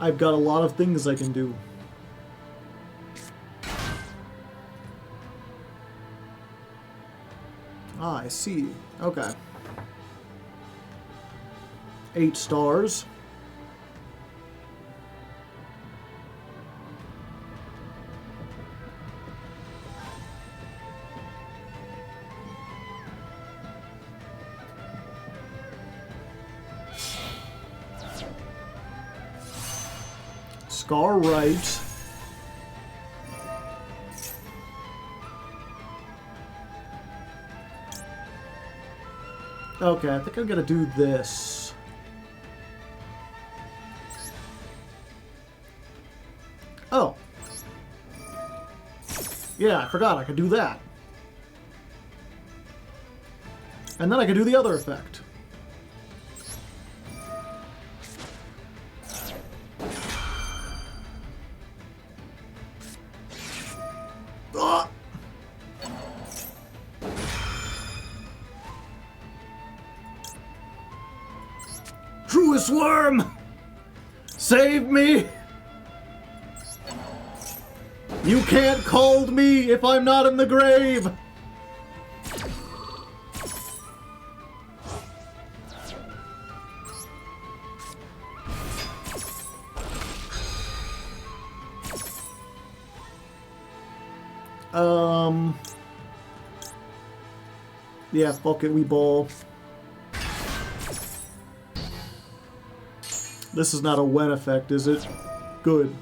I've got a lot of things I can do. Ah, I see. Okay. 8 stars. Scar right. Okay, I think I'm gonna do this. Oh. Yeah, I forgot I could do that. And then I could do the other effect. Ah! Truest worm! Save me! You can't call me if I'm not in the grave! Yeah, fuck it, we ball. This is not a when effect, is it? Good.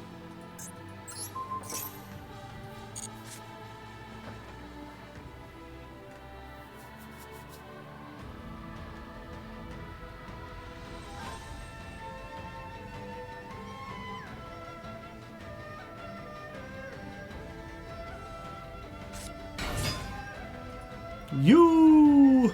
You!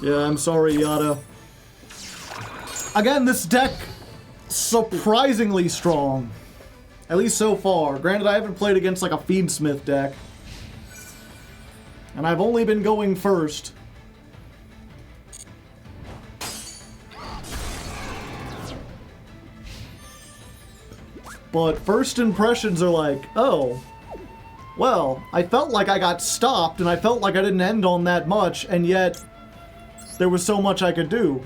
Yeah, I'm sorry, Yada. Again, this deck, surprisingly strong. At least so far. Granted, I haven't played against like a Fiendsmith deck. And I've only been going first. But first impressions are like, oh, well, I felt like I got stopped and I felt like I didn't end on that much, and yet there was so much I could do.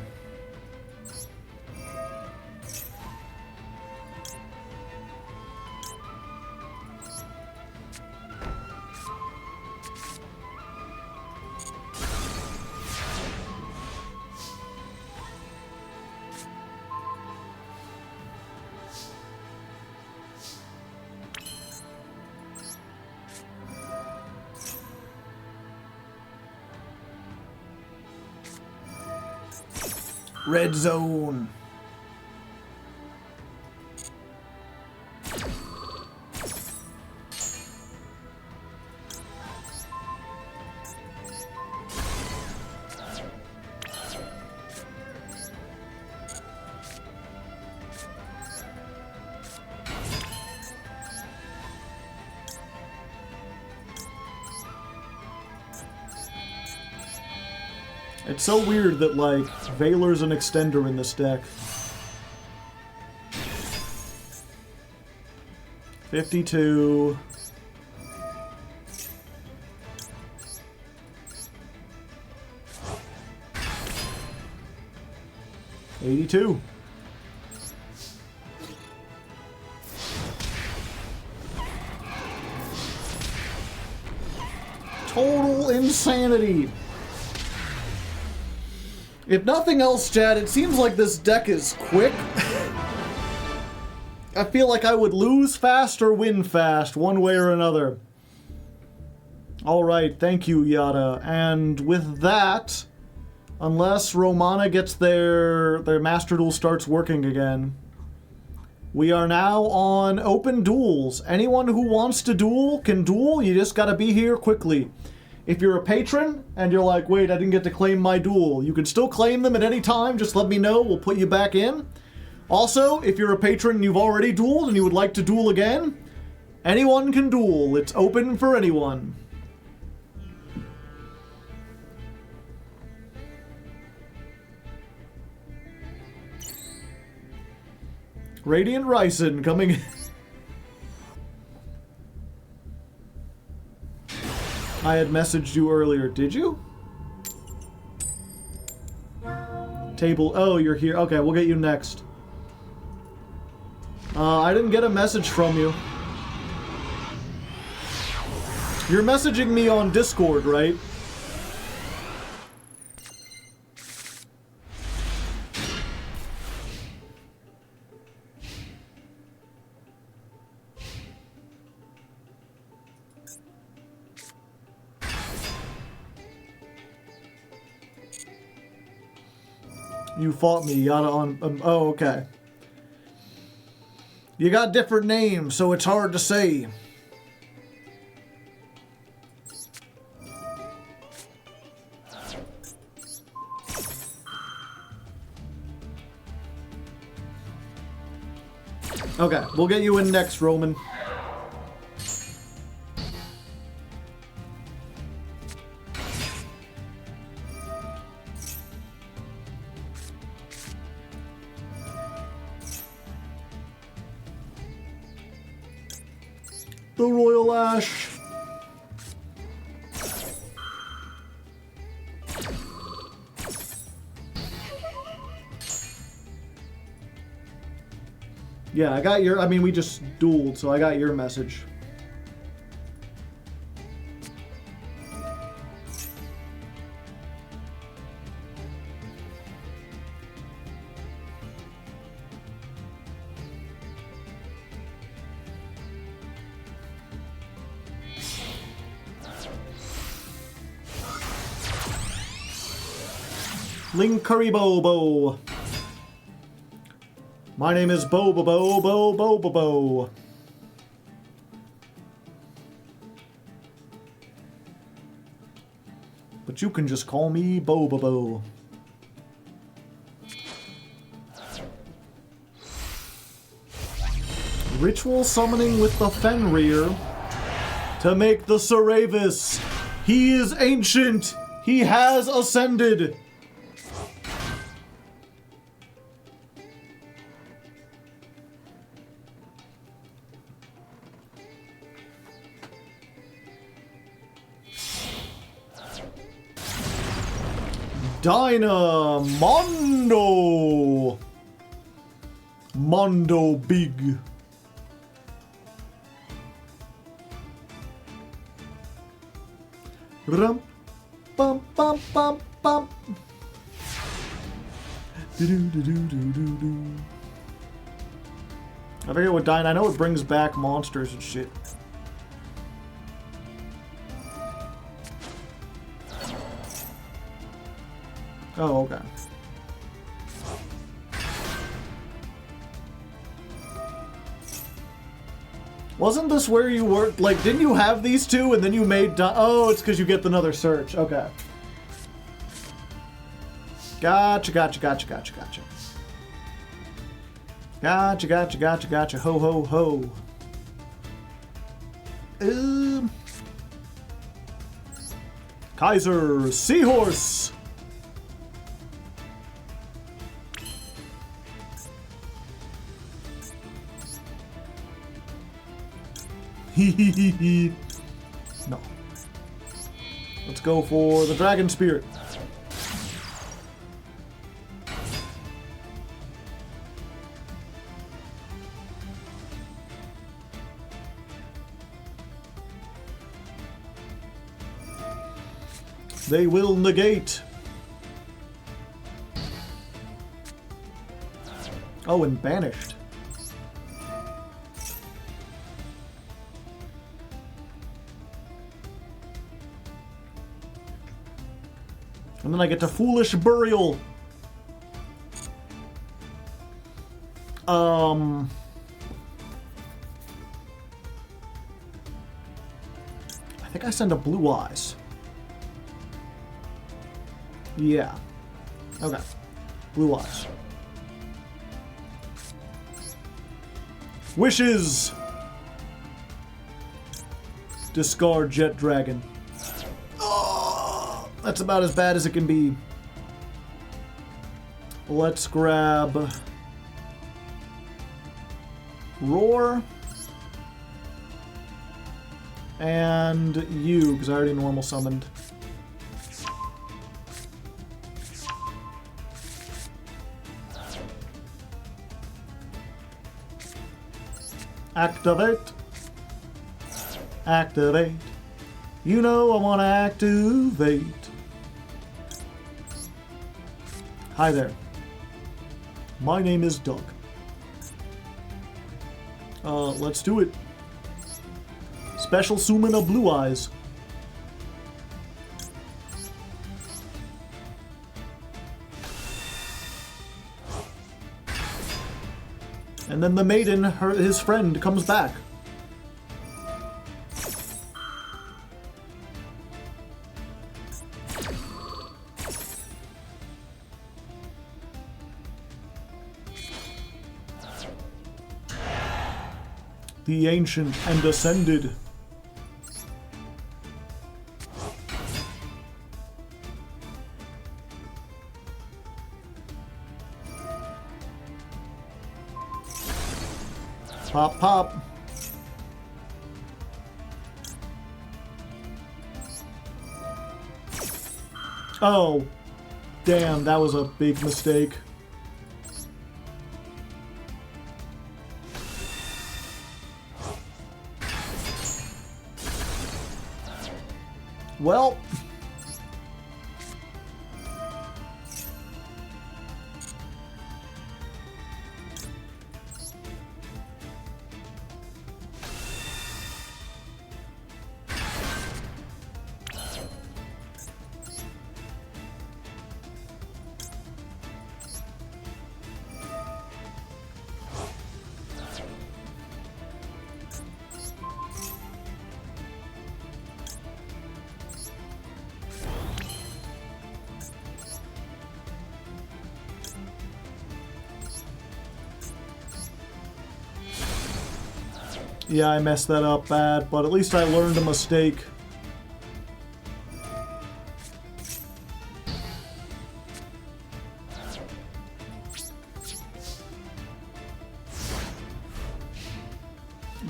Red zone. It's so weird that, like, Valor's an extender in this deck. 52. $82. Total insanity. If nothing else, Chad, it seems like this deck is quick. I feel like I would lose fast or win fast, one way or another. Alright, thank you, Yada. And with that, unless Romana gets their Master Duel starts working again, we are now on open duels. Anyone who wants to duel can duel, you just gotta be here quickly. If you're a patron, and you're like, wait, I didn't get to claim my duel, you can still claim them at any time, just let me know, we'll put you back in. Also, if you're a patron and you've already dueled and you would like to duel again, anyone can duel, it's open for anyone. Radiant Ryzen coming in. I had messaged you earlier, did you? Table, oh, you're here. Okay, we'll get you next. I didn't get a message from you. You're messaging me on Discord, right? You fought me, Yada, on... oh, okay. You got different names, so it's hard to say. Okay, we'll get you in next, Roman. The Royal Ash. Yeah, I got your... I mean, we just dueled, so I got your message. Linkaribobo. My name is Bobobo. But But you can just call me Bobobo. Ritual summoning with the Fenrir to make the Saravis. He is ancient. He has ascended. Dynamondo. Mondo Big. Rum, bum, bum, bum, bum. I forget what Dyna. I know it brings back monsters and shit. Oh, okay. Wasn't this where you were, like, didn't you have these two and then you made, oh, it's because you get another search. Okay. Gotcha. Gotcha. Ho, ho, ho. Kaiser Seahorse. No. Let's go for the Dragon Spirit. They will negate. Oh, and banished. And then I get to Foolish Burial. I think I send a Blue Eyes. Yeah. Okay. Blue Eyes. Wishes! Discard Jet Dragon. That's about as bad as it can be. Let's grab Roar and you, because I already normal summoned. Activate. Activate. You know I want to activate. Hi there. My name is Doug. Let's do it. Special summon of Blue Eyes. And then the maiden, his friend, comes back. The ancient and ascended. Pop, pop. Oh, damn, that was a big mistake. Well, Yeah, I messed that up bad, but at least I learned a mistake.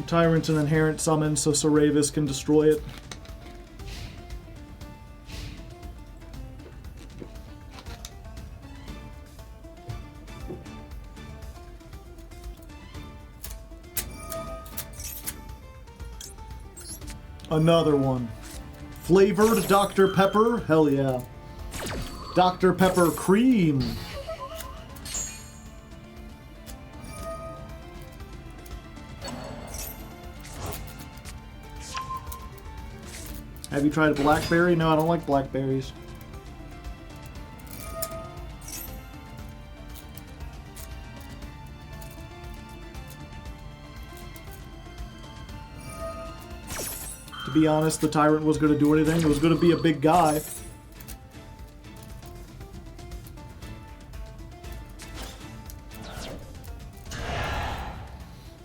Tyrant's an inherent summon, so Saravis can destroy it. Another one. Flavored Dr. Pepper? Hell yeah. Dr. Pepper Cream. Have you tried blackberry? No, I don't like blackberries. To be honest, the Tyrant was going to do anything. It was going to be a big guy.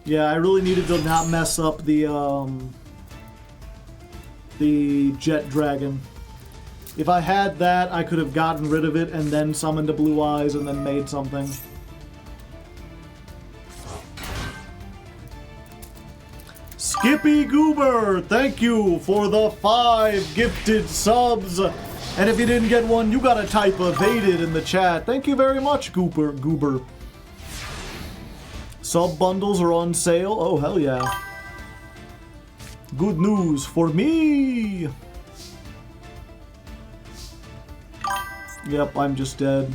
Yeah, I really needed to not mess up the Jet Dragon. If I had that, I could have gotten rid of it and then summoned a Blue Eyes and then made something. Skippy Goober, thank you for the 5 gifted subs. And if you didn't get one, you gotta type evaded in the chat. Thank you very much, Goober. Sub bundles are on sale. Oh, hell yeah. Good news for me! Yep, I'm just dead.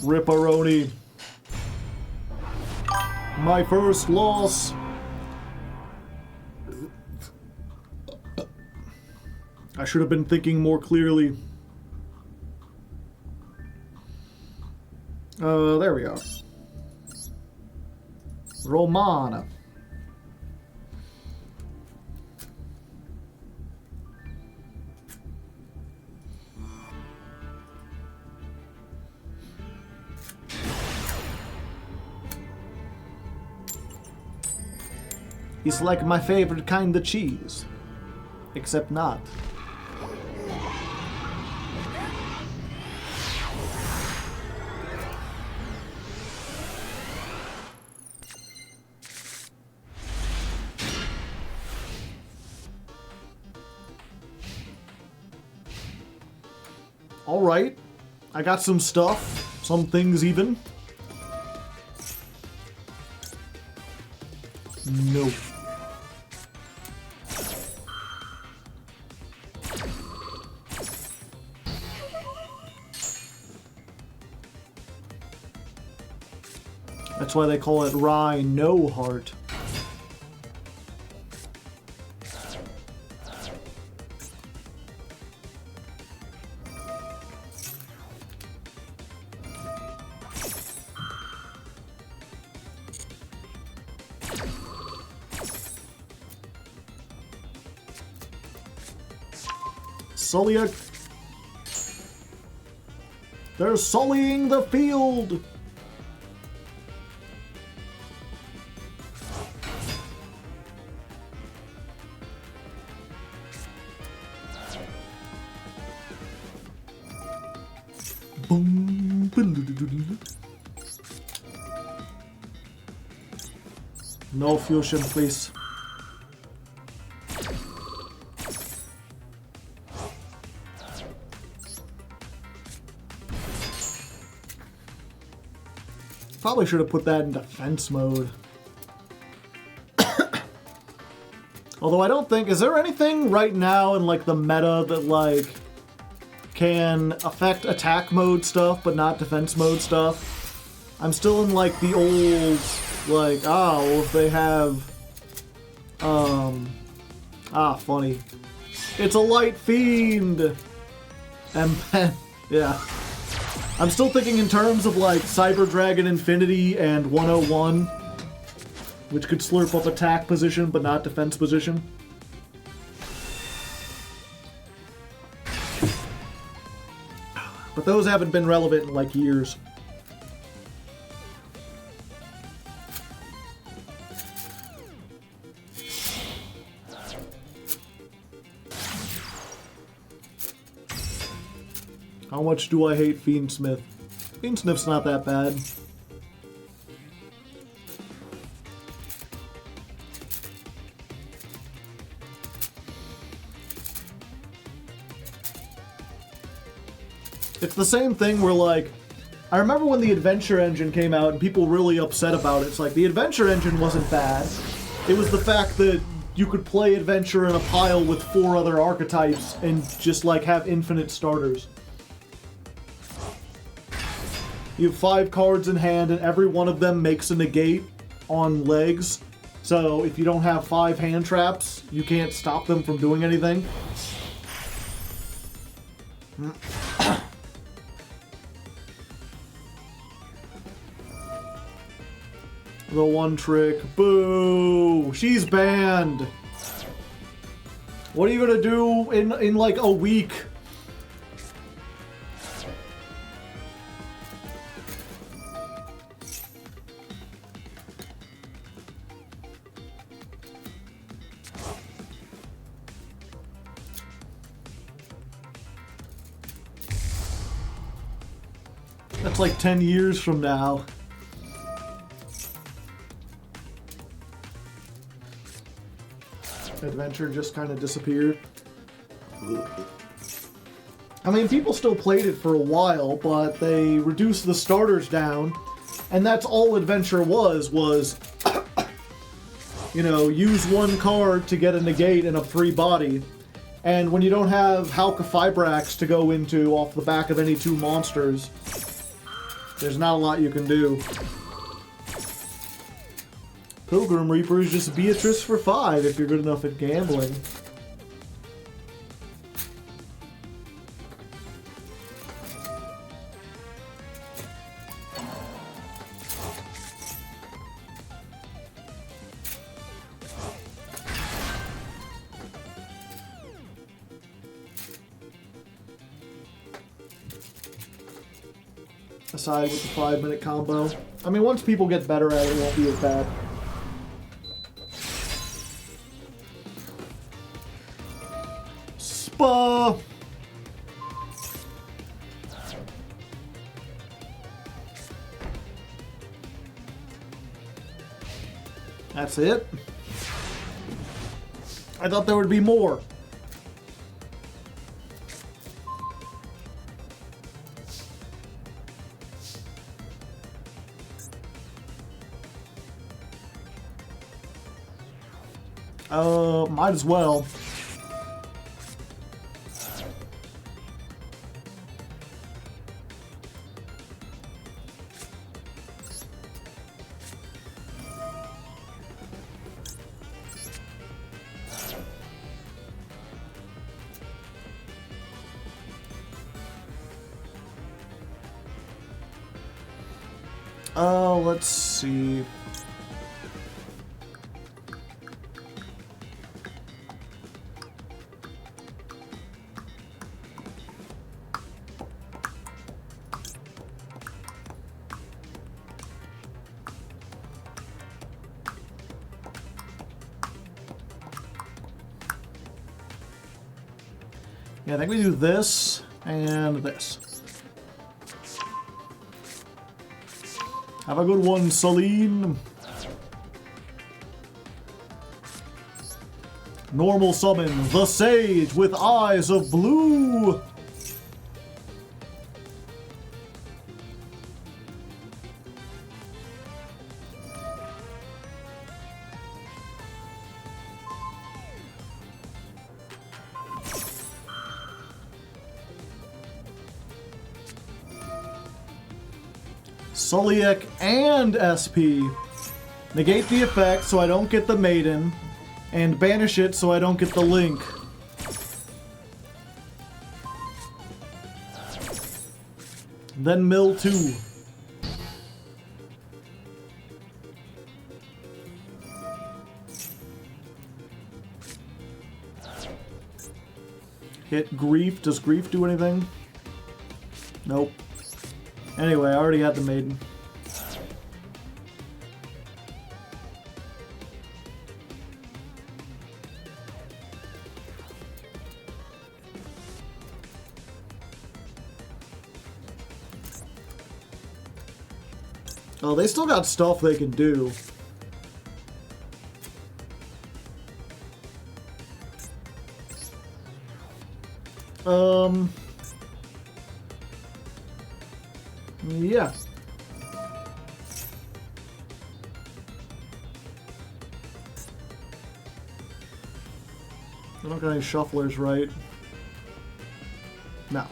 Ripperoni. My first loss. I should have been thinking more clearly. There we are. Romana. It's like my favorite kind of cheese. Except not. Alright. I got some stuff. Some things even. Nope. That's why they call it Rye No Heart. Sullier. They're sullying the field. No fusion, please. Probably should have put that in defense mode. Although I don't think... Is there anything right now in, like, the meta that, like, can affect attack mode stuff, but not defense mode stuff? I'm still in, like, the old, like, well, if they have... funny. It's a light fiend! And then, yeah. I'm still thinking in terms of, like, Cyber Dragon Infinity and 101, which could slurp up attack position, but not defense position. But those haven't been relevant in, like, years. How much do I hate Fiendsmith? Fiendsmith's not that bad. It's the same thing where, like, I remember when the Adventure Engine came out and people really upset about it. It's like, the Adventure Engine wasn't bad. It was the fact that you could play Adventure in a pile with 4 other archetypes and just, like, have infinite starters. You have 5 cards in hand and every one of them makes a negate on legs. So if you don't have 5 hand traps, you can't stop them from doing anything. The one trick. Boo! She's banned! What are you gonna do in like a week? That's like 10 years from now. Adventure just kind of disappeared. I mean, people still played it for a while, but they reduced the starters down, and that's all Adventure was, you know, use 1 card to get a negate and a free body. And when you don't have Halka Fibrax to go into off the back of any 2 monsters, there's not a lot you can do. Pilgrim Reaper is just Beatrice for 5 if you're good enough at gambling. Aside with the 5-minute combo. I mean, once people get better at it, it won't be as bad. Spa! That's it? I thought there would be more. Might as well. Let's see. Yeah, I think we do this and this. Have a good one, Celine. Normal summon, the Sage with eyes of blue. Suliek and SP. Negate the effect so I don't get the Maiden, and banish it so I don't get the Link. Then mill 2. Hit Grief. Does Grief do anything? Nope. Anyway, I already had the Maiden. Oh, they still got stuff they can do. Yeah. I don't got any shufflers, right? No.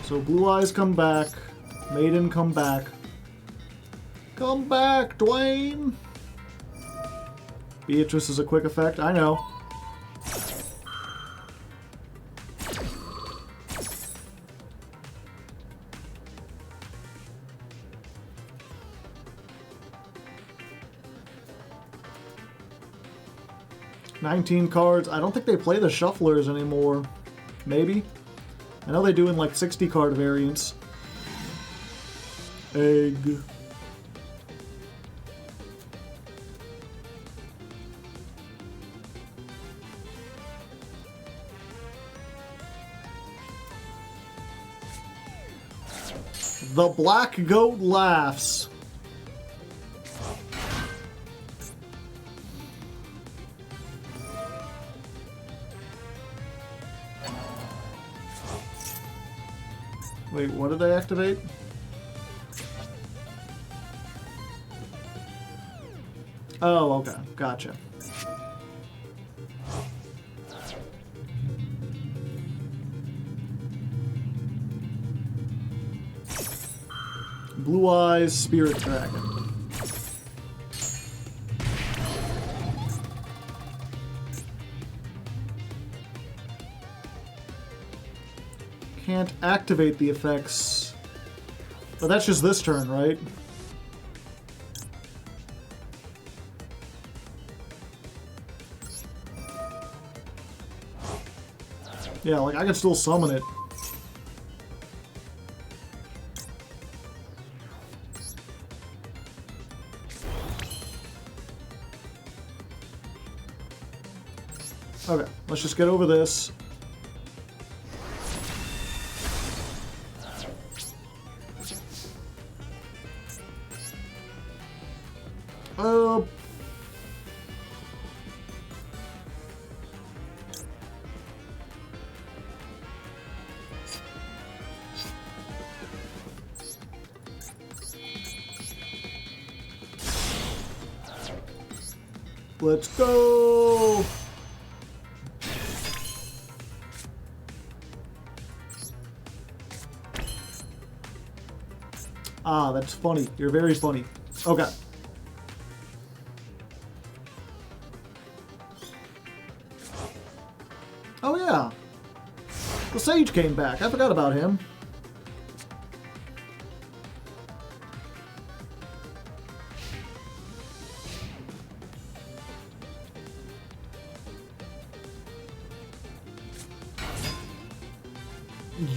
So Blue Eyes come back. Maiden come back. Come back, Dwayne! Beatrice is a quick effect, I know. $19 cards. I don't think they play the shufflers anymore. Maybe? I know they do in like 60 card variants. Egg. The black goat laughs. Wait, what did I activate? Oh, okay. Gotcha. Blue Eyes Spirit Dragon. Can't activate the effects. But that's just this turn, right? Yeah, like I can still summon it. Okay, let's just get over this. Let's go! Ah, that's funny. You're very funny. Okay. Oh yeah. The Sage came back. I forgot about him.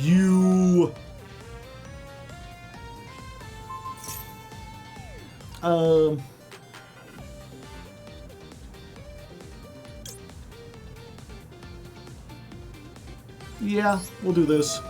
You... Yeah, we'll do this.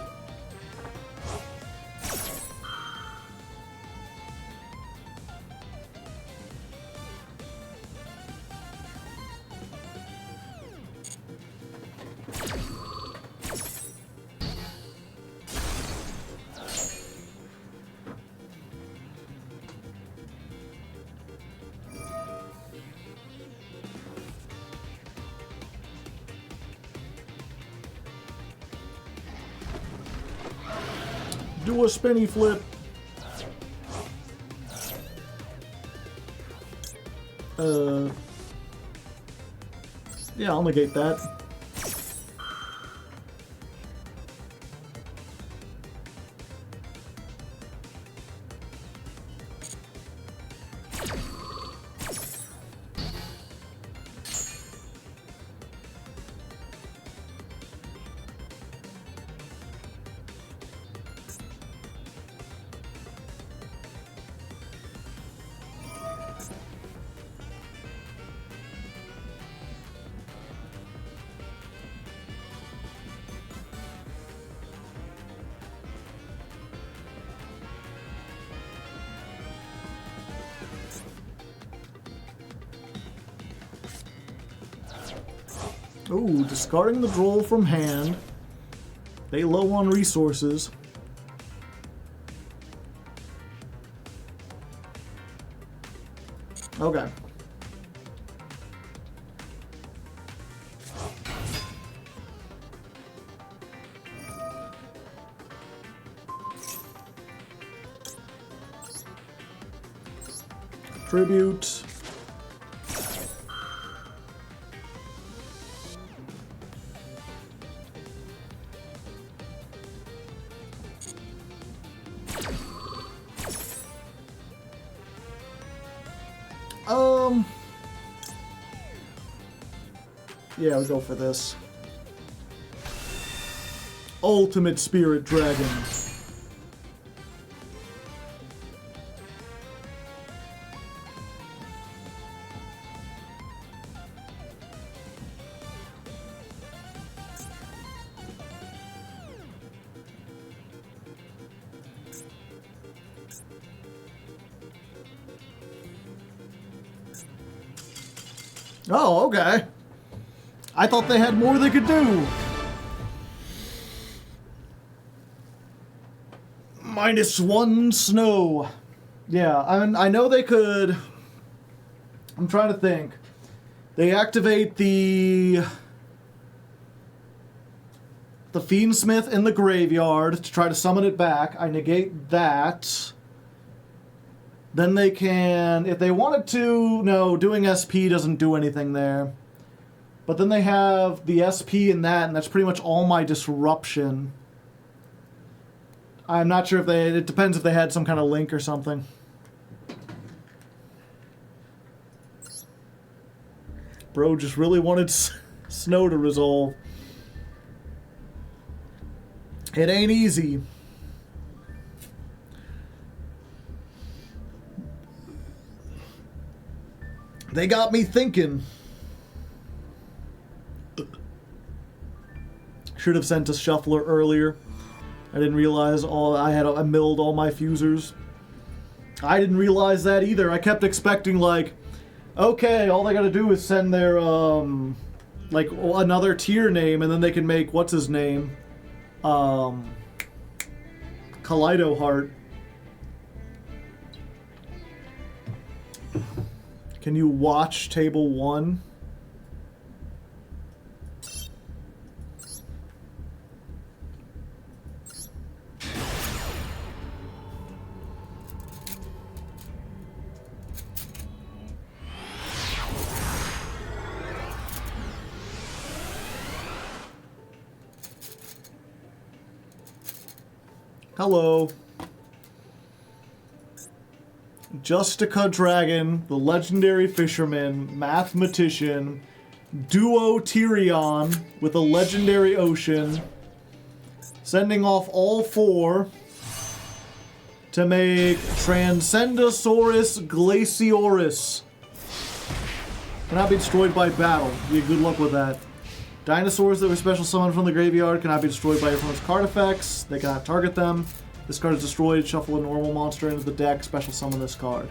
Do a spinny flip. Yeah, I'll negate that. Ooh, discarding the droll from hand. They low on resources. Okay. Tribute. Yeah, we'll go for this. Ultimate Spirit Dragons. Oh, okay. I thought they had more they could do. -1 snow. Yeah, I know they could. I'm trying to think. They activate the Fiendsmith in the graveyard to try to summon it back. I negate that. Then they can, if they wanted to, no, doing SP doesn't do anything there. But then they have the SP in that, and that's pretty much all my disruption. I'm not sure if they, it depends if they had some kind of link or something. Bro just really wanted snow to resolve. It ain't easy. They got me thinking. Should have sent a shuffler earlier. I didn't realize I milled all my fusers. I didn't realize that either. I kept expecting, like, okay, all they gotta do is send their like another tier name, and then they can make what's his name, Kaleido Heart. Can you watch table 1? Hello. Justica Dragon, the legendary fisherman, mathematician, duo Tyrion with a legendary ocean, sending off all 4 to make Transcendosaurus Glacioris. Cannot be destroyed by battle. Yeah, good luck with that. Dinosaurs that were special summoned from the graveyard cannot be destroyed by your opponent's card effects. They cannot target them. This card is destroyed. Shuffle a normal monster into the deck. Special summon this card.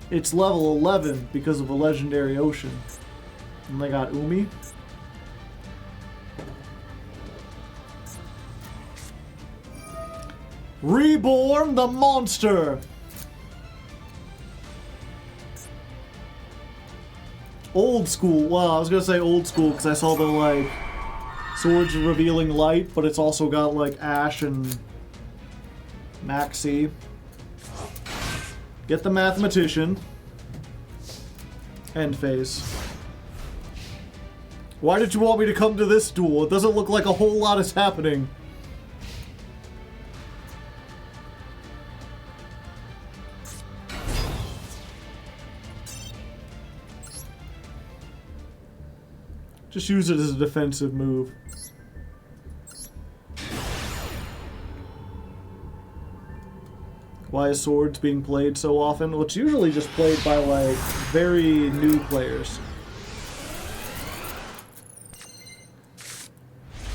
It's level 11 because of a legendary ocean. And they got Umi. Reborn the monster! Old school. Well, I was gonna say old school because I saw the, like, swords revealing light, but it's also got, like, Ash and Maxi. Get the mathematician. End phase. Why did you want me to come to this duel? It doesn't look like a whole lot is happening. Just use it as a defensive move. Why is Swords being played so often? Well, it's usually just played by, like, very new players.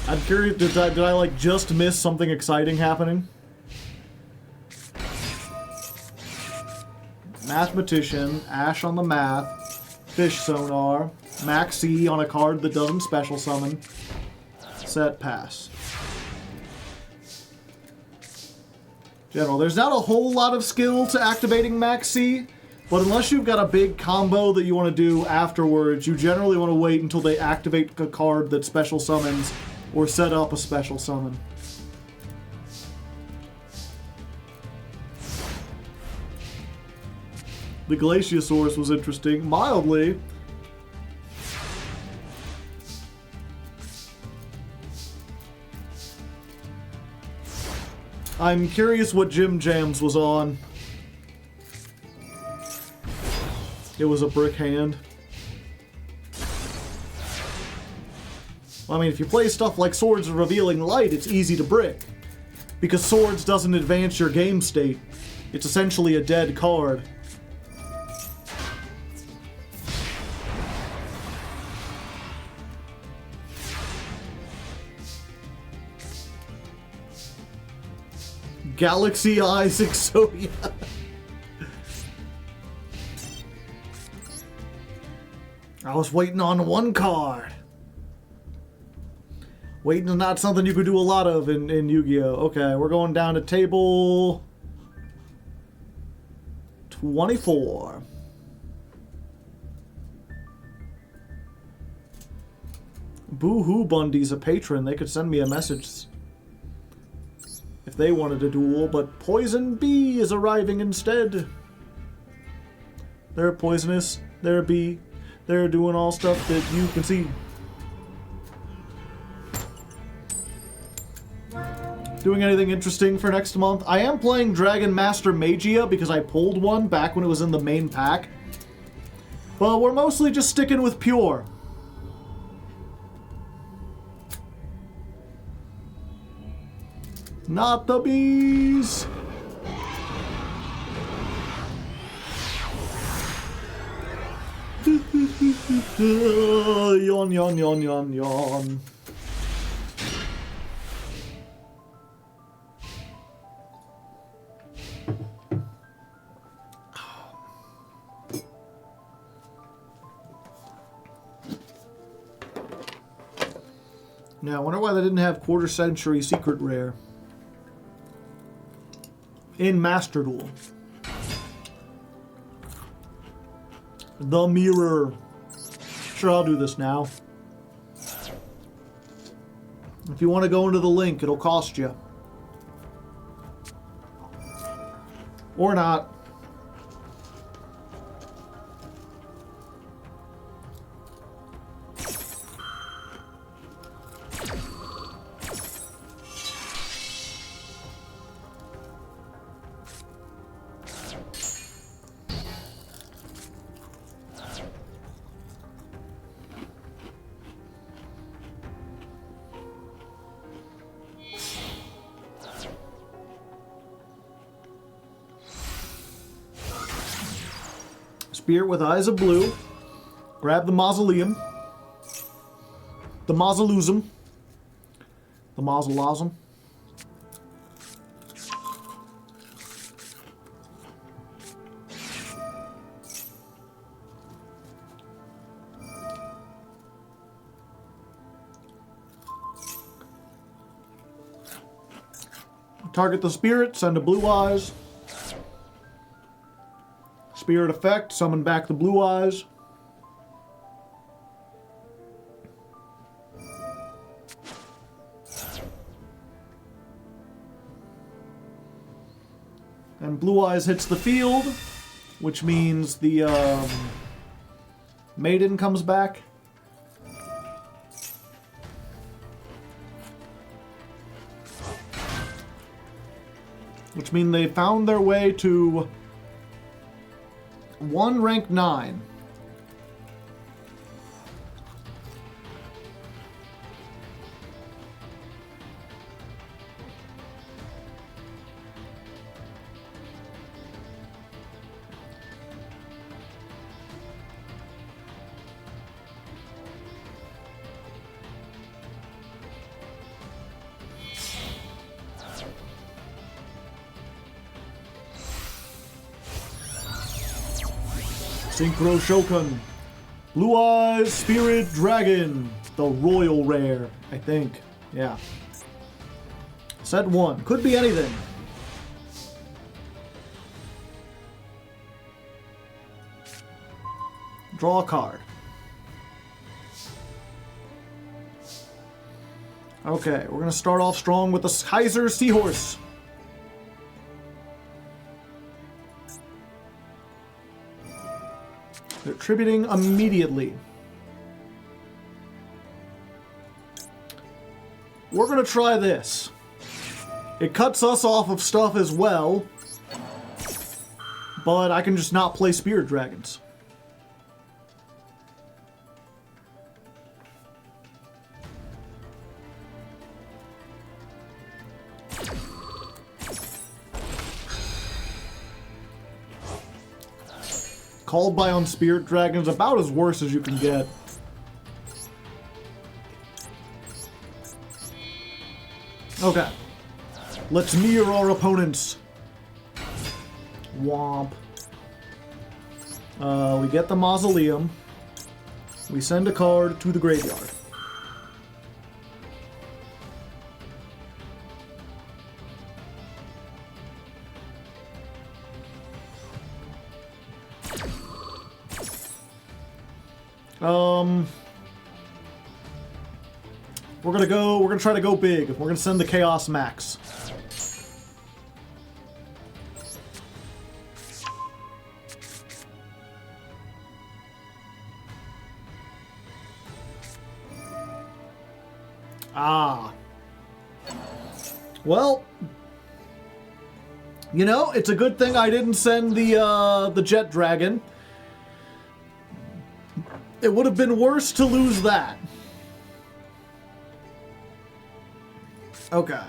I'm curious, did I like, just miss something exciting happening? Mathematician, Ash on the math, Fish Sonar. Max E on a card that doesn't special summon. Set, pass. General, there's not a whole lot of skill to activating Max C, but unless you've got a big combo that you want to do afterwards, you generally want to wait until they activate a card that special summons or set up a special summon. The Glaciosaurus was interesting. Mildly. I'm curious what Jim Jams was on. It was a brick hand. Well, I mean, if you play stuff like Swords of Revealing Light, it's easy to brick. Because Swords doesn't advance your game state. It's essentially a dead card. Galaxy Eyes Exodia. I was waiting on one card. Waiting is not something you could do a lot of in Yu-Gi-Oh! Okay, we're going down to table 24. Boo-hoo Bundy's a patron. They could send me a message if they wanted a duel, but Poison Bee is arriving instead. They're poisonous. They're a bee. They're doing all stuff that you can see. Doing anything interesting for next month? I am playing Dragon Master Magia because I pulled one back when it was in the main pack. But we're mostly just sticking with pure. Not the bees! Yawn, yawn, yawn, yawn, yawn. Now, I wonder why they didn't have quarter century secret rare in Master Duel. The mirror. Sure, I'll do this now. If you want to go into the link, it'll cost you. Or not. Spirit with Eyes of Blue. Grab the Mausoleum. The Mausoleusm. The Mausolosm. Target the spirit, send a Blue Eyes. Spirit effect, summon back the Blue Eyes. And Blue Eyes hits the field, which means the Maiden comes back. Which means they found their way to 1 rank 9. Synchro Shogun. Blue Eyes Spirit Dragon. The Royal Rare, I think. Yeah. Set 1. Could be anything. Draw a card. Okay, we're going to start off strong with the Kaiser Seahorse. They're attributing immediately. We're going to try this. It cuts us off of stuff as well, but I can just not play Spirit Dragons. Called by on Spirit Dragons, about as worse as you can get. Okay. Let's mirror our opponents. Womp. We get the Mausoleum. We send a card to the graveyard. We're gonna try to go big. We're gonna send the Chaos Max. Ah. Well, you know, it's a good thing I didn't send the Jet Dragon. It would have been worse to lose that. Okay.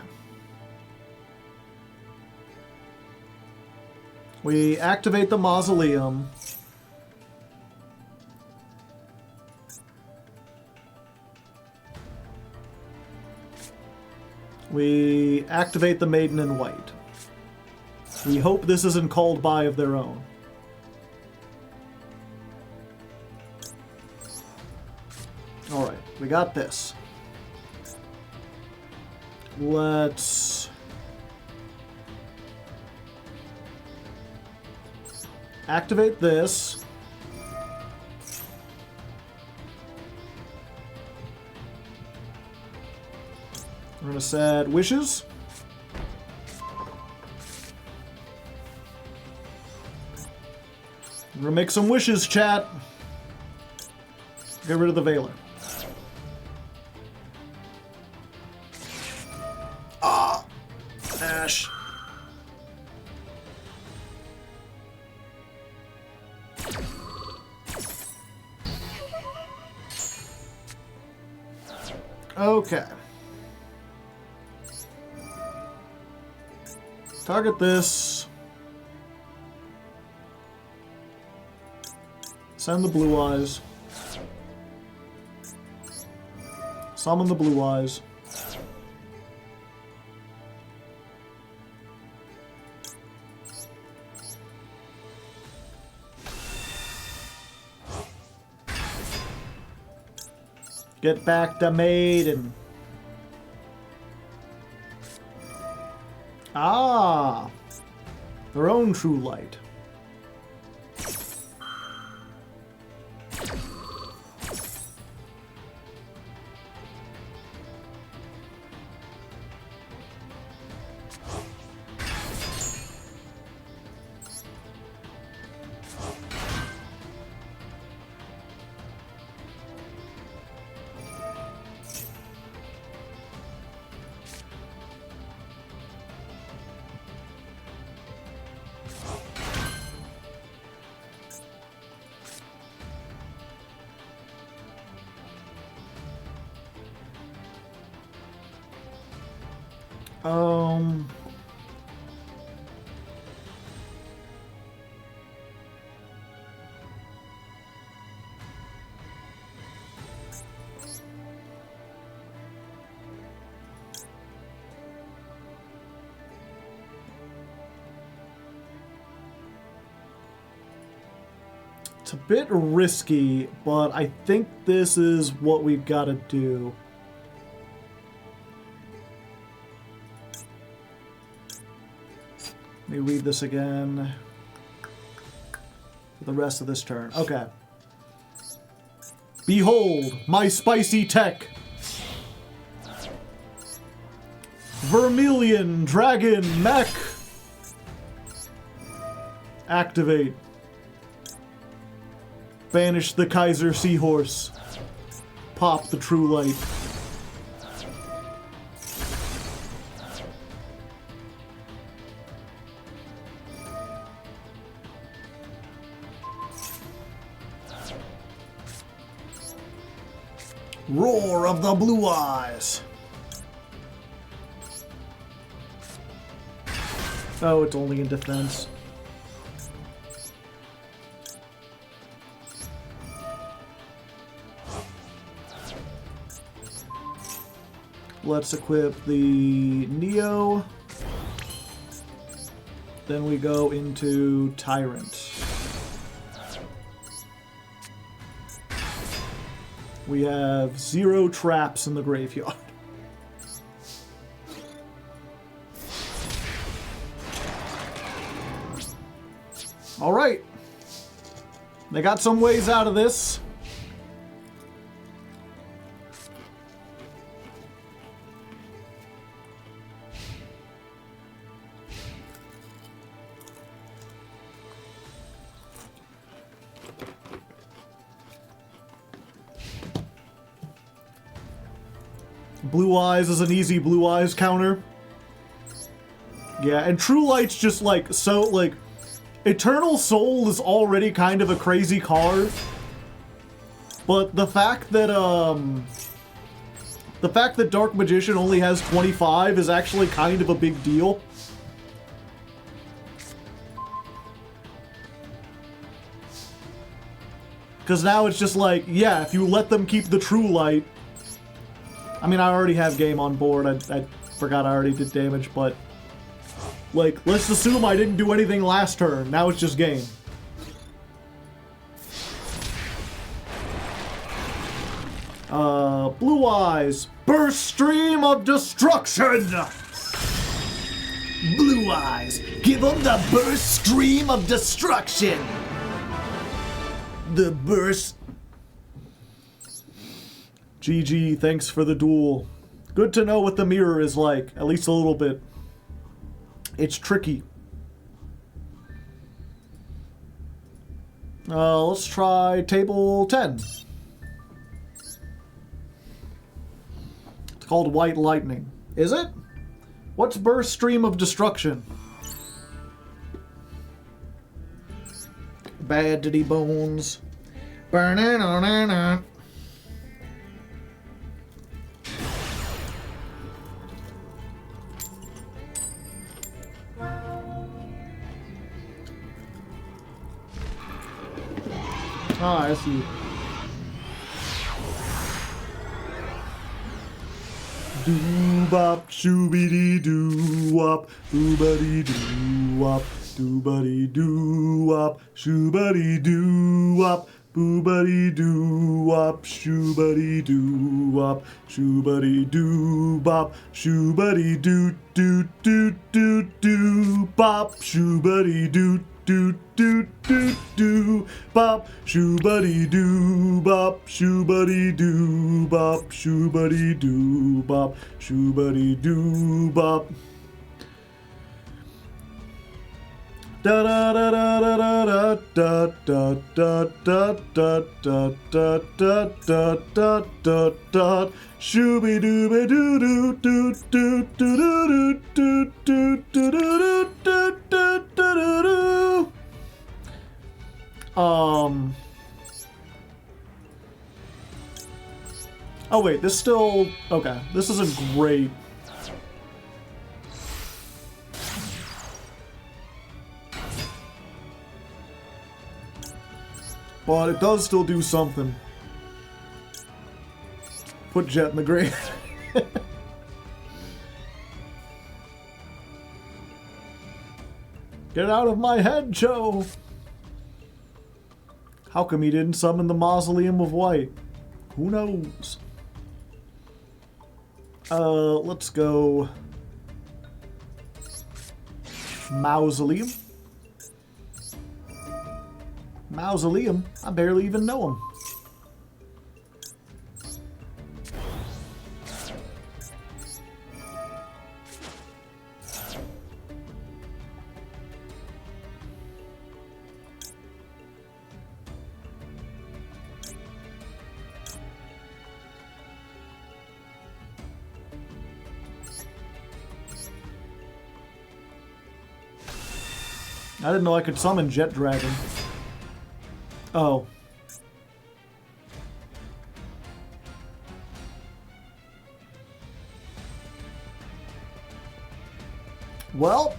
We activate the Mausoleum. We activate the Maiden in White. We hope this isn't called by of their own. Alright, we got this. Let's activate this. We're gonna set wishes. We're gonna make some wishes, chat. Get rid of the Veiler. Ah! Ash. Okay. Target this. Send the Blue Eyes. Summon the Blue Eyes. Get back the Maiden. Ah, their own true light. Um, It's a bit risky, but I think this is what we've got to do. Let me read this again for the rest of this turn. Okay. Behold, my spicy tech. Vermilion Dragon Mech. Activate. Banish the Kaiser Seahorse. Pop the True Light. Roar of the Blue Eyes. Oh, it's only in defense. Let's equip the Neo. Then we go into Tyrant. We have 0 traps in the graveyard. All right. They got some ways out of this. Blue Eyes is an easy Blue Eyes counter. Yeah, and True Light's just like, so, like, Eternal Soul is already kind of a crazy card. But the fact that Dark Magician only has 25 is actually kind of a big deal. Because now it's just like, yeah, if you let them keep the True Light... I mean, I already have game on board. I forgot I already did damage, but... Like, let's assume I didn't do anything last turn. Now it's just game. Blue Eyes. Burst Stream of Destruction! Blue Eyes. Give them the Burst Stream of Destruction! The Burst... GG, thanks for the duel. Good to know what the mirror is like, at least a little bit. It's tricky. Let's try table 10. It's called White Lightning. Is it? What's Burst Stream of Destruction? Bad Diddy Bones. Burning on and on. Ah, I see. Doo-bop, shoo-be-dee-doo-wop, boo-ba-dee-doo-wop, doo-ba-dee-doo-wop, shoo-ba-dee-doo-wop, boo-ba-dee-doo-wop, shoo-ba-dee-doo-wop, shoo-ba-dee-doo-bop, shoo-ba-dee-doo-doo-doo-doo-bop, shoo-ba-dee-doo. Do do do do bop shoo-buddy doo bop shoo-buddy doo bop shoo-buddy doo bop shoo-buddy doo bop. Da da da da da da da da da da da da da da da da da da shooby dooby doo doo doo doo doo doo doo doo doo doo doo doo doo doo. Oh wait, this still... Okay, this isn't great. But it does still do something. Put Jet in the grave. Get out of my head, Joe! How come he didn't summon the Mausoleum of White? Who knows? Let's go... Mausoleum? Mausoleum? I barely even know him. I didn't know I could summon Jet Dragon. Oh. Well,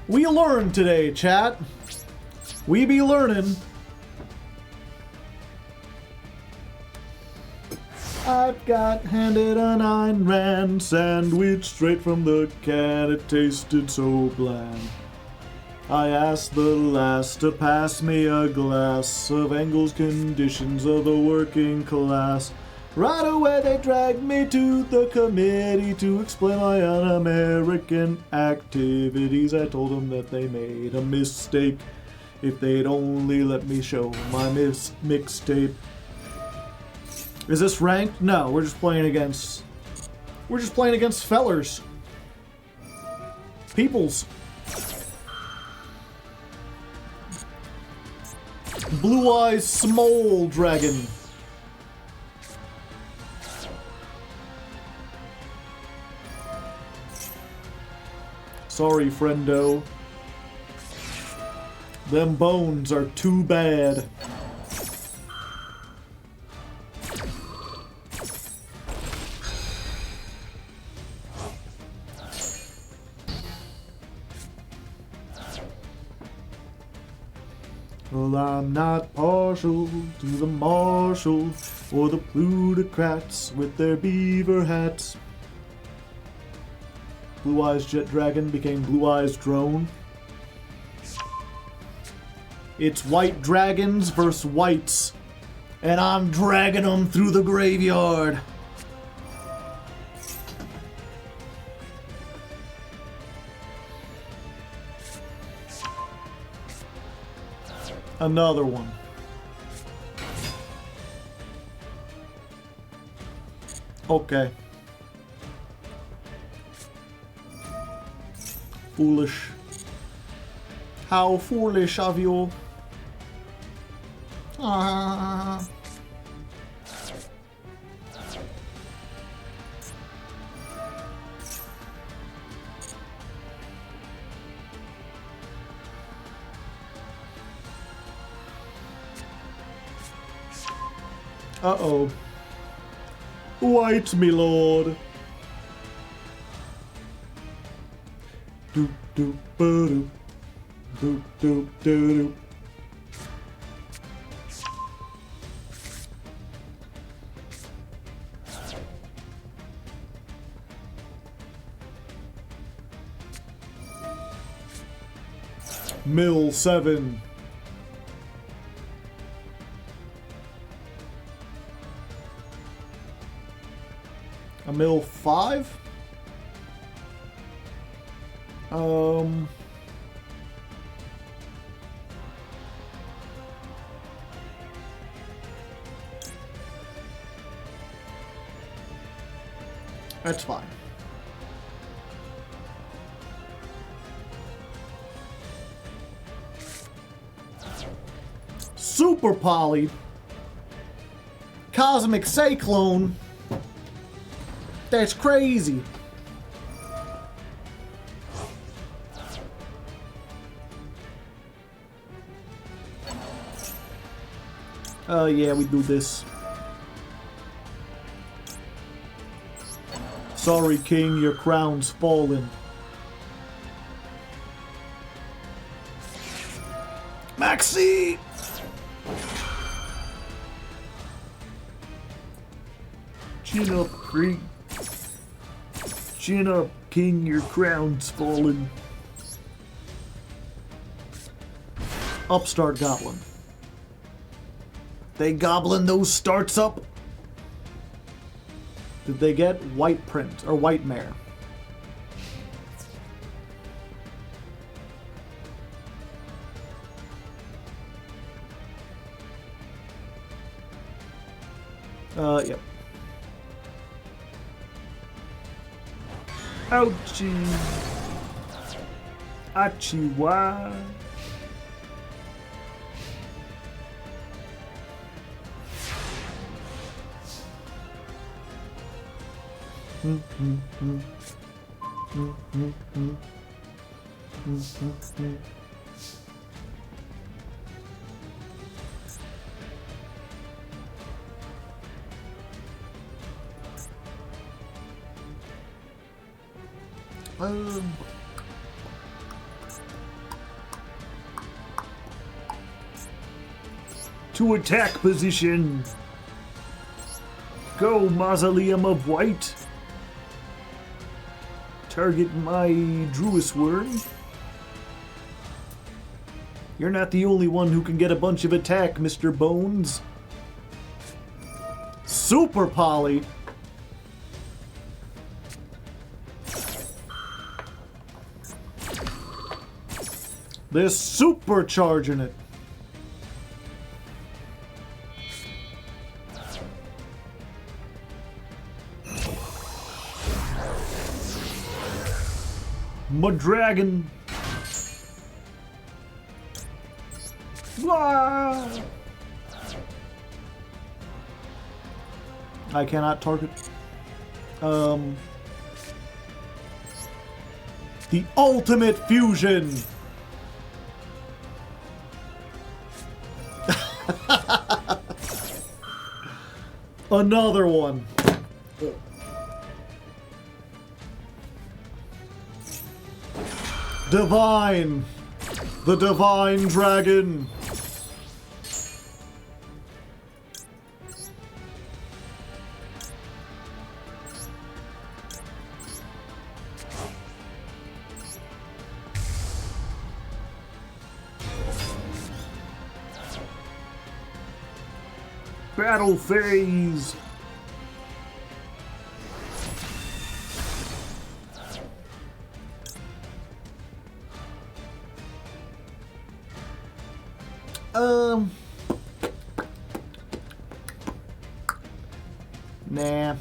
we learned today, chat. We be learning. I've got handed a 9 rand sandwich straight from the can. It tasted so bland. I asked the lass to pass me a glass of Engel's Conditions of the Working Class. Right away they dragged me to the committee to explain my un-American activities. I told them that they made a mistake. If they'd only let me show my mixtape. Is this ranked? No, we're just playing against... We're just playing against fellers. Peoples. Blue Eyes Small Dragon. Sorry, friendo. Them bones are too bad. Well, I'm not partial to the marshal or the plutocrats with their beaver hats. Blue Eyes Jet Dragon became Blue Eyes Drone. It's white dragons versus whites, and I'm dragging them through the graveyard. Another one. Okay. Foolish. How foolish of you. Ah. Uh-oh. White, me lord. Doop doop ba-doop. Doop doop doo-doop. Mill 7. A mill 5? That's fine. Super Poly. Cosmic Cyclone. That's crazy. Yeah, we do this. Sorry, King, your crown's fallen. Maxi! Chin up, Creek. Chin up, King, your crown's fallen. Upstart Goblin. They gobbling those starts up? Did they get white print or white mare? Yep. Ouchie. Achiwa. To attack position. Go, Mausoleum of White. Target my Druis Worm. You're not the only one who can get a bunch of attack, Mr. Bones. Super Poly. They're supercharging it. My dragon. Wah! I cannot target. The ultimate fusion. Another one. Divine. The Divine Dragon. Battle phase. Nah.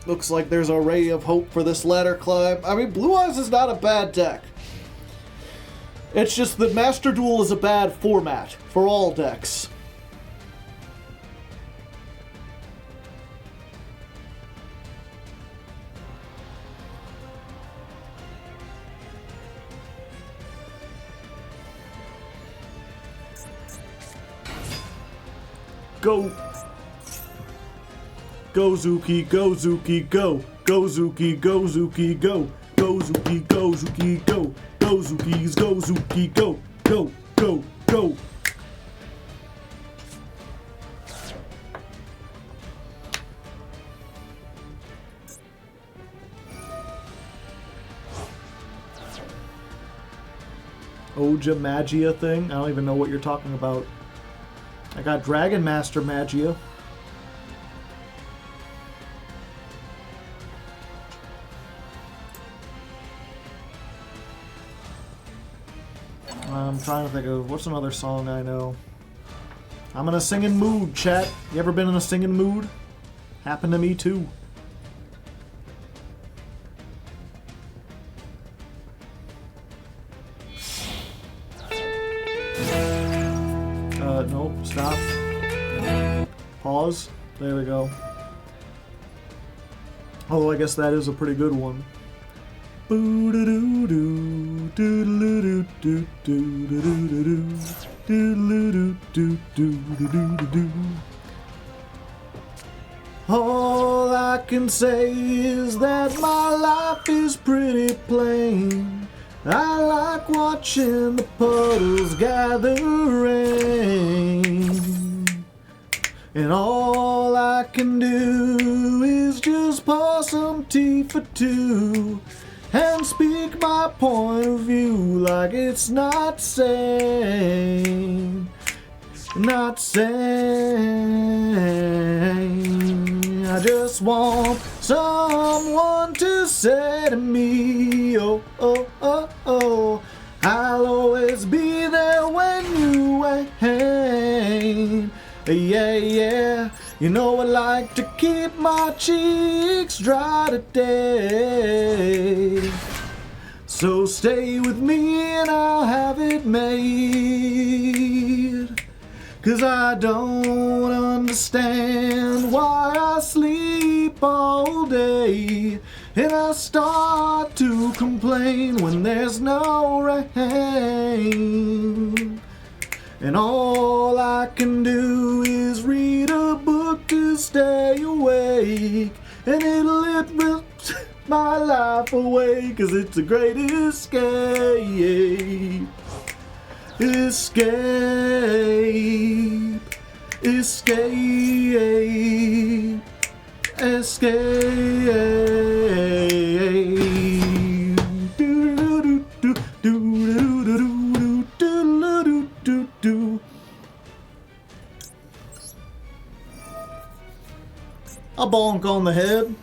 Looks like there's a ray of hope for this ladder climb. I mean, Blue Eyes is not a bad deck. It's just that Master Duel is a bad format for all decks. Go. Go Zuki, go Zuki, go. Go Zuki, go Zuki, go. Go Zuki, go Zuki, go. Go Zukis, go Zuki, go. Go, go, go. Oja Magia thing? I don't even know what you're talking about. I got Dragon Master Magia. I'm trying to think of what's another song I know. I'm in a singing mood, chat. You ever been in a singing mood? Happened to me too. Nope, stop. Pause. There we go. Although I guess that is a pretty good one. All I can say is that my life is pretty plain. I like watching the puddles gather rain. And all I can do is just pour some tea for two and speak my point of view like it's not sane. Not sane. I just want someone to say to me, oh, oh, oh, oh, I'll always be there when you ain't. Yeah, yeah. You know I like to keep my cheeks dry today. So stay with me and I'll have it made. 'Cause I don't understand why I sleep all day and I start to complain when there's no rain. And all I can do is read a book to stay awake, and it'll lift my life away, 'cause it's a great escape. Escape. Escape. Escape. A bonk on the head.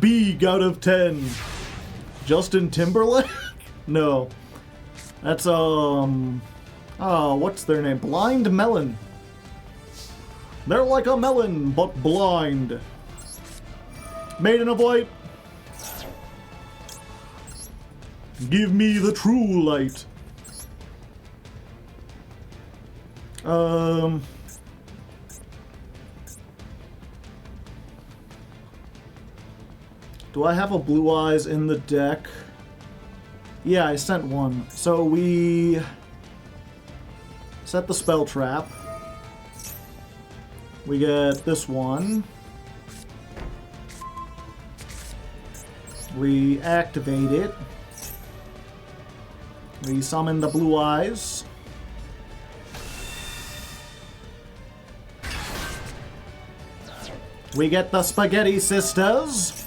B out of 10. Justin Timberlake? No. That's, what's their name? Blind Melon. They're like a melon, but blind. Maiden of Light. Give me the true light. Do I have a Blue Eyes in the deck? Yeah, I sent one. So we set the spell trap. We get this one. We activate it. We summon the Blue Eyes. We get the Spaghetti Sisters.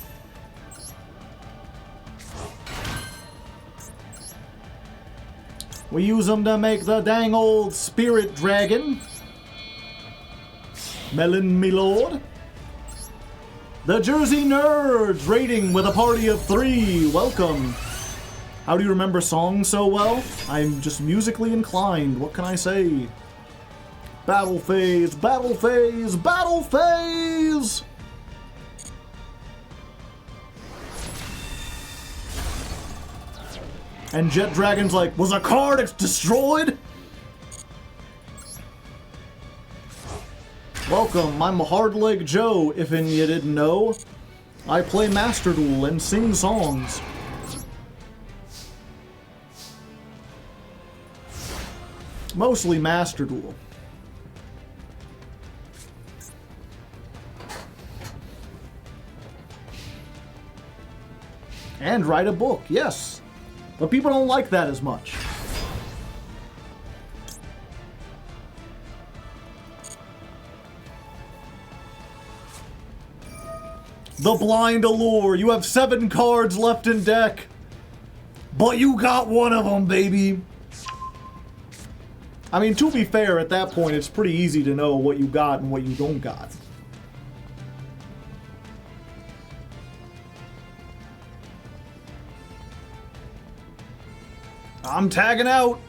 We use them to make the dang old Spirit Dragon. Melon, me lord. The Jersey Nerds raiding with a party of 3. Welcome. How do you remember songs so well? I'm just musically inclined. What can I say? Battle phase, battle phase, battle phase! And Jet Dragon's like, was a card, it's destroyed? Welcome, I'm Hardleg Joe, if you didn't know. I play Master Duel and sing songs. Mostly Master Duel. And write a book, yes. But people don't like that as much. The Blind Allure. You have 7 cards left in deck. But you got one of them, baby. I mean, to be fair, at that point, it's pretty easy to know what you got and what you don't got. I'm tagging out.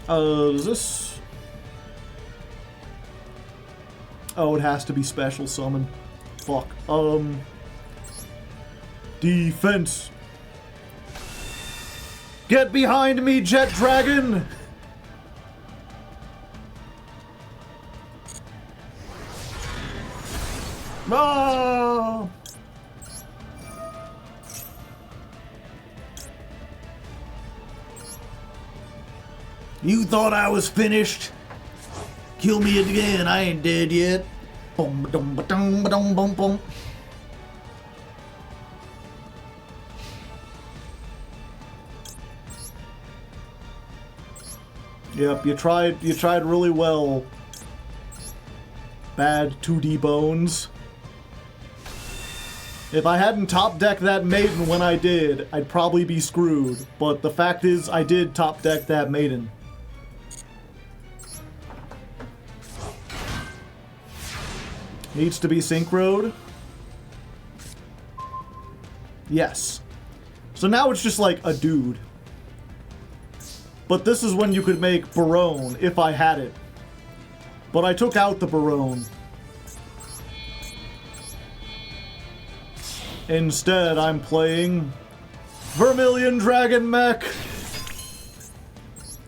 Is this... Oh, it has to be special summon. Fuck. Defense. Get behind me, Jet Dragon! Ah! You thought I was finished? Kill me again, I ain't dead yet. Boom, ba-dum, ba-dum, ba-dum, boom, boom. Yep, you tried really well. Bad 2D Bones. If I hadn't top decked that maiden when I did, I'd probably be screwed. But the fact is, I did top deck that maiden. Needs to be synchroed. Yes. So now it's just like a dude. But this is when you could make Barone, if I had it. But I took out the Barone. Instead, I'm playing Vermilion Dragon Mech.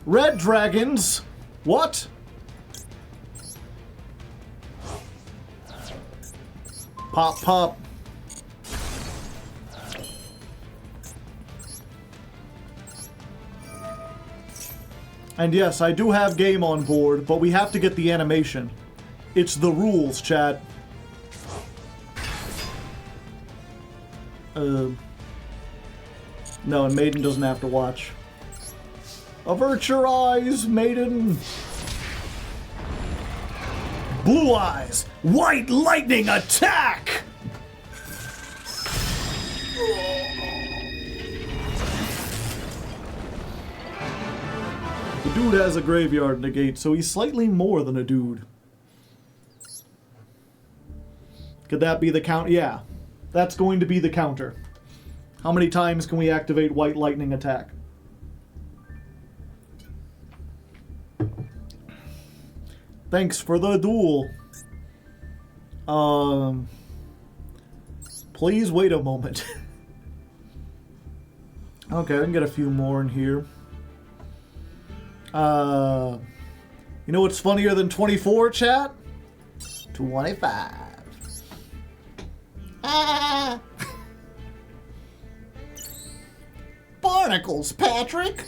Red Dragons? What? Pop, pop. And yes, I do have game on board, but we have to get the animation. It's the rules, chat. No, and Maiden doesn't have to watch. Avert your eyes, Maiden! Blue eyes! White lightning attack! The dude has a graveyard negate, so he's slightly more than a dude. Could that be the count? Yeah. That's going to be the counter. How many times can we activate White Lightning Attack? Thanks for the duel. Please wait a moment. Okay, I can get a few more in here. You know what's funnier than 24, chat? 25. Ah! Barnacles, Patrick!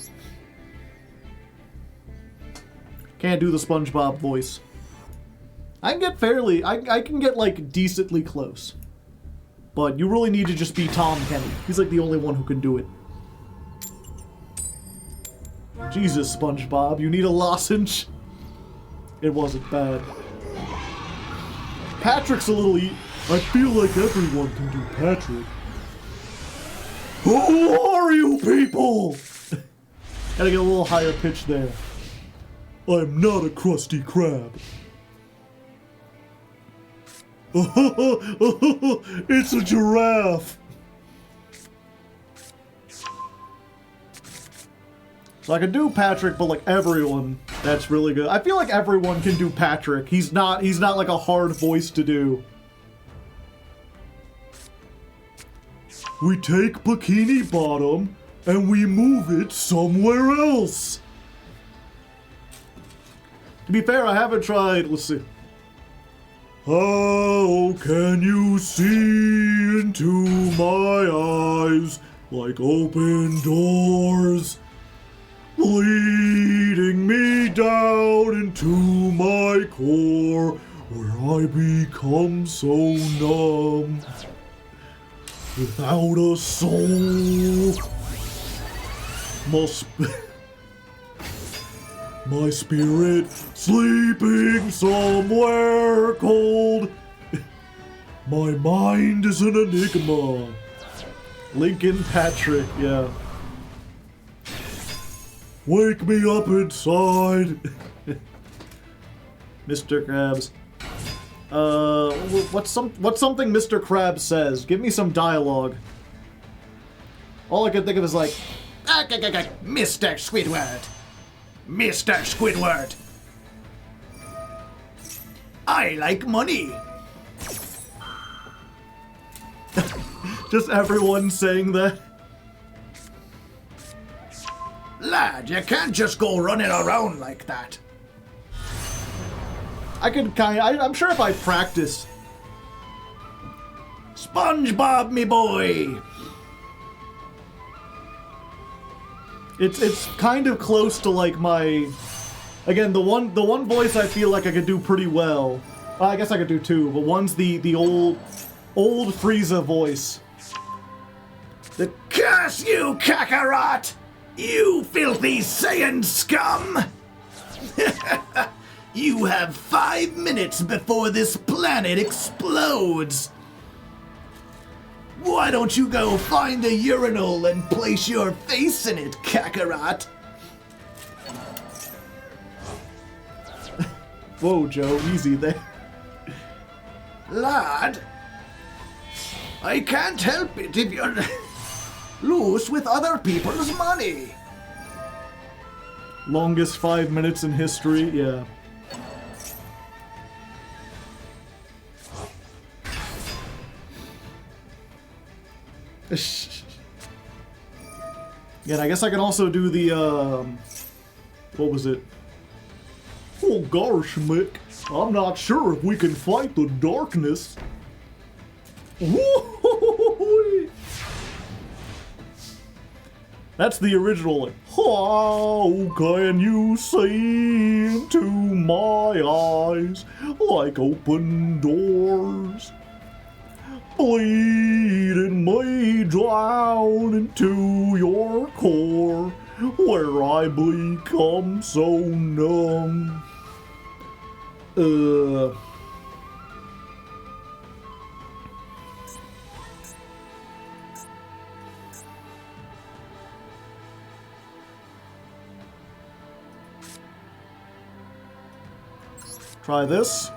Can't do the SpongeBob voice. I can get fairly... I can get, like, decently close. But you really need to just be Tom Kenny. He's, like, the only one who can do it. Jesus, SpongeBob, you need a lozenge? It wasn't bad. Patrick's a little... I feel like everyone can do Patrick. Who are you people? Gotta get a little higher pitch there. I'm not a Krusty Krab. It's a giraffe. So I can do Patrick, but like everyone, that's really good. I feel like everyone can do Patrick. He's not like a hard voice to do. We take Bikini Bottom and we move it somewhere else. To be fair, I haven't tried. Let's see. How can you see into my eyes like open doors, leading me down into my core where I become so numb without a soul? My spirit sleeping somewhere cold. My mind is an enigma. Lincoln Patrick, yeah. Wake me up inside. Mr. Krabs. What's something Mr. Krabs says? Give me some dialogue. All I can think of is like, Mr. Squidward. Mr. Squidward. I like money. Just everyone saying that. Lad, you can't just go running around like that. I'm sure if I practice. SpongeBob, me boy. It's kind of close to like my, again, the one voice I feel like I could do pretty well. I guess I could do two, but one's the old Frieza voice. The curse you, Kakarot! You filthy Saiyan scum! You have 5 minutes before this planet explodes. Why don't you go find a urinal and place your face in it, Kakarot? Whoa, Joe, easy there. Lad, I can't help it if you're loose with other people's money. Longest 5 minutes in history, yeah. Yeah, and I guess I can also do the, what was it? Oh gosh, Mick, I'm not sure if we can fight the darkness. Woo-hoo-hoo-hoo-hoo. That's the original, like, how can you see into my eyes like open doors? Bleeding me down into your core, where I become so numb. Try this.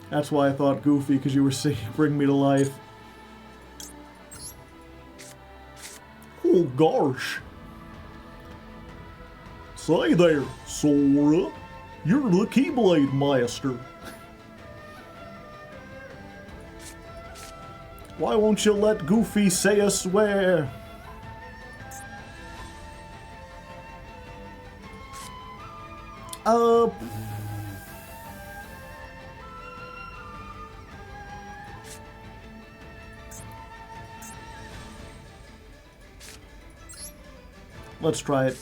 That's why I thought Goofy, because you were saying bring me to life. Oh gosh. Say there, Sora. You're the Keyblade Master. Why won't you let Goofy say a swear? Let's try it.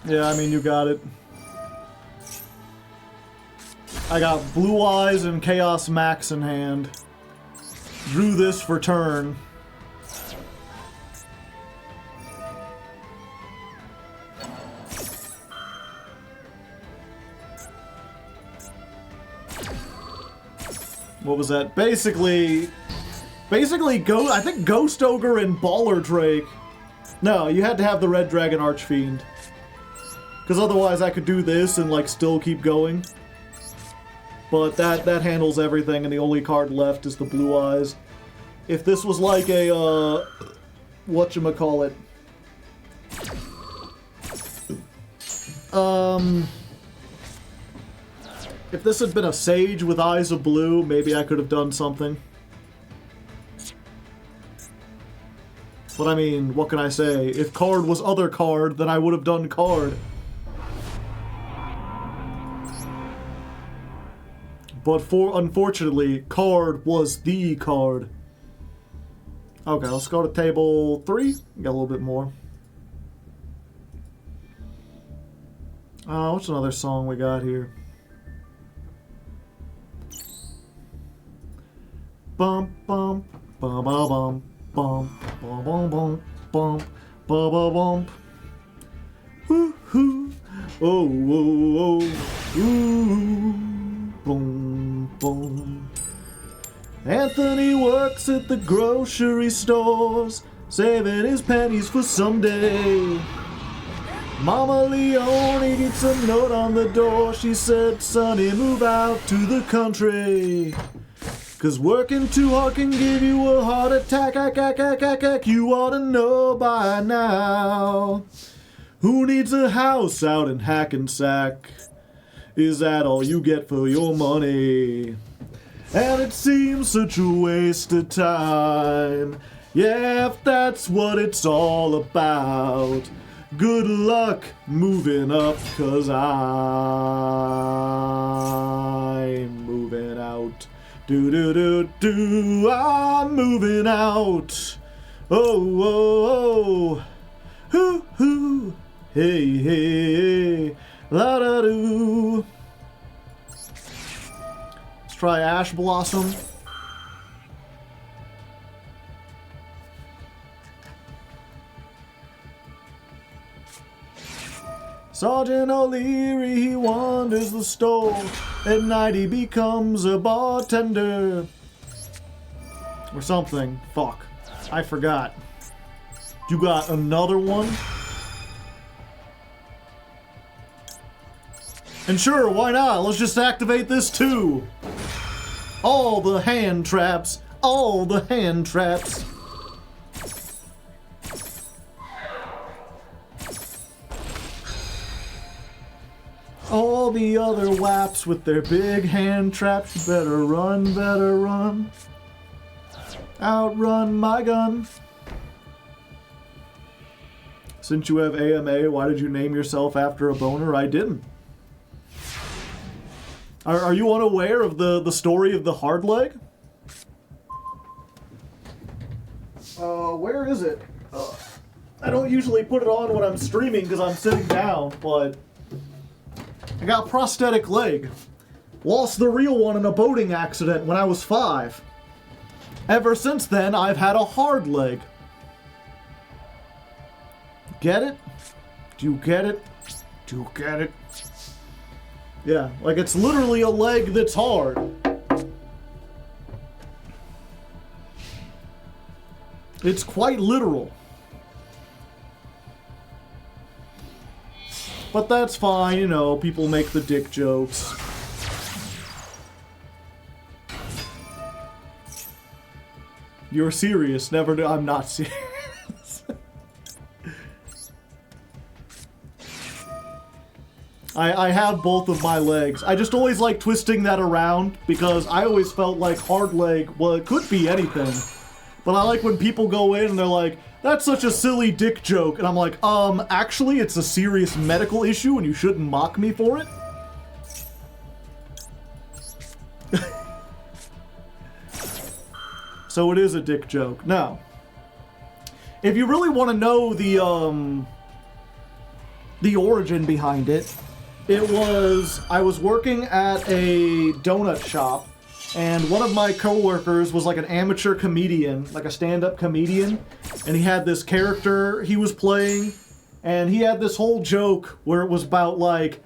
Yeah, I mean, you got it. I got Blue Eyes and Chaos Max in hand. Drew this for turn. What was that? Basically, I think Ghost Ogre and Baller Drake. No, you had to have the Red Dragon Archfiend. Because otherwise I could do this and, like, still keep going. But that handles everything, and the only card left is the Blue Eyes. If this was like a, whatchamacallit. If this had been a Sage with Eyes of Blue, maybe I could have done something. But I mean, what can I say? If card was other card, then I would have done card. But unfortunately, card was the card. Okay, let's go to table 3. Got a little bit more. What's another song we got here? Bum bum bum bum bum bum bum bum bum bum bum bum. Hoo hoo. Oh oh oh. Ooh. Boom, boom. Anthony works at the grocery stores, saving his pennies for someday. Mama Leone needs a note on the door. She said, Sonny, move out to the country. 'Cause working too hard can give you a heart attack. You ought to know by now. Who needs a house out in Hackensack? Is that all you get for your money? And it seems such a waste of time. Yeah, if that's what it's all about. Good luck moving up, 'cause I'm moving out. Do, I'm moving out. Oh, oh, oh. Hoo, hoo. Hey, hey, la da doo. Let's try Ash Blossom. Sergeant O'Leary, he wanders the store. At night he becomes a bartender. Or something. Fuck. I forgot. You got another one? And sure, why not? Let's just activate this too. All the hand traps. All the hand traps. All the other waps with their big hand traps. You better run, better run. Outrun my gun. Since you have AMA, why did you name yourself after a boner? I didn't. Are you unaware of the story of the Hardleg? Where is it? I don't usually put it on when I'm streaming because I'm sitting down, but I got prosthetic leg. Lost the real one in a boating accident when I was 5. Ever since then, I've had a hard leg. Get it? Do you get it? Do you get it? Yeah, like it's literally a leg that's hard. It's quite literal. But that's fine, you know, people make the dick jokes. You're serious, never do. I'm not serious. I have both of my legs. I just always like twisting that around because I always felt like hard leg, well, it could be anything. But I like when people go in and they're like, that's such a silly dick joke. And I'm like, actually, it's a serious medical issue and you shouldn't mock me for it. So it is a dick joke. Now, if you really want to know the origin behind it, I was working at a donut shop, and one of my coworkers was like an amateur comedian, like a stand-up comedian, and he had this character he was playing, and he had this whole joke where it was about like,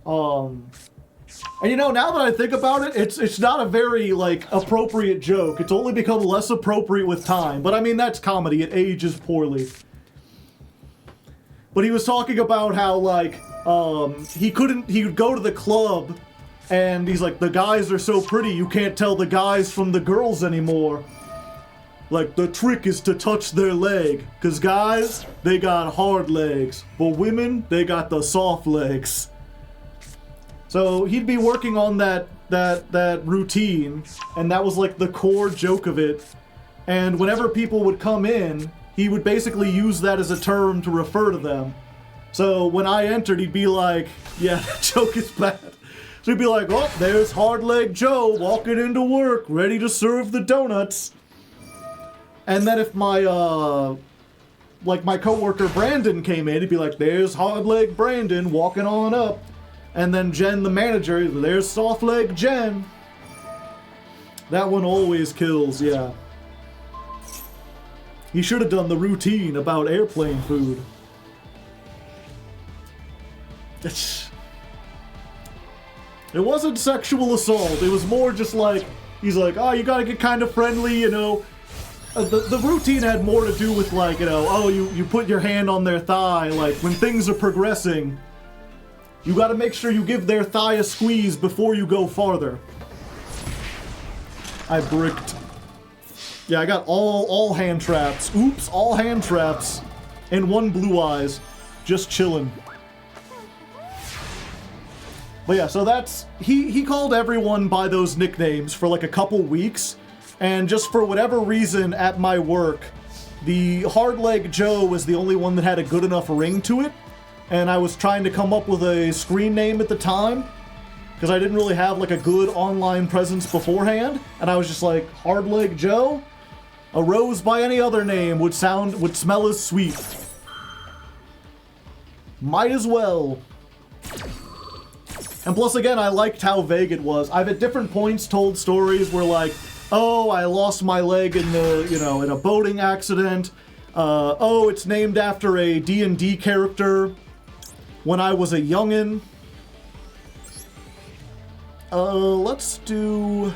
and you know, now that I think about it, it's not a very like appropriate joke. It's only become less appropriate with time, but I mean, that's comedy. It ages poorly. But he was talking about how like, he would go to the club and he's like, the guys are so pretty, you can't tell the guys from the girls anymore. Like, the trick is to touch their leg. 'Cause guys, they got hard legs. But women, they got the soft legs. So he'd be working on that routine, and that was like the core joke of it. And whenever people would come in, he would basically use that as a term to refer to them. So when I entered, he'd be like, yeah, that joke is bad. So he'd be like, oh, there's Hardleg Joe walking into work, ready to serve the donuts. And then if my, my coworker Brandon came in, he'd be like, there's Hardleg Brandon walking on up. And then Jen, the manager, there's Softleg Jen. That one always kills, yeah. He should have done the routine about airplane food. It wasn't sexual assault. It was more just like, he's like, oh, you gotta get kind of friendly, you know. the routine had more to do with, like, you know, oh, you put your hand on their thigh, like, when things are progressing, you gotta make sure you give their thigh a squeeze before you go farther. I bricked. Yeah, I got all hand traps. Oops, all hand traps. And one blue eyes. Just chillin'. But yeah, so that's... He called everyone by those nicknames for like a couple weeks. And just for whatever reason at my work, the Hardleg Joe was the only one that had a good enough ring to it. And I was trying to come up with a screen name at the time, because I didn't really have like a good online presence beforehand. And I was just like, Hardleg Joe? A rose by any other name would smell as sweet. Might as well. And plus, again, I liked how vague it was. I've at different points told stories where, like, oh, I lost my leg in the, you know, in a boating accident. Oh, it's named after a D&D character when I was a youngin'. Let's do...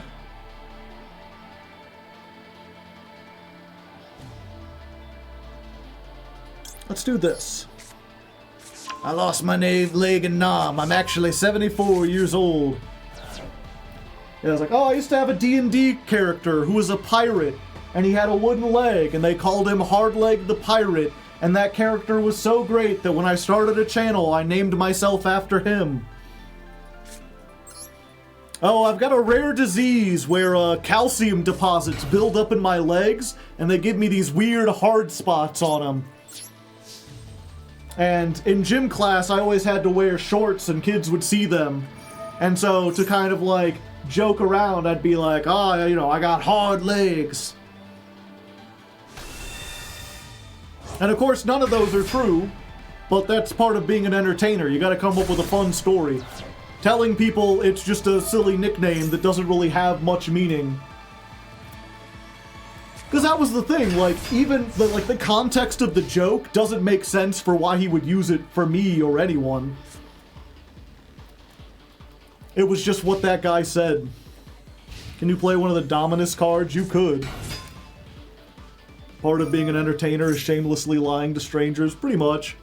Let's do this. I lost my leg in Nam. I'm actually 74 years old. Yeah, I was like, oh, I used to have a D&D character who was a pirate, and he had a wooden leg, and they called him Hardleg the Pirate, and that character was so great that when I started a channel, I named myself after him. Oh, I've got a rare disease where calcium deposits build up in my legs, and they give me these weird hard spots on them. And in gym class, I always had to wear shorts and kids would see them. And so to kind of like joke around, I'd be like, oh, you know, I got hard legs. And of course, none of those are true, but that's part of being an entertainer. You gotta come up with a fun story. Telling people it's just a silly nickname that doesn't really have much meaning. Because that was the thing, like, even the context of the joke doesn't make sense for why he would use it for me or anyone. It was just what that guy said. Can you play one of the Dominus cards? You could. Part of being an entertainer is shamelessly lying to strangers, pretty much.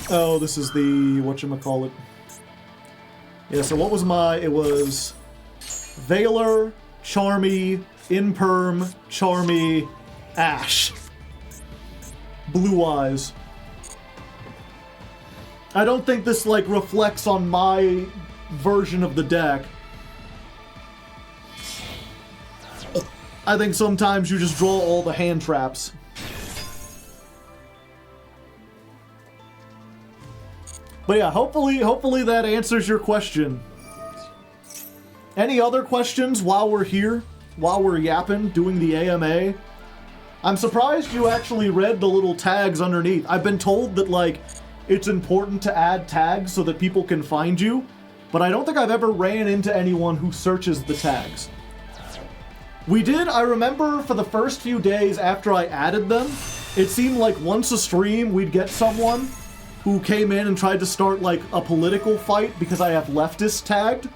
Oh, this is the whatchamacallit. Yeah, so what was it was Valor, Charmy, Imperm, Charmy, Ash. Blue eyes. I don't think this, like, reflects on my version of the deck. I think sometimes you just draw all the hand traps. But yeah, hopefully that answers your question. Any other questions while we're here? While we're yapping, doing the AMA? I'm surprised you actually read the little tags underneath. I've been told that, like, it's important to add tags so that people can find you, but I don't think I've ever ran into anyone who searches the tags. We did, I remember for the first few days after I added them, it seemed like once a stream we'd get someone who came in and tried to start, like, a political fight because I have leftist tagged.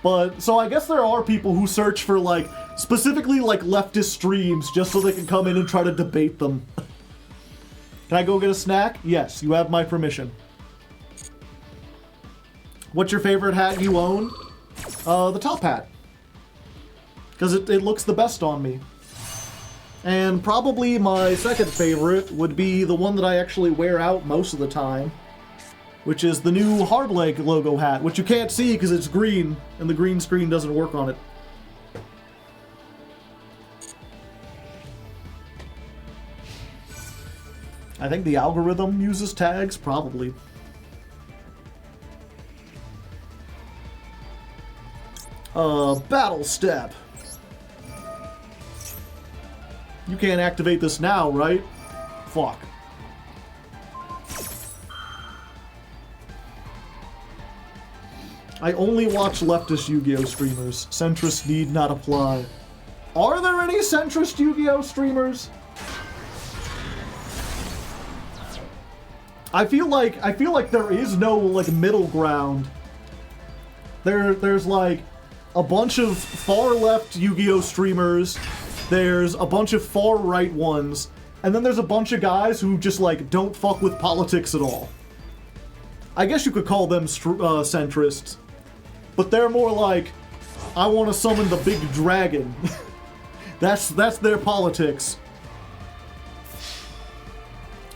But, so I guess there are people who search for, like, specifically, like, leftist streams just so they can come in and try to debate them. Can I go get a snack? Yes, you have my permission. What's your favorite hat you own? The top hat. Because it looks the best on me. And probably my second favorite would be the one that I actually wear out most of the time, which is the new Hardleg logo hat, which you can't see because it's green, and the green screen doesn't work on it. I think the algorithm uses tags, probably. Battle step. You can't activate this now, right? Fuck. I only watch leftist Yu-Gi-Oh! Streamers. Centrist need not apply. Are there any centrist Yu-Gi-Oh! Streamers? I feel like there is no like middle ground. There's like a bunch of far left Yu-Gi-Oh streamers, there's a bunch of far right ones, and then there's a bunch of guys who just like don't fuck with politics at all. I guess you could call them centrists, but they're more like, I want to summon the big dragon. That's their politics.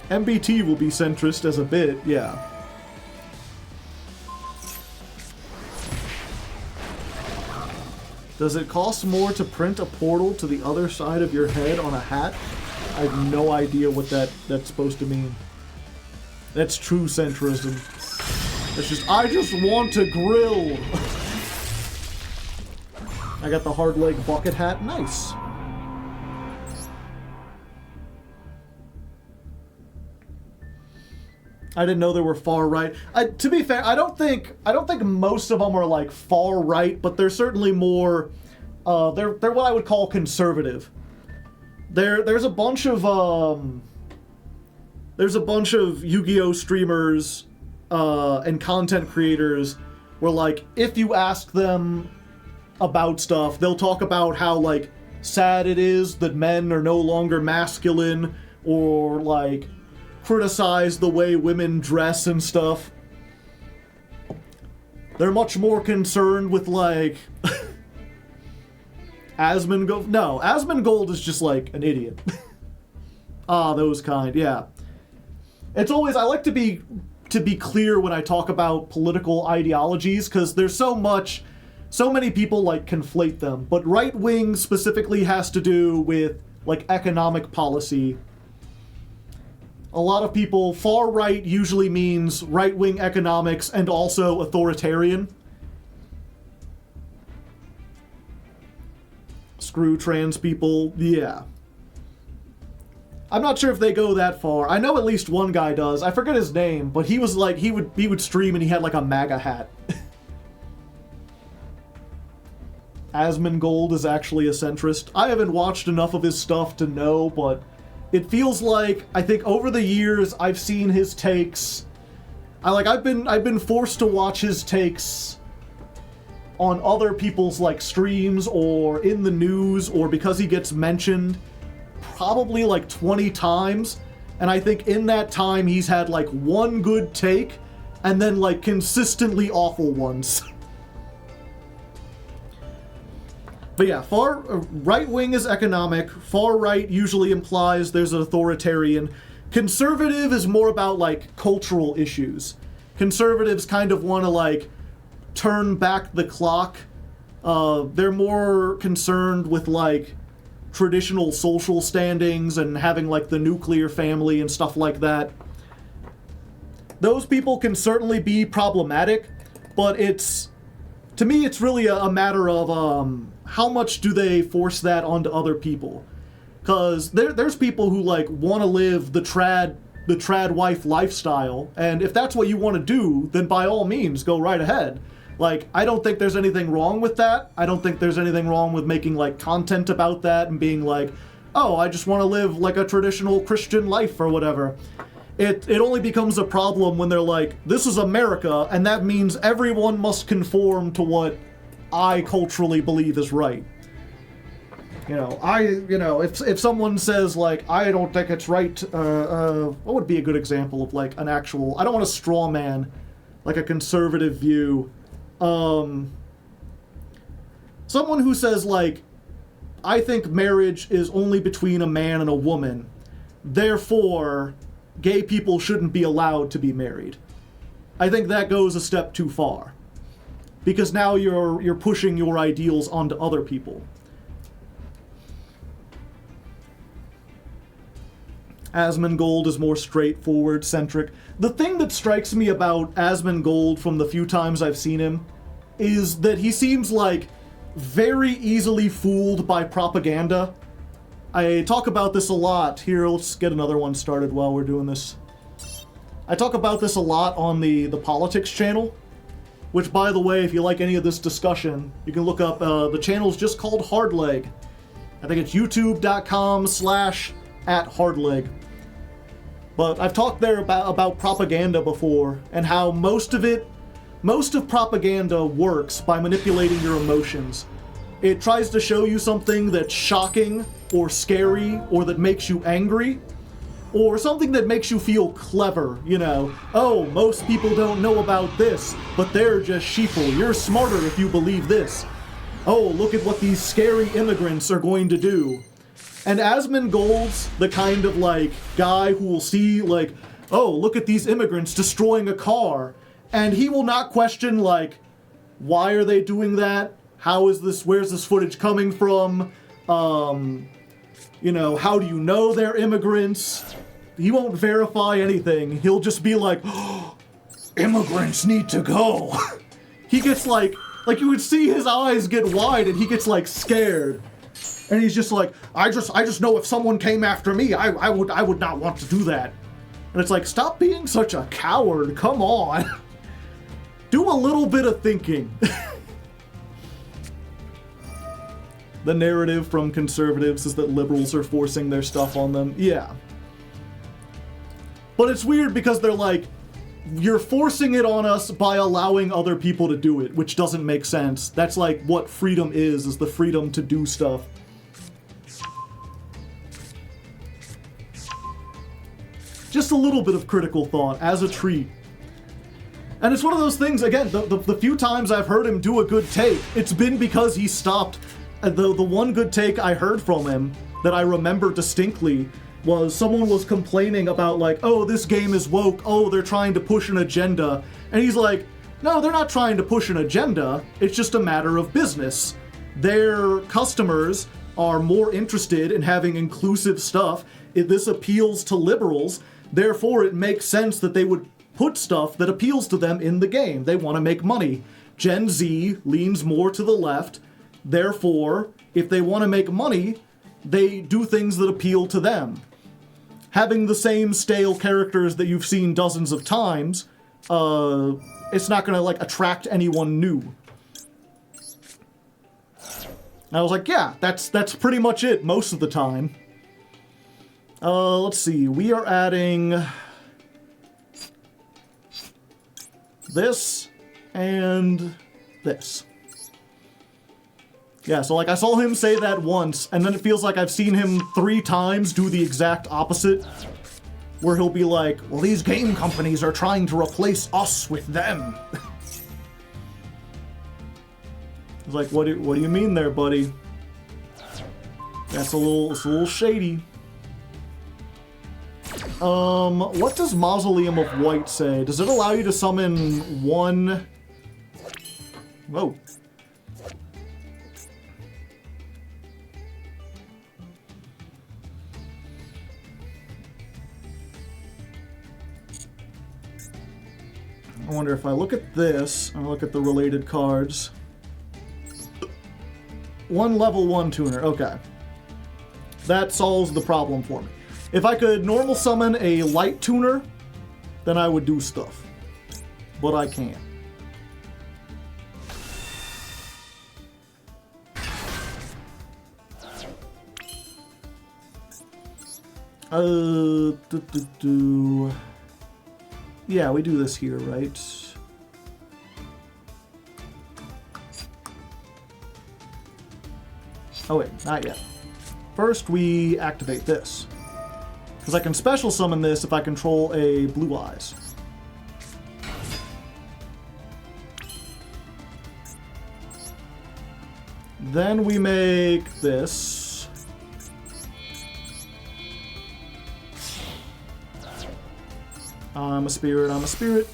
MBT will be centrist as a bit, yeah. Does it cost more to print a portal to the other side of your head on a hat? I have no idea what that's supposed to mean. That's true centrism. It's just, I just want to grill. I got the Hardleg bucket hat. Nice. I didn't know they were far right. To be fair, I don't think most of them are like far right, but they're certainly more. They're what I would call conservative. There's a bunch of Yu-Gi-Oh streamers and content creators where like if you ask them about stuff, they'll talk about how like sad it is that men are no longer masculine, or like criticize the way women dress and stuff. They're much more concerned with like Asmongold. No, Asmongold is just like an idiot. Those kind, yeah. It's always, I like to be clear when I talk about political ideologies, because there's so many people like conflate them, but right wing specifically has to do with like economic policy. A lot of people, far right usually means right wing economics and also authoritarian. Screw trans people, yeah. I'm not sure if they go that far. I know at least one guy does. I forget his name, but he was like, he would stream and he had like a MAGA hat. Asmongold is actually a centrist. I haven't watched enough of his stuff to know, but it feels like, I think over the years I've seen his takes. I've been forced to watch his takes on other people's like streams or in the news, or because he gets mentioned probably like 20 times, and I think in that time he's had like one good take and then like consistently awful ones. But yeah, far right wing is economic, far right usually implies there's an authoritarian. Conservative is more about like cultural issues. Conservatives kind of want to like turn back the clock. They're more concerned with like traditional social standings and having like the nuclear family and stuff like that. Those people can certainly be problematic, but to me it's really a matter of how much do they force that onto other people. Because there's people who like want to live the trad wife lifestyle, and if that's what you want to do, then by all means go right ahead. Like, I don't think there's anything wrong with that. I don't think there's anything wrong with making, like, content about that and being like, oh, I just want to live, like, a traditional Christian life or whatever. It only becomes a problem when they're like, this is America, and that means everyone must conform to what I culturally believe is right. If someone says, like, I don't think it's right, what would be a good example of, like, an actual, I don't want to straw man, like, a conservative view. Someone who says, like, I think marriage is only between a man and a woman, therefore, gay people shouldn't be allowed to be married. I think that goes a step too far. Because now you're pushing your ideals onto other people. Asmongold is more straightforward, centric. The thing that strikes me about Asmongold from the few times I've seen him is that he seems like very easily fooled by propaganda. I talk about this a lot. Here, let's get another one started while we're doing this. I talk about this a lot on the politics channel, which, by the way, if you like any of this discussion, you can look up, the channel's just called Hardleg. I think it's youtube.com/@Hardleg. But I've talked there about propaganda before, and how most of propaganda works by manipulating your emotions. It tries to show you something that's shocking or scary or that makes you angry, or something that makes you feel clever, you know. Oh, most people don't know about this, but they're just sheeple. You're smarter if you believe this. Oh, look at what these scary immigrants are going to do. And Asmongold's the kind of, like, guy who will see, like, oh, look at these immigrants destroying a car. And he will not question, like, why are they doing that? How is this, where's this footage coming from? You know, how do you know they're immigrants? He won't verify anything. He'll just be like, oh, immigrants need to go. He gets like you would see his eyes get wide and he gets like scared. And he's just like, I just know if someone came after me, I would not want to do that. And it's like, stop being such a coward, come on. Do a little bit of thinking. The narrative from conservatives is that liberals are forcing their stuff on them. Yeah. But it's weird because they're like, you're forcing it on us by allowing other people to do it, which doesn't make sense. That's like what freedom is the freedom to do stuff. Just a little bit of critical thought as a treat. And it's one of those things, again, the few times I've heard him do a good take, it's been because he stopped. The one good take I heard from him that I remember distinctly was someone was complaining about like, oh, this game is woke, oh, they're trying to push an agenda. And he's like, no, they're not trying to push an agenda, it's just a matter of business. Their customers are more interested in having inclusive stuff. This appeals to liberals, therefore it makes sense that they would put stuff that appeals to them in the game. They want to make money. Gen Z leans more to the left. Therefore, if they want to make money, they do things that appeal to them. Having the same stale characters that you've seen dozens of times, it's not going to like attract anyone new. And I was like, yeah, that's pretty much it most of the time. Let's see, we are adding this and this. Yeah, so like I saw him say that once, and then it feels like I've seen him 3 times do the exact opposite, where he'll be like, well, these game companies are trying to replace us with them. It's like, what do you mean there, buddy? That's a little shady. What does Mausoleum of White say? Does it allow you to summon one... Whoa. I wonder if I look at this, and look at the related cards. 1 level 1 tuner, okay. That solves the problem for me. If I could normal summon a light tuner, then I would do stuff. But I can't. Yeah, we do this here, right? Oh wait, not yet. First we activate this. Because I can special summon this if I control a Blue Eyes. Then we make this. I'm a spirit, I'm a spirit.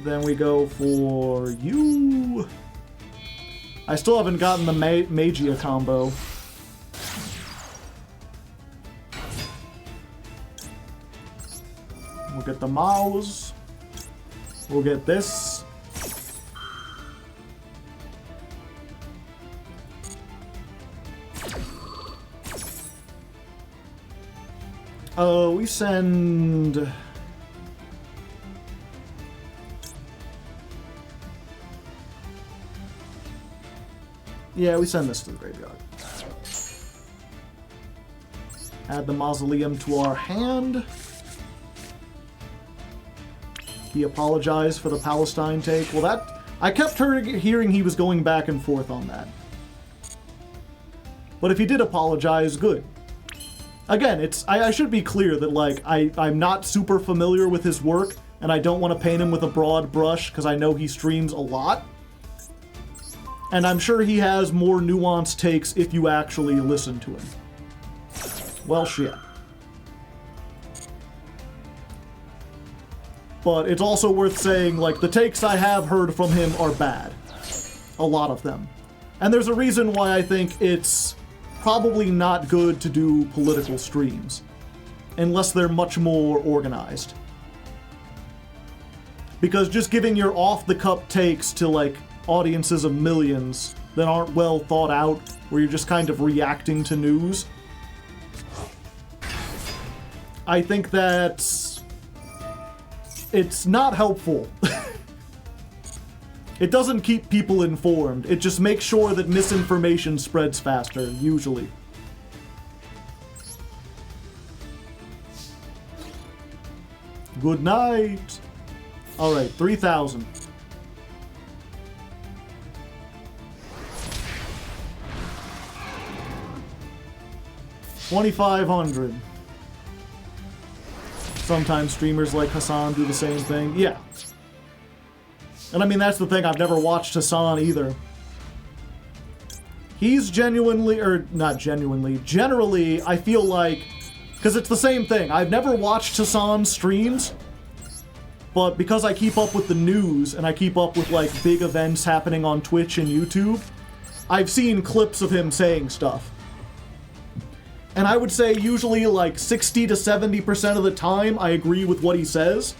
Then we go for you. I still haven't gotten the Magia combo. We'll get the mouse. We'll get this. We send... Yeah, we send this to the graveyard. Add the mausoleum to our hand. He apologized for the Palestine take. Well, that... I kept hearing he was going back and forth on that. But if he did apologize, good. Again, it's... I should be clear that, like, I'm not super familiar with his work, and I don't want to paint him with a broad brush, because I know he streams a lot. And I'm sure he has more nuanced takes if you actually listen to him. Well, shit. But it's also worth saying, like, the takes I have heard from him are bad. A lot of them. And there's a reason why I think it's probably not good to do political streams. Unless they're much more organized. Because just giving your off-the-cup takes to, like, audiences of millions that aren't well thought out, where you're just kind of reacting to news, I think that's... it's not helpful. It doesn't keep people informed. It just makes sure that misinformation spreads faster, usually. Good night! Alright, 3,000. $2,500. Sometimes streamers like Hassan do the same thing. Yeah. And I mean, that's the thing. I've never watched Hassan either. He's genuinely, or not genuinely, generally, I feel like, because it's the same thing. I've never watched Hassan's streams, but because I keep up with the news and I keep up with, like, big events happening on Twitch and YouTube, I've seen clips of him saying stuff. And I would say usually like 60 to 70% of the time I agree with what he says.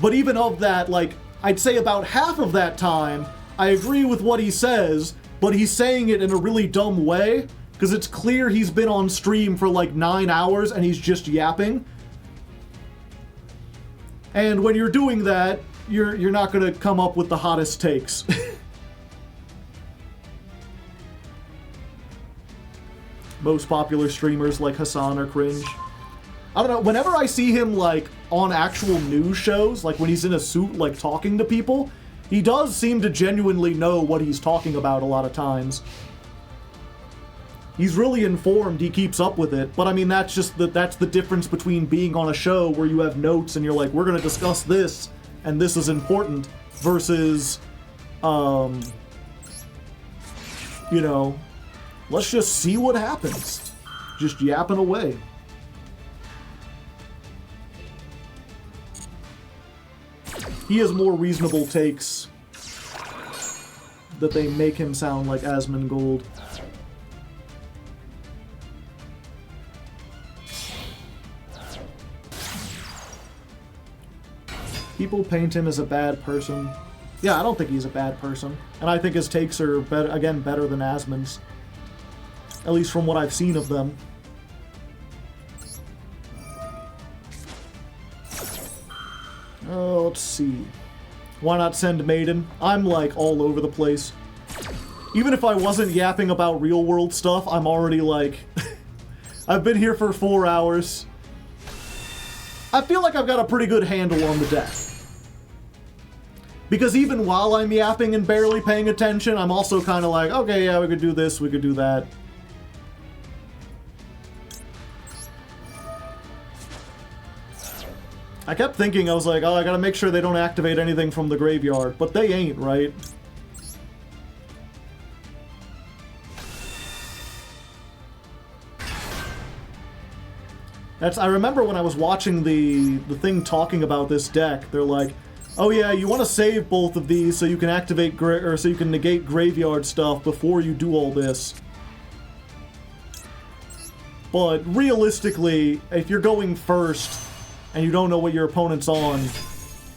But even of that, like, I'd say about half of that time, I agree with what he says, but he's saying it in a really dumb way, because it's clear he's been on stream for like 9 hours and he's just yapping. And when you're doing that, you're not gonna come up with the hottest takes. Most popular streamers like Hassan are cringe. I don't know, whenever I see him, like, on actual news shows, like when he's in a suit, like, talking to people, he does seem to genuinely know what he's talking about a lot of times. He's really informed, he keeps up with it, but I mean, that's the difference between being on a show where you have notes and you're like, we're gonna discuss this, and this is important, versus, you know, let's just see what happens. Just yapping away. He has more reasonable takes that they make him sound like Asmongold. People paint him as a bad person. Yeah, I don't think he's a bad person. And I think his takes are, better than Asmon's. At least from what I've seen of them. Oh, let's see. Why not send Maiden? I'm, like, all over the place. Even if I wasn't yapping about real-world stuff, I'm already, like... I've been here for 4 hours. I feel like I've got a pretty good handle on the deck. Because even while I'm yapping and barely paying attention, I'm also kind of like, okay, yeah, we could do this, we could do that. I kept thinking, I was like, oh, I gotta make sure they don't activate anything from the graveyard. But they ain't, right? I remember when I was watching the thing talking about this deck, they're like, oh yeah, you want to save both of these so you can activate, so you can negate graveyard stuff before you do all this. But realistically, if you're going first, and you don't know what your opponent's on,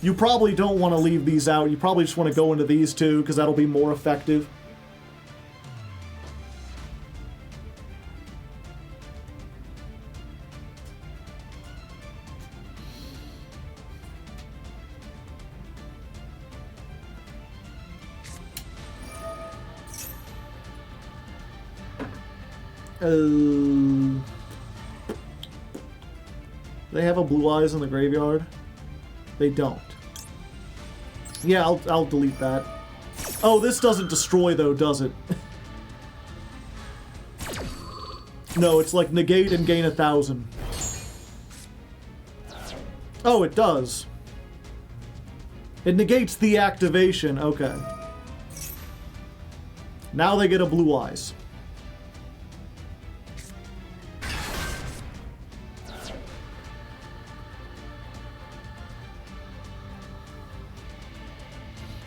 you probably don't want to leave these out. You probably just want to go into these two, because that'll be more effective. They have a Blue Eyes in the graveyard? They don't. Yeah, I'll delete that. Oh, this doesn't destroy though, does it? No, it's like negate and gain 1,000. Oh, it does. It negates the activation. Okay. Now they get a Blue Eyes.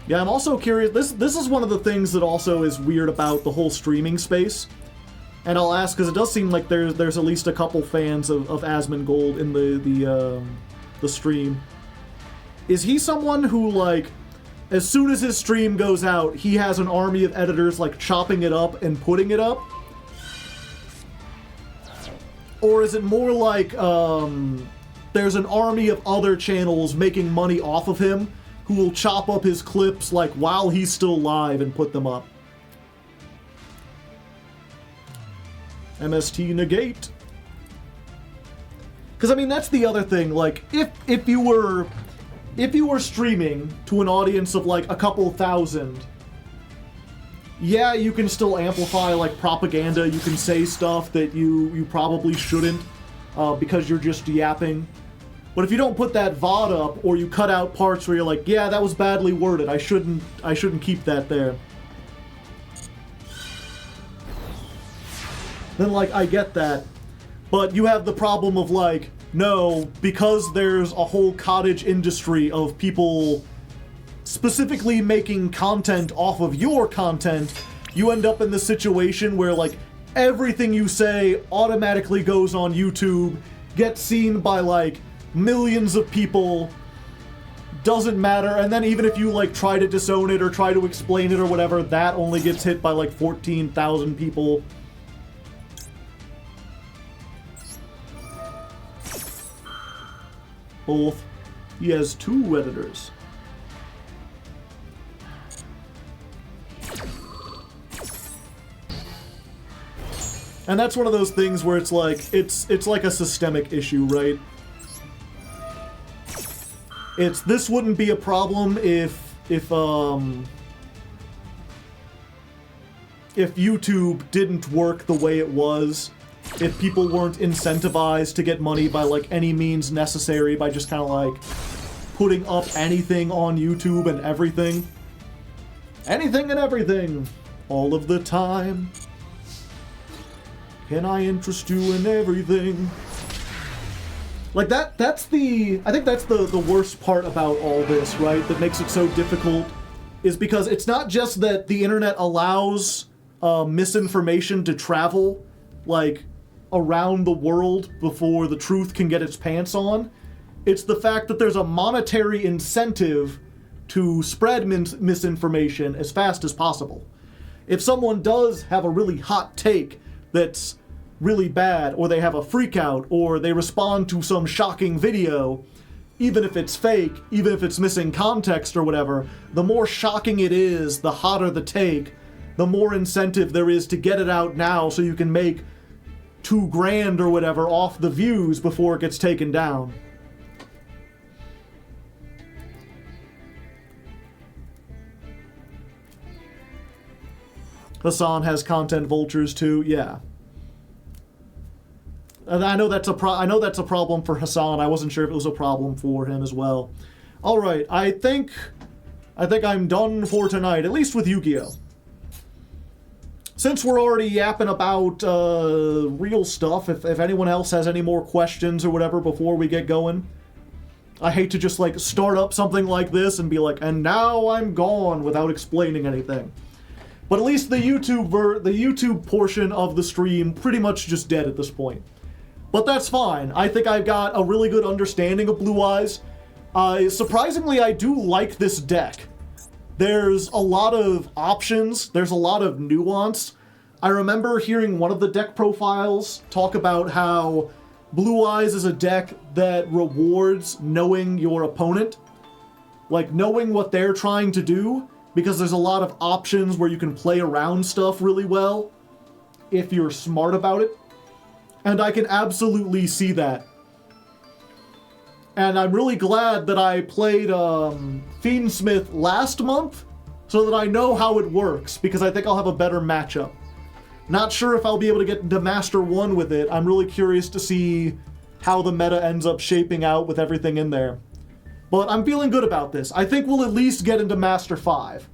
Yeah, I'm also curious. This is one of the things that also is weird about the whole streaming space. And I'll ask, because it does seem like there's at least a couple fans of Asmongold in the stream. Is he someone who, like, as soon as his stream goes out, he has an army of editors, like, chopping it up and putting it up? Or is it more like, there's an army of other channels making money off of him who will chop up his clips, like, while he's still live and put them up? MST negate. Because, I mean, that's the other thing. Like, if you were streaming to an audience of, like, a couple thousand, yeah, you can still amplify, like, propaganda. You can say stuff that you probably shouldn't because you're just yapping. But if you don't put that VOD up, or you cut out parts where you're like, yeah, that was badly worded, I shouldn't keep that there, then, like, I get that. But you have the problem of, like, no, because there's a whole cottage industry of people specifically making content off of your content, you end up in the situation where, like, everything you say automatically goes on YouTube, gets seen by, like, millions of people, doesn't matter, and then even if you, like, try to disown it or try to explain it or whatever, that only gets hit by, like, 14,000 people. Both. He has 2 editors. And that's one of those things where it's like, it's like a systemic issue, right? This wouldn't be a problem if YouTube didn't work the way it was. If people weren't incentivized to get money by, like, any means necessary, by just kind of, like, putting up anything on YouTube and everything. Anything and everything. All of the time. Can I interest you in everything? Like, I think that's the worst part about all this, right? That makes it so difficult, is because it's not just that the internet allows misinformation to travel, like, around the world before the truth can get its pants on. It's the fact that there's a monetary incentive to spread misinformation as fast as possible. If someone does have a really hot take that's really bad, or they have a freak out, or they respond to some shocking video, even if it's fake, even if it's missing context or whatever, the more shocking it is, the hotter the take, the more incentive there is to get it out now so you can make $2,000 or whatever off the views before it gets taken down. Hassan has content vultures too, yeah. And I know that's a problem for Hassan. I wasn't sure if it was a problem for him as well. All right, I think I'm done for tonight, at least with Yu-Gi-Oh! Since we're already yapping about real stuff, if anyone else has any more questions or whatever before we get going, I hate to just, like, start up something like this and be like, and now I'm gone without explaining anything. But at least the YouTube portion of the stream pretty much just dead at this point. But that's fine. I think I've got a really good understanding of Blue Eyes. Surprisingly, I do like this deck. There's a lot of options. There's a lot of nuance. I remember hearing one of the deck profiles talk about how Blue Eyes is a deck that rewards knowing your opponent. Like, knowing what they're trying to do, because there's a lot of options where you can play around stuff really well. if you're smart about it. And I can absolutely see that. And I'm really glad that I played Fiendsmith last month so that I know how it works, because I think I'll have a better matchup. Not sure if I'll be able to get into Master 1 with it. I'm really curious to see how the meta ends up shaping out with everything in there. But I'm feeling good about this. I think we'll at least get into Master 5.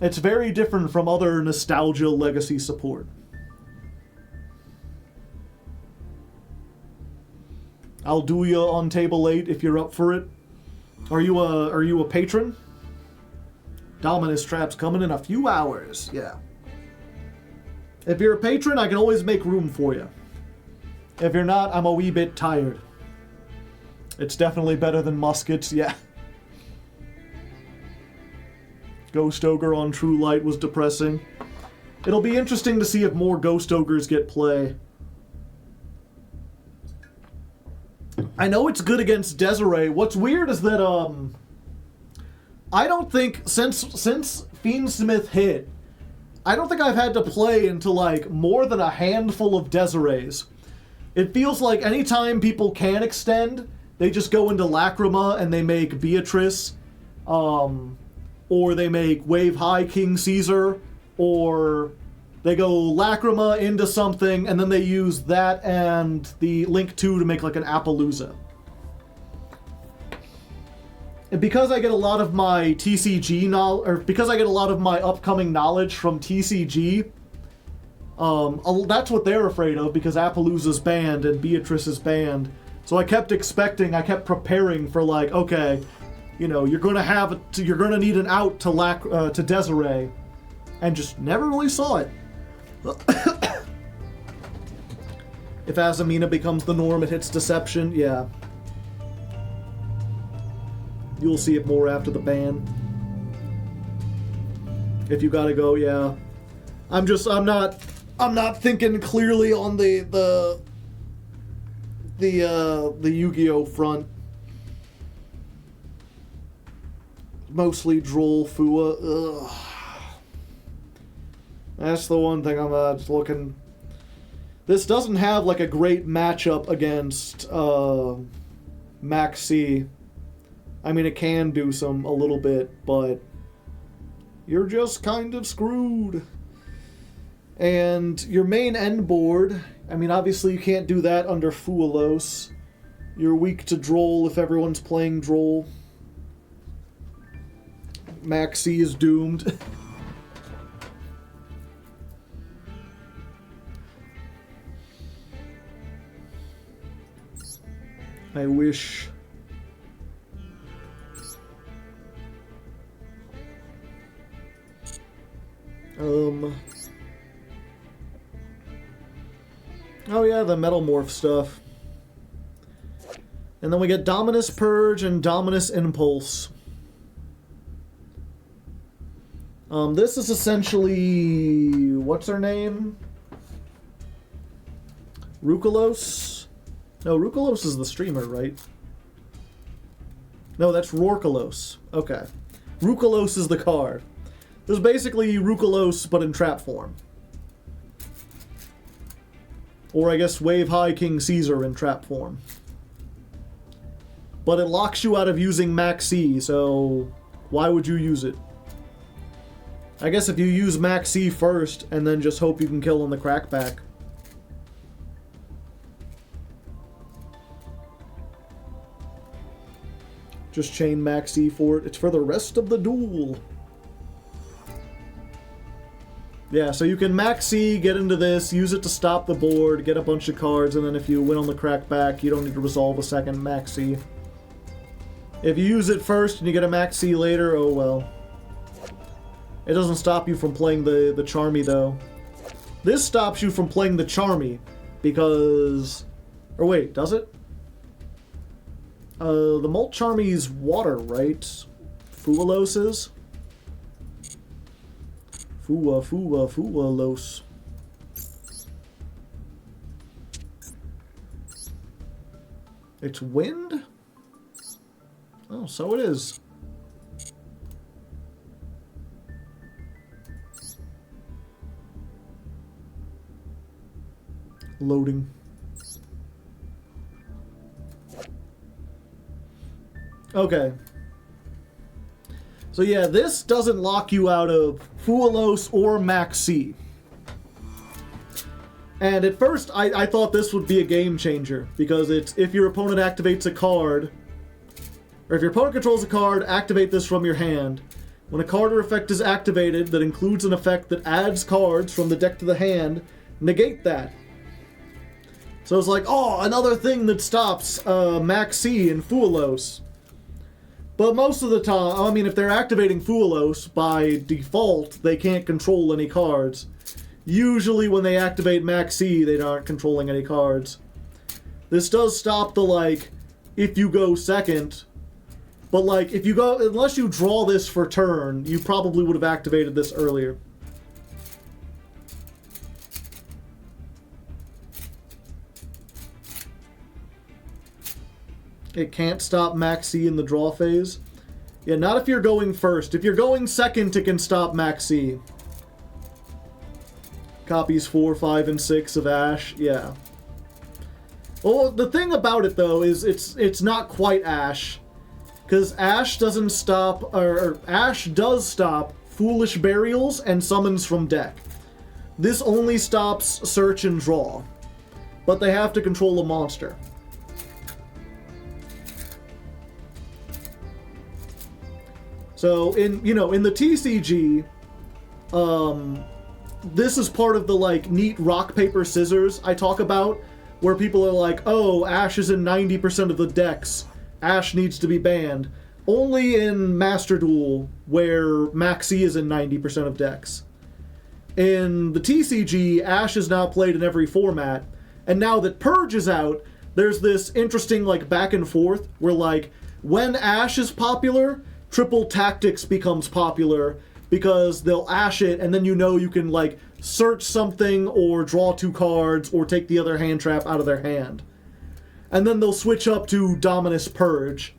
It's very different from other Nostalgia Legacy support. I'll do you on table 8 if you're up for it. Are you a patron? Dominus Trap's coming in a few hours. Yeah. If you're a patron, I can always make room for you. If you're not, I'm a wee bit tired. It's definitely better than muskets, yeah. Ghost Ogre on True Light was depressing. It'll be interesting to see if more Ghost Ogres get play. I know it's good against Desiree. What's weird is that, I don't think, since Fiendsmith hit, I don't think I've had to play into, like, more than a handful of Desirees. It feels like anytime people can extend, they just go into Lacrima and they make Beatrice, or they make Wave High King Caesar, or they go Lacrima into something, and then they use that and the Link 2 to make like an Appaloosa. And because I get a lot of my TCG knowledge, or because I get a lot of my upcoming knowledge from TCG, that's what they're afraid of, because Appaloosa's banned and Beatrice is banned. So I kept preparing for, like, okay, you know, you're gonna need an out to Desiree, and just never really saw it. If Azamina becomes the norm, it hits Deception, yeah. You'll see it more after the ban. If you gotta go, yeah. I'm not thinking clearly on the Yu-Gi-Oh front. Mostly Droll, Fua. Ugh. That's the one thing I'm just looking. This doesn't have like a great matchup against Maxi. I mean, it can do a little bit, but you're just kind of screwed. And your main end board, I mean, obviously you can't do that under Fualos. You're weak to Droll if everyone's playing Droll. Maxi is doomed. I wish. Oh yeah, the Metal Morph stuff. And then we get Dominus Purge and Dominus Impulse. This is essentially... what's her name? Rukalos? No, Rukalos is the streamer, right? No, that's Rorkalos. Okay. Rukalos is the card. This is basically Rukalos, but in trap form. Or I guess Wave High King Caesar in trap form. But it locks you out of using Maxi, so why would you use it? I guess if you use Maxi first, and then just hope you can kill on the crackback. Just chain Maxi for it. It's for the rest of the duel. Yeah, so you can Maxi, get into this, use it to stop the board, get a bunch of cards, and then if you win on the crackback, you don't need to resolve a second Maxi. If you use it first and you get a Maxi later, oh well. It doesn't stop you from playing the Charmy, though. This stops you from playing the Charmy, because... or wait, does it? The Molt Charmy's water, right? Fualos is? Fualos. It's wind? Oh, so it is. Loading. Okay. So yeah, this doesn't lock you out of Fuelos or Max C. And at first, I thought this would be a game changer, because it's if your opponent activates a card, or if your opponent controls a card, activate this from your hand. When a card or effect is activated that includes an effect that adds cards from the deck to the hand, negate that. So it's like, oh, another thing that stops Max C and Fuelos. But most of the time, I mean, if they're activating Fuelos, by default, they can't control any cards. Usually when they activate Max C, they aren't controlling any cards. This does stop the, like, if you go second. But, like, if you go, unless you draw this for turn, you probably would have activated this earlier. It can't stop Max C in the draw phase. Yeah, not if you're going first. If you're going second, it can stop Max C. Copies 4, 5, and 6 of Ash, yeah. Well, the thing about it, though, is it's not quite Ash. Because Ash doesn't stop, or Ash does stop Foolish Burials and Summons from deck. This only stops Search and Draw. But they have to control a monster. So, in the TCG, this is part of the, like, neat rock, paper, scissors I talk about, where people are like, oh, Ash is in 90% of the decks. Ash needs to be banned. Only in Master Duel, where Max C is in 90% of decks. In the TCG, Ash is now played in every format, and now that Purge is out, there's this interesting, like, back and forth, where, like, when Ash is popular, Triple Tactics becomes popular, because they'll Ash it, and then you can, like, search something, or draw 2 cards, or take the other hand trap out of their hand. And then they'll switch up to Dominus Purge.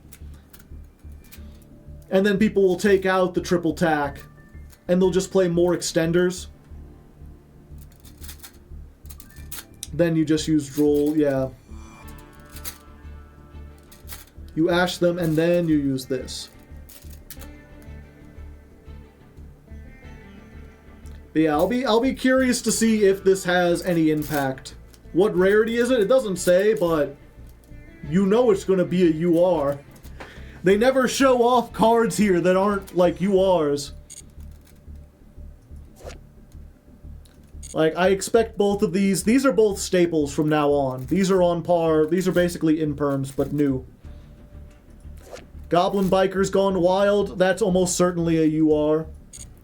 And then people will take out the Triple Tack, and they'll just play more extenders. Then you just use Droll, yeah. You Ash them, and then you use this. But yeah, I'll be curious to see if this has any impact. What rarity is it? It doesn't say, but you know it's going to be a UR. They never show off cards here that aren't, like, URs. Like, I expect both of these. These are both staples from now on. These are on par. These are basically imperms, but new. Goblin Bikers Gone Wild. That's almost certainly a UR.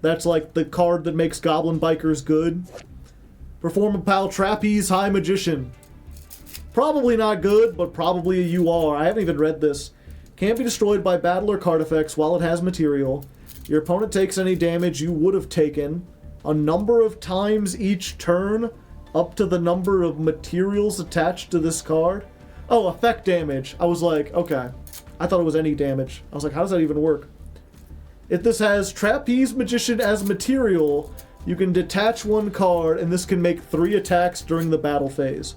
That's like the card that makes Goblin Bikers good. Performapal Trapeze High Magician. Probably not good, but probably a UR. I haven't even read this. Can't be destroyed by battle or card effects while it has material. Your opponent takes any damage you would have taken a number of times each turn, up to the number of materials attached to this card. Oh, effect damage. I was like, okay. I thought it was any damage. I was like, how does that even work? If this has Trapeze Magician as material, you can detach 1 card, and this can make 3 attacks during the battle phase.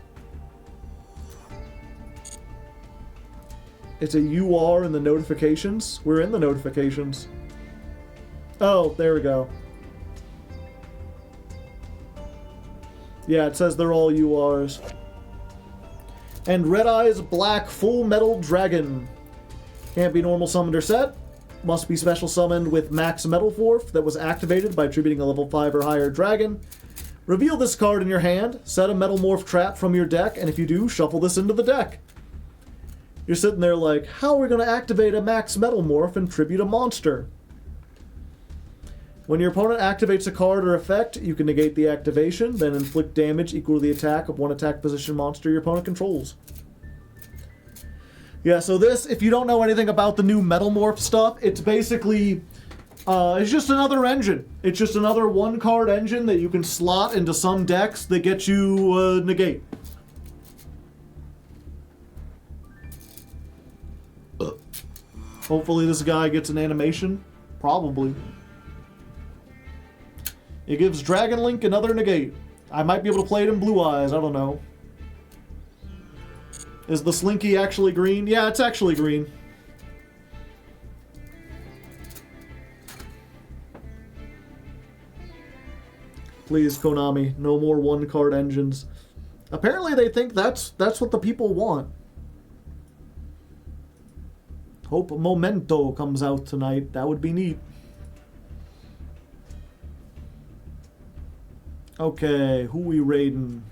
It's a UR in the notifications. We're in the notifications. Oh, there we go. Yeah, it says they're all URs. And Red Eye's Black Full Metal Dragon. Can't be normal summoned or set. Must be special summoned with Max Metal Force that was activated by attributing a level 5 or higher dragon. Reveal this card in your hand, set a Metal Morph trap from your deck, and if you do, shuffle this into the deck. You're sitting there like, how are we going to activate a Max Metal Morph and tribute a monster? When your opponent activates a card or effect, you can negate the activation, then inflict damage equal to the attack of 1 attack position monster your opponent controls. Yeah, so this, if you don't know anything about the new Metal Morph stuff, it's basically, it's just another engine. It's just another 1-card engine that you can slot into some decks that get you negate. Hopefully this guy gets an animation. Probably. It gives Dragon Link another negate. I might be able to play it in Blue Eyes, I don't know. Is the Slinky actually green? Yeah, it's actually green. Please, Konami, no more one-card engines. Apparently they think that's what the people want. Hope Memento comes out tonight. That would be neat. Okay, who we raiding?